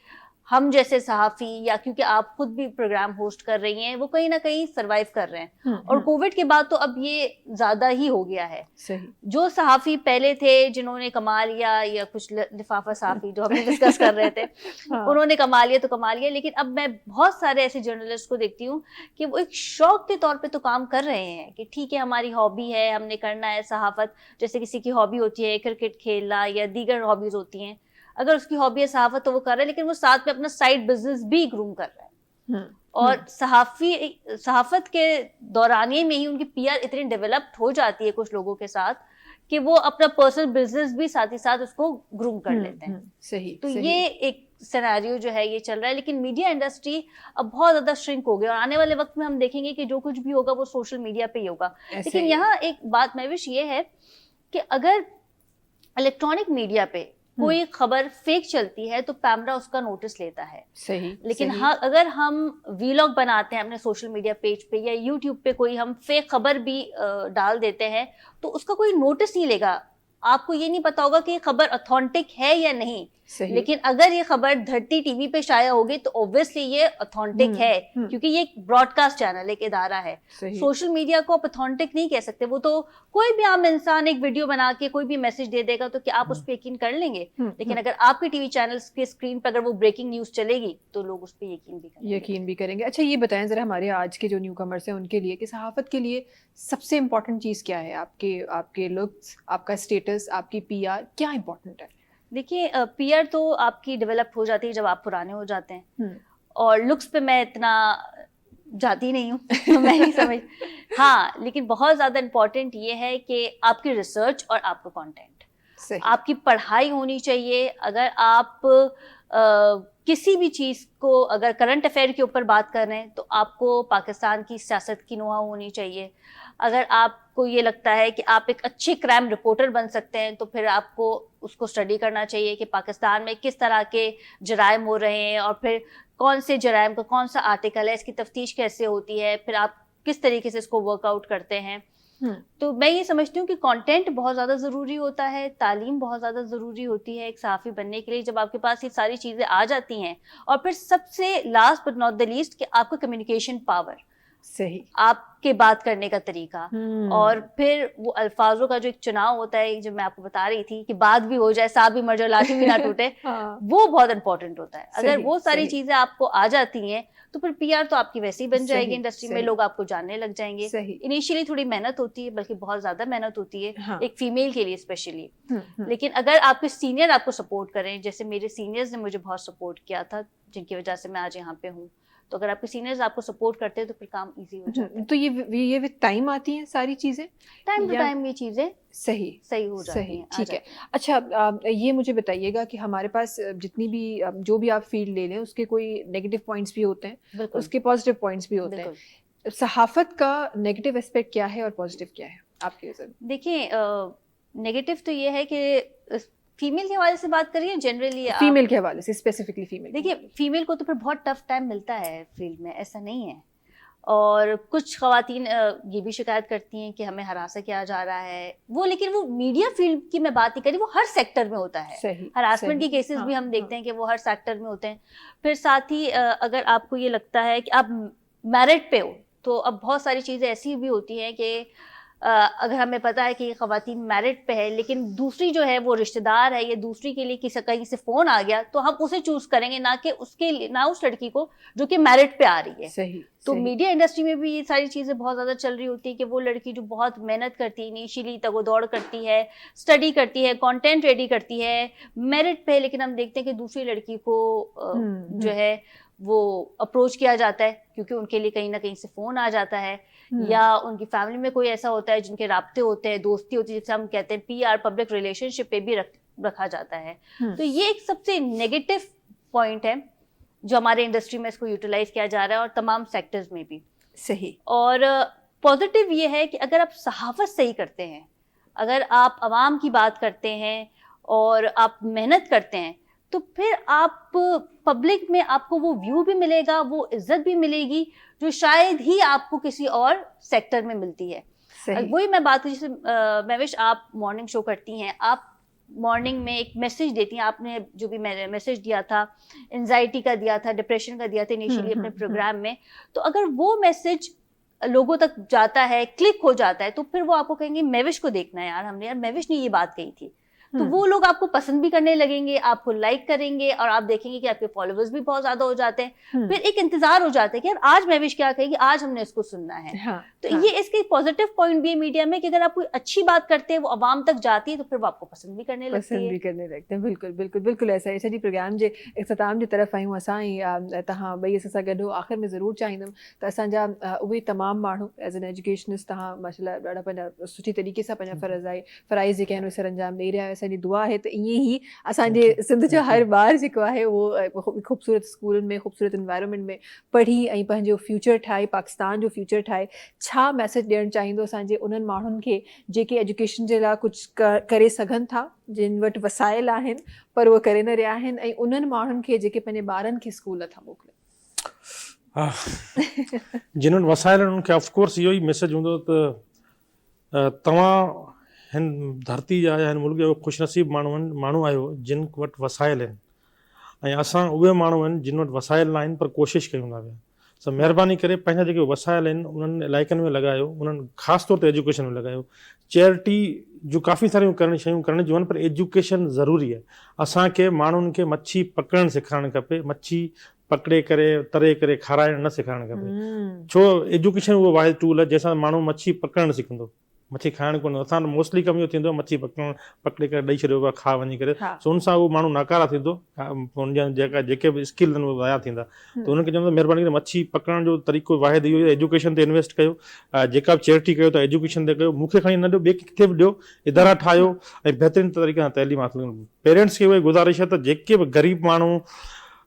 हम जैसे सहाफ़ी या क्योंकि आप खुद भी प्रोग्राम होस्ट कर रही हैं, वो कहीं ना कहीं सरवाइव कर रहे हैं। और कोविड के बाद तो अब ये ज्यादा ही हो गया है। सही। जो सहाफ़ी पहले थे जिन्होंने कमा लिया, या कुछ लिफाफा सहाफ़ी जो हम डिस्कस कर रहे थे उन्होंने कमा लिया तो कमा लिया, लेकिन अब मैं बहुत सारे ऐसे जर्नलिस्ट को देखती हूँ कि वो एक शौक के तौर पे तो काम कर रहे हैं कि ठीक है हमारी हॉबी है, हमने करना है सहाफ़त। जैसे किसी की हॉबी होती है क्रिकेट खेलना या दीगर हॉबीज होती हैं, अगर उसकी हॉबी है सहाफ़त तो वो कर रहे हैं, लेकिन वो साथ में अपना साइड बिजनेस भी ग्रूम कर रहे हैं। और सहाफ़त के दौरानिए में ही उनकी पीआर इतनी डेवलप्ड हो जाती है कुछ लोगों के साथ कि वो अपना पर्सनल बिजनेस भी साथ ही साथ उसको ग्रूम कर लेते हैं। सही। तो ये एक सिनेरियो जो है ये चल रहा है। लेकिन मीडिया इंडस्ट्री अब बहुत ज्यादा श्रिंक हो गया और आने वाले वक्त में हम देखेंगे कि जो कुछ भी होगा वो सोशल मीडिया पे ही होगा। लेकिन यहाँ एक बात महविश ये है कि अगर इलेक्ट्रॉनिक मीडिया पे कोई खबर फेक चलती है तो पैमरा उसका नोटिस लेता है। सही। लेकिन हाँ, अगर हम वीलॉग बनाते हैं अपने सोशल मीडिया पेज पे या यूट्यूब पे कोई हम फेक खबर भी डाल देते हैं तो उसका कोई नोटिस नहीं लेगा। आपको ये नहीं पता होगा कि ये खबर ऑथेंटिक है या नहीं। सही। लेकिन अगर ये खबर धरती टीवी पे शाया होगी तो ऑब्वियसली ये ऑथेंटिक है, क्योंकि ये एक ब्रॉडकास्ट चैनल, एक इदारा है। सोशल मीडिया को आप ऑथेंटिक नहीं कह सकते। वो तो कोई भी आम इंसान एक वीडियो बना के कोई भी मैसेज दे देगा तो क्या आप उस पर यकीन कर लेंगे? लेकिन अगर आपके टीवी चैनल्स के स्क्रीन पर अगर वो ब्रेकिंग न्यूज चलेगी तो लोग उस पर यकीन भी करेंगे। अच्छा, ये बताएं जरा हमारे आज के जो न्यू कमर्स हैं उनके लिए कि सहाफ़त के लिए सबसे इम्पोर्टेंट चीज़ क्या है? आपके लुक्स, आपका स्टेटस, आपकी पीआर, क्या इम्पोर्टेंट है? देखिए, पीआर तो आपकी डेवलप हो जाती है जब आप पुराने हो जाते हैं, और लुक्स पे मैं इतना जाती नहीं हूँ तो मैं नहीं समझ। हाँ, लेकिन बहुत ज़्यादा इम्पोर्टेंट ये है कि आपकी रिसर्च और आपका कंटेंट, आपकी पढ़ाई होनी चाहिए। अगर आप किसी भी चीज़ को, अगर करंट अफेयर के ऊपर बात कर रहे हैं तो आपको पाकिस्तान की सियासत की नुआ होनी चाहिए। अगर आपको ये लगता है कि आप एक अच्छे क्राइम रिपोर्टर बन सकते हैं तो फिर आपको उसको स्टडी करना चाहिए कि पाकिस्तान में किस तरह के जराइम हो रहे हैं और फिर कौन से जराइम का कौन सा आर्टिकल है, इसकी तफ्तीश कैसे होती है, फिर आप किस तरीके से इसको वर्कआउट करते हैं। तो मैं ये समझती हूँ कि कंटेंट बहुत ज़्यादा ज़रूरी होता है, तालीम बहुत ज़्यादा ज़रूरी होती है एक सहाफ़ी बनने के लिए। जब आपके पास ये सारी चीज़ें आ जाती हैं, और फिर सबसे last but not the least कि आपका कम्युनिकेशन पावर, सही, आपके बात करने का तरीका, और फिर वो अल्फाजों का जो एक चुनाव होता है, जो मैं आपको बता रही थी कि बात भी हो जाए, सांप भी मर जाए, लाठी भी ना टूटे, वो बहुत इंपॉर्टेंट होता है। अगर वो सारी चीजें आपको आ जाती हैं तो फिर पीआर तो आपकी वैसे ही बन जाएगी इंडस्ट्री में, लोग आपको जानने लग जाएंगे। इनिशियली थोड़ी मेहनत होती है, बल्कि बहुत ज्यादा मेहनत होती है एक फीमेल के लिए स्पेशली। लेकिन अगर आपके सीनियर आपको सपोर्ट करें, जैसे मेरे सीनियर्स ने मुझे बहुत सपोर्ट किया था, जिनकी वजह से मैं आज यहाँ पे हूँ, तो अगर आपके सीनियर्स आपको सपोर्ट करते हैं तो फिर काम इजी हो जाता है। तो ये विद टाइम आती हैं सारी चीजें, टाइम टू टाइम ये चीजें सही हो जाती हैं। ठीक है। अच्छा, ये मुझे बताइएगा कि हमारे पास जितनी भी जो भी आप फील्ड ले लें उसके कोई नेगेटिव पॉइंट्स भी होते हैं, उसके पॉजिटिव पॉइंट्स भी होते हैं। सहाफत का नेगेटिव एस्पेक्ट क्या है और पॉजिटिव क्या है आपके नजर में? देखिए, नेगेटिव तो ये है कि फीमेल के हवाले से बात करिए, जनरली फीमेल के हवाले से, स्पेसिफिकली फीमेल। देखिए, फीमेल को तो फिर बहुत टफ टाइम मिलता है फील्ड में, ऐसा नहीं है। और कुछ ख़वातीन ये भी शिकायत करती हैं कि हमें हरासा किया जा रहा है, वो, लेकिन वो मीडिया फील्ड की मैं बात नहीं करी, वो हर सेक्टर में होता है। हरासमेंट के केसेस भी हम देखते हैं कि वो हर सेक्टर में होते हैं। फिर साथ ही अगर आपको ये लगता है कि आप मेरिट पे हो, तो अब बहुत सारी चीज़ें ऐसी भी होती हैं कि अगर हमें पता है कि ये ख़वातीन मेरिट पे है, लेकिन दूसरी जो है वो रिश्तेदार है, या दूसरी के लिए किसी कहीं से फ़ोन आ गया, तो हम उसे चूज़ करेंगे, ना कि उसके लिए, ना उस लड़की को जो कि मेरिट पे आ रही है। तो मीडिया इंडस्ट्री में भी ये सारी चीज़ें बहुत ज़्यादा चल रही होती है कि वो लड़की जो बहुत मेहनत करती है, इनिशियली दौड़ करती है, स्टडी करती है, कंटेंट रेडी करती है, मेरिट पे, लेकिन हम देखते हैं कि दूसरी लड़की को जो है وہ اپروچ کیا جاتا ہے کیونکہ ان کے لیے کہیں نہ کہیں سے فون آ جاتا ہے یا ان کی فیملی میں کوئی ایسا ہوتا ہے جن کے رابطے ہوتے ہیں, دوستی ہوتی ہے, جسے ہم کہتے ہیں PR پبلک ریلیشن شپ پہ بھی رکھا جاتا ہے. تو یہ ایک سب سے نیگیٹو پوائنٹ ہے جو ہمارے انڈسٹری میں اس کو یوٹیلائز کیا جا رہا ہے اور تمام سیکٹرز میں بھی. صحیح. اور پازیٹیو یہ ہے کہ اگر آپ صحافت صحیح کرتے ہیں, اگر آپ عوام کی بات کرتے ہیں اور آپ محنت کرتے ہیں, تو پھر آپ پبلک میں آپ کو وہ ویو بھی ملے گا, وہ عزت بھی ملے گی جو شاید ہی آپ کو کسی اور سیکٹر میں ملتی ہے. وہی میں بات جیسے مہوش آپ مارننگ شو کرتی ہیں, آپ مارننگ میں ایک میسج دیتی ہیں, آپ نے جو بھی میسج دیا تھا انزائٹی کا دیا تھا, ڈپریشن کا دیا تھا انیشیلی اپنے پروگرام میں, تو اگر وہ میسج لوگوں تک جاتا ہے, کلک ہو جاتا ہے, تو پھر وہ آپ کو کہیں گے مہوش کو دیکھنا ہے یار, ہم نے یار مہوش نے یہ بات کہی تھی, تو وہ لوگ آپ کو پسند بھی کرنے لگیں گے, آپ کو لائک کریں گے, اور آپ دیکھیں گے کہ آپ کے فالوورز بھی بہت زیادہ ہو جاتے ہیں. پھر ایک انتظار ہو جاتا ہے کہ یار آج مہوش کیا کہے گی, آج ہم نے اس کو سننا ہے. تو یہ اس کے پازیٹیو پوائنٹ بھی ہے میڈیا میں کہ اگر آپ کوئی اچھی بات کرتے ہیں, وہ عوام تک جاتی ہے, تو پھر وہ آپ کو پسند بھی کرنے لگتے ہیں. بالکل بالکل بالکل ایسا ہے. اچھا جی, پروگرام जे اختتام जी तरफ़ आहियूं असां तव्हां ॿई असां सां गॾु आख़िर में ज़रूरु चाहींदुमि त असांजा उहे तमामु माण्हू एज़ एन एजुकेशनिस्ट तव्हां माशाल्लाह ॾाढा पंहिंजा सुठी तरीक़े सां पंहिंजा फ़राइज़ जेके आहिनि उहे सर अंजाम ॾेई रहिया आहियो. असांजी दुआ आहे त ईअं ई असांजे सिंध जो हर ॿार जेको आहे उहो ख़ूबसूरत स्कूलनि में ख़ूबसूरत एनवायरनमेंट में पढ़ी ऐं पंहिंजो फ्यूचर ठाहे, पाकिस्तान जो फ्यूचर ठाहे. छा मैसेज ॾियणु चाहींदो असांजे उन्हनि माण्हुनि खे जेके एजुकेशन जे लाइ कुझु करे सघनि था, जिन वटि वसाइल आहिनि पर उहे करे न रहिया आहिनि, ऐं उन्हनि माण्हुनि खे जेके पंहिंजे ॿारनि खे स्कूल था मोकिलनि? जिन वटि वसाइल आहिनि उन्हनि खे ऑफकोर्स इहो ई मैसेज हूंदो त तव्हां हिन धरती जा या हिन मुल्क जो ख़ुशनसीब माण्हू आहियो जिन वटि वसाइल आहिनि, ऐं असां उहे माण्हू आहिनि जिन वटि वसाइल न आहिनि पर कोशिशि कयूं था पिया. सो महिरबानी करे पंहिंजा जेके वसाइल आहिनि उन्हनि इलाइक़नि में लॻायो, उन्हनि ख़ासि तौर ते एजुकेशन में लॻायो. चैरिटी जो काफ़ी सारियूं शयूं करण जूं आहिनि, पर एजुकेशन ज़रूरी आहे. असांखे माण्हुनि खे मच्छी पकड़णु सेखारणु खपे, मच्छी पकड़े करे तरे करे खाराइणु न सेखारणु खपे. छो एजुकेशन उहो वाहिद टूल आहे जंहिंसां माण्हू मच्छी पकड़णु सिखंदो, मच्छी खाइणु कोन. असां मोस्टली कमु इहो थींदो आहे मच्छी पकड़े करे ॾेई छॾियो आहे खा वञी करे, सो हुन सां उहो माण्हू नाकारा थींदो, हुनजा जेके बि स्किल आहिनि उहे ज़ाया थींदा. त हुनखे चवंदो महिरबानी करे मच्छी पकड़ण जो तरीक़ो वाहिद इहो आहे, एजुकेशन ते इन्वेस्ट कयो. जेका बि चैरिटी कयो त एजुकेशन ते कयो, मूंखे खणी न ॾियो, ॿिए किथे बि ॾियो, इदारा ठाहियो ऐं बहितरीन तरीक़े सां तइलीम हासिलु कयो. पेरेंट्स खे उहे गुज़ारिश आहे त जेके बि ग़रीब माण्हू,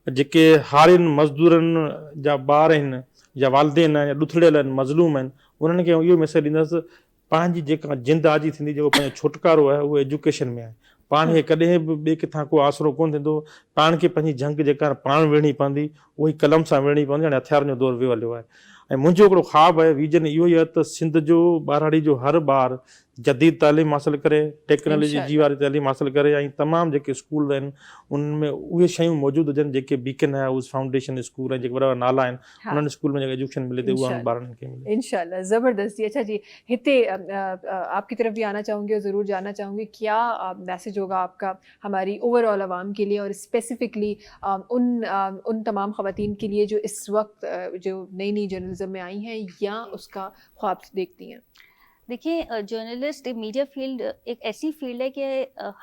जेके हारियुनि मज़दूरनि जा ॿार आहिनि, या वालदेन आहिनि, या ॾुथड़ियल आहिनि, मज़लूम आहिनि, उन्हनि खे इहो मैसेज ॾींदुसि पंहिंजी जेका जिंद आजी थींदी, जेको पंहिंजो छुटकारो आहे उहो एजुकेशन में आहे. पाण खे कॾहिं बि ॿिए किथां को आसरो कोन थींदो. पाण खे पंहिंजी जंग जेका पाण विड़णी पवंदी, उहा ई कलम सां विड़णी पवंदी. हाणे हथियारनि जो दौरु वियो हलियो आहे, ऐं मुंहिंजो हिकिड़ो ख़्वाबु आहे, विजन इहो ई आहे त सिंध जो ॿारहाड़ी जो हर ॿार जदीद तालीम हासिलु करे, टेक्नोलॉजी जी वारी तालीम हासिलु करे, ऐं तमामु जेके स्कूल आहिनि उनमें उहे शयूं मौजूदु हुजनि जेके बीकन हाउस फाउंडेशन स्कूल ऐं जेके वॾा वॾा नाला आहिनि, उन्हनि स्कूल में जेके एजुकेशन मिले थी उहा ॿारनि खे मिले. इंशाल्लाह, ज़बरदस्त जी. अच्छा जी, हिते आपकी तरफ भी आना चाहूँगी और ज़रूर जानना चाहूँगी क्या मैसेज होगा आपका हमारी ओवरऑल आवाम के लिए, और स्पेसिफिकली उन तमाम ख़वातीन के लिए जो इस वक्त जो नई नई जर्नलिज्म में आई हैं या उसका ख्वाब देखती हैं? देखिए, जर्नलिस्ट मीडिया फील्ड एक ऐसी फील्ड है कि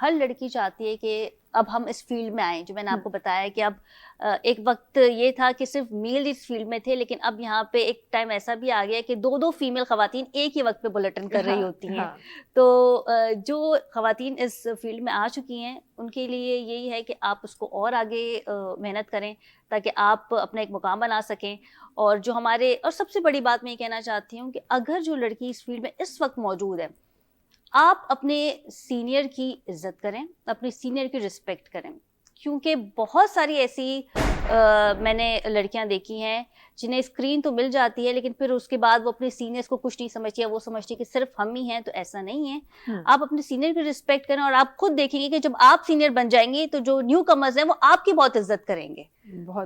हर लड़की चाहती है कि अब हम इस फील्ड में आए. जो मैंने आपको बताया कि अब एक वक्त ये था कि सिर्फ मेल इस फील्ड में थे, लेकिन अब यहाँ पे एक टाइम ऐसा भी आ गया कि दो फीमेल ख़वातीन एक ही वक्त पे बुलेटिन कर रही होती हैं. तो जो ख़वातीन इस फील्ड में आ चुकी हैं उनके लिए यही है कि आप उसको और आगे मेहनत करें ताकि आप अपना एक मुकाम बना सकें. और जो हमारे, और सबसे बड़ी बात मैं ये कहना चाहती हूँ कि अगर जो लड़की इस फील्ड में इस वक्त मौजूद है, आप अपने सीनियर की इज्जत करें, अपने सीनियर की रिस्पेक्ट करें, क्योंकि बहुत सारी ऐसी मैंने लड़कियां देखी हैं जिन्हें स्क्रीन तो मिल जाती है, लेकिन फिर उसके बाद वो अपने सीनियर्स को कुछ नहीं समझती है, वो समझती है कि सिर्फ हम ही हैं. तो ऐसा नहीं है. आप अपने सीनियर की रिस्पेक्ट करें, और आप खुद देखेंगे कि जब आप सीनियर बन जाएंगे तो जो न्यू कमर्स हैं वो आपकी बहुत इज्जत करेंगे.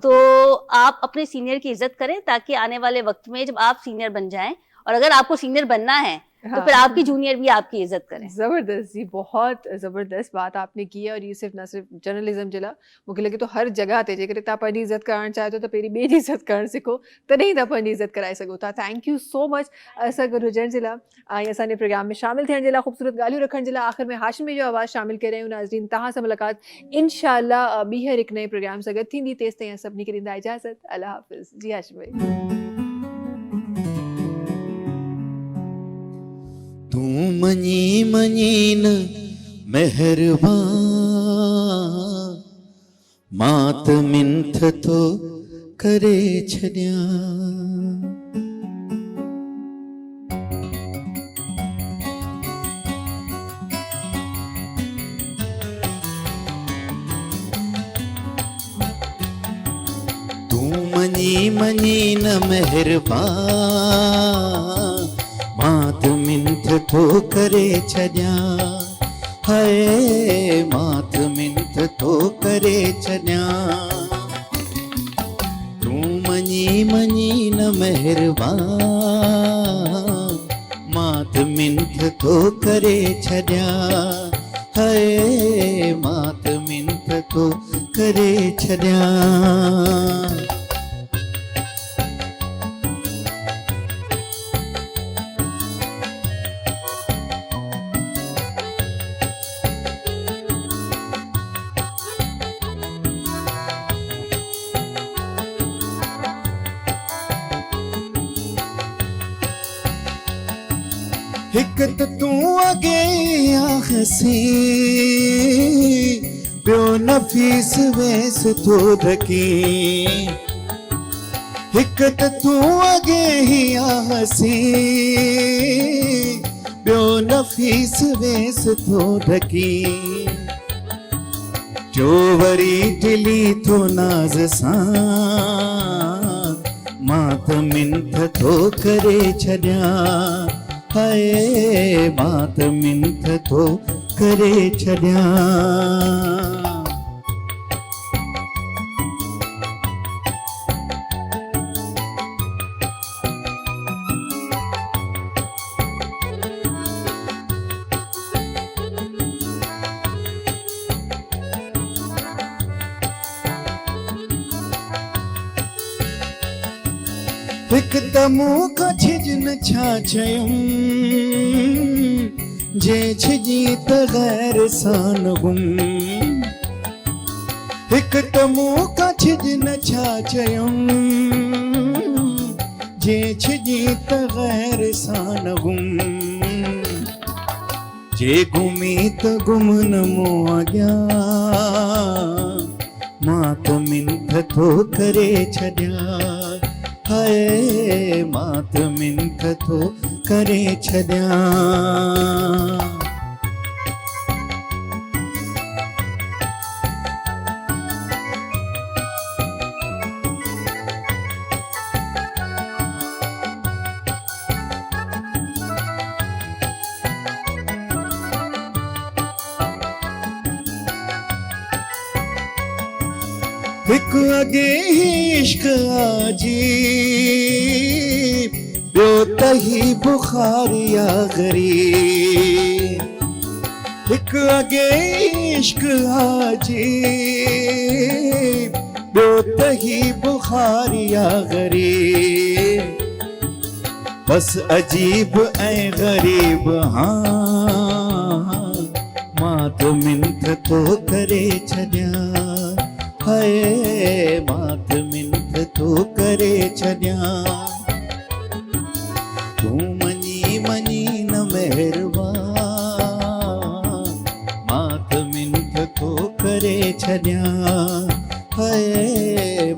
तो आप अपने सीनियर की इज्जत करें ताकि आने वाले वक्त में जब आप सीनियर बन जाएं, और अगर आपको सीनियर बनना है تو پھر آپ کی جونیئر بھی آپ کی عزت کریں. زبردست جی, بہت زبردست بات آپ نے کی ہے. اور یہ صرف نہ صرف جرنلزم جلا مجھے لگے تو ہر جگہ تے جے تا پنی عزت کرنا چاہتے ہو تو پہلی بے عزت کرن سکھو تو نہیں تا پنی عزت کرائے سکو تا. تھینک یو سو مچ ایسا گرو جن جلا ایسا نے پروگرام میں شامل تھے جلا خوبصورت گالیوں رکھن جلا. آخر میں ہاشم میں جو آواز شامل کرے ہیں ناظرین تہاں سے ملاقات انشاءاللہ بیہر ایک نئے پروگرام سے اگر تھی تیز تھے سبنی کے لیے اجازت. اللہ حافظ جی ہاشم بھائی. تو منی منین مہربان مات منتھ تو کرے چھڑیا تو منی منین مہربان مات منتھ تو کرے چھڑیا ہائے مات منتھ تو کرے چھڑیا تو منی منی نہ مہربان مات منتھ تو کرے چھڑیا ہائے مات منتھ تو کرے چھڑیا ایک تو اگے آخسی بیو نفیس ویس تو ڈھکی ایک تو اگے ہی آخسی بیو نفیس ویس تو ڈھکی جو وری دلی تو ناز سان مات منتھ تو کرے چھڑیا ہائے مات منتھ تو کرے چھڑیا ایک تمو کا چھجن چھا چھیم جے چھجیت غیر سان گم ایک تمو کا چھجن چھا چھیم جے چھجیت غیر سان گم جے گمیت گم نمو آگیا مات منتھ تو کرے چھڑیا ہائے مات منتھ تو کرے چھڑیا ایک اگے ہی عشق آجی بیو تہی بخار یا غریب ایک اگے ہی عشق آجی بیو تہی بخار یا غریب بس عجیب اے غریب ہاں مات منتھ تو کرے چھڑیا ہائے مات منتھ تو کرے چھڑیا تو منی منی نہ مہربان مات منتھ تو کرے چھڑیا ہائے